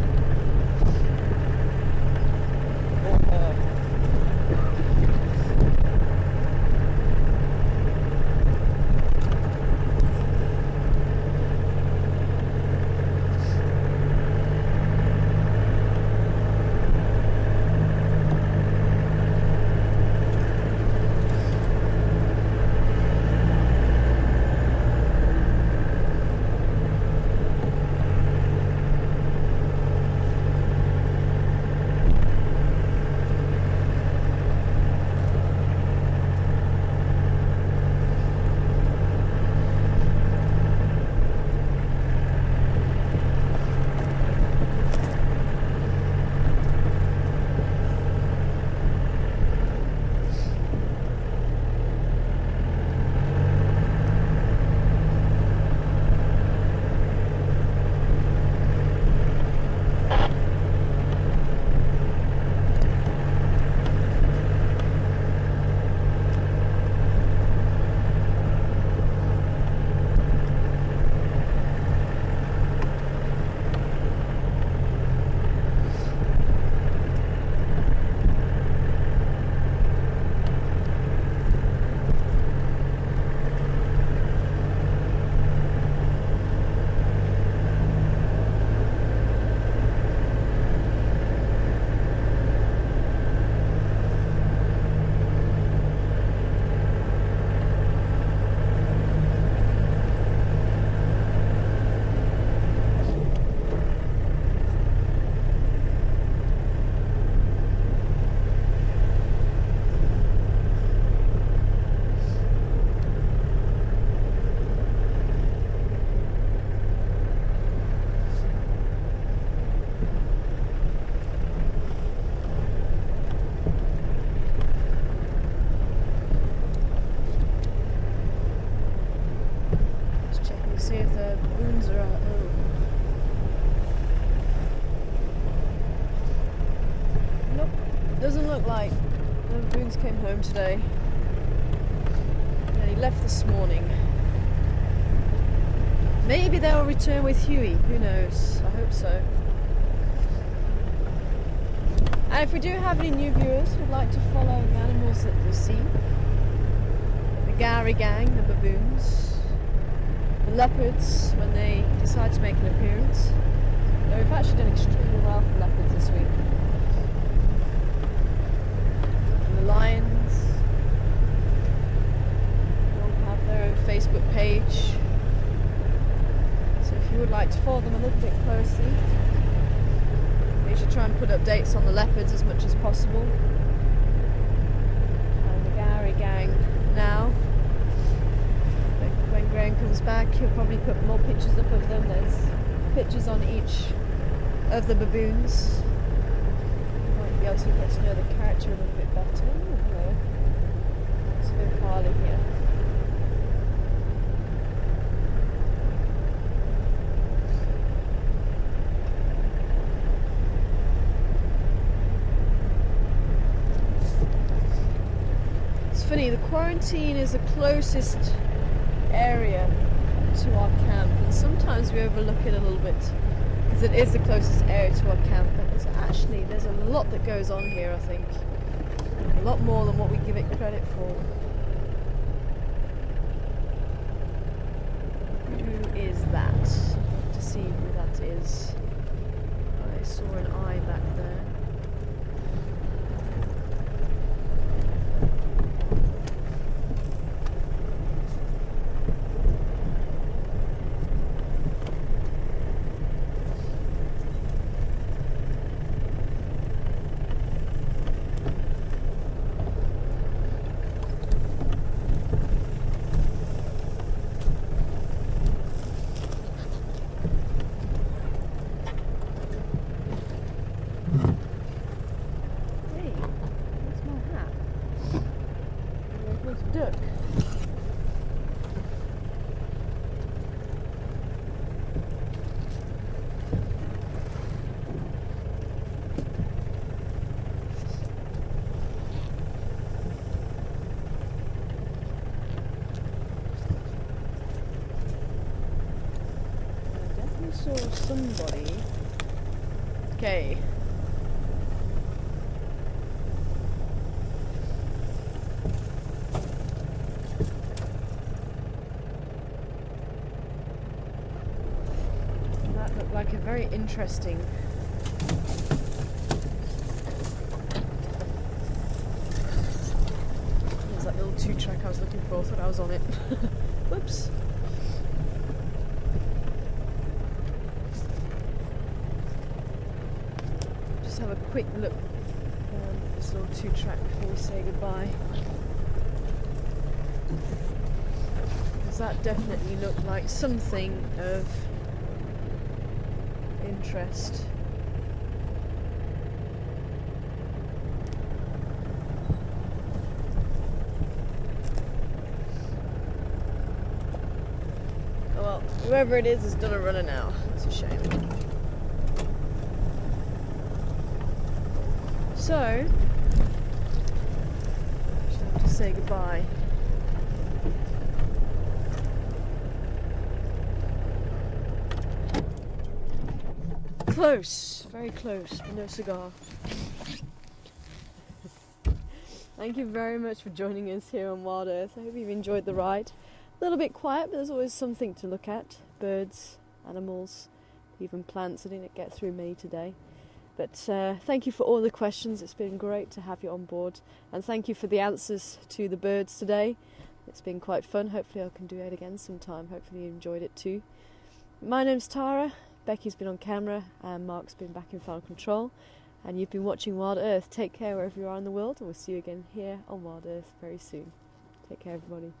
Doesn't look like the baboons came home today. Yeah, he left this morning. Maybe they'll return with Huey, who knows? I hope so. And if we do have any new viewers who'd like to follow the animals that you see, the Gary gang, the baboons, the leopards when they decide to make an appearance. Though we've actually done extremely well for leopards this week. And the lions, they all have their own Facebook page. So if you would like to follow them a little bit closely, we should try and put updates on the leopards as much as possible. And the Gary gang now. When Graham comes back, he'll probably put more pictures up of them. There's pictures on each of the baboons. You might be able to get to know the character a little bit better. Hello. It's a bit parley here. Funny, the quarantine is the closest area to our camp, and sometimes we overlook it a little bit because it is the closest area to our camp, but there's a lot that goes on here, I think. A lot more than what we give it credit for. Who is that? I'd love to see who that is. I saw an eye back there. Duck. I definitely saw somebody. Okay. Like a very interesting there's that little 2-track I was looking for. I thought I was on it. Whoops. Just have a quick look at this little 2-track before we say goodbye, because that definitely looked like something of interest. Oh well, whoever it is has done a runner now. It's a shame. So, I should have to say goodbye. Close, very close, but no cigar. Thank you very much for joining us here on Wild Earth. I hope you've enjoyed the ride. A little bit quiet, but there's always something to look at. Birds, animals, even plants. I didn't get through many today. But thank you for all the questions. It's been great to have you on board. And thank you for the answers to the birds today. It's been quite fun. Hopefully I can do it again sometime. Hopefully you enjoyed it too. My name's Tara. Becky's been on camera and Mark's been back in final control, and you've been watching Wild Earth. Take care wherever you are in the world, and we'll see you again here on Wild Earth very soon. Take care, everybody.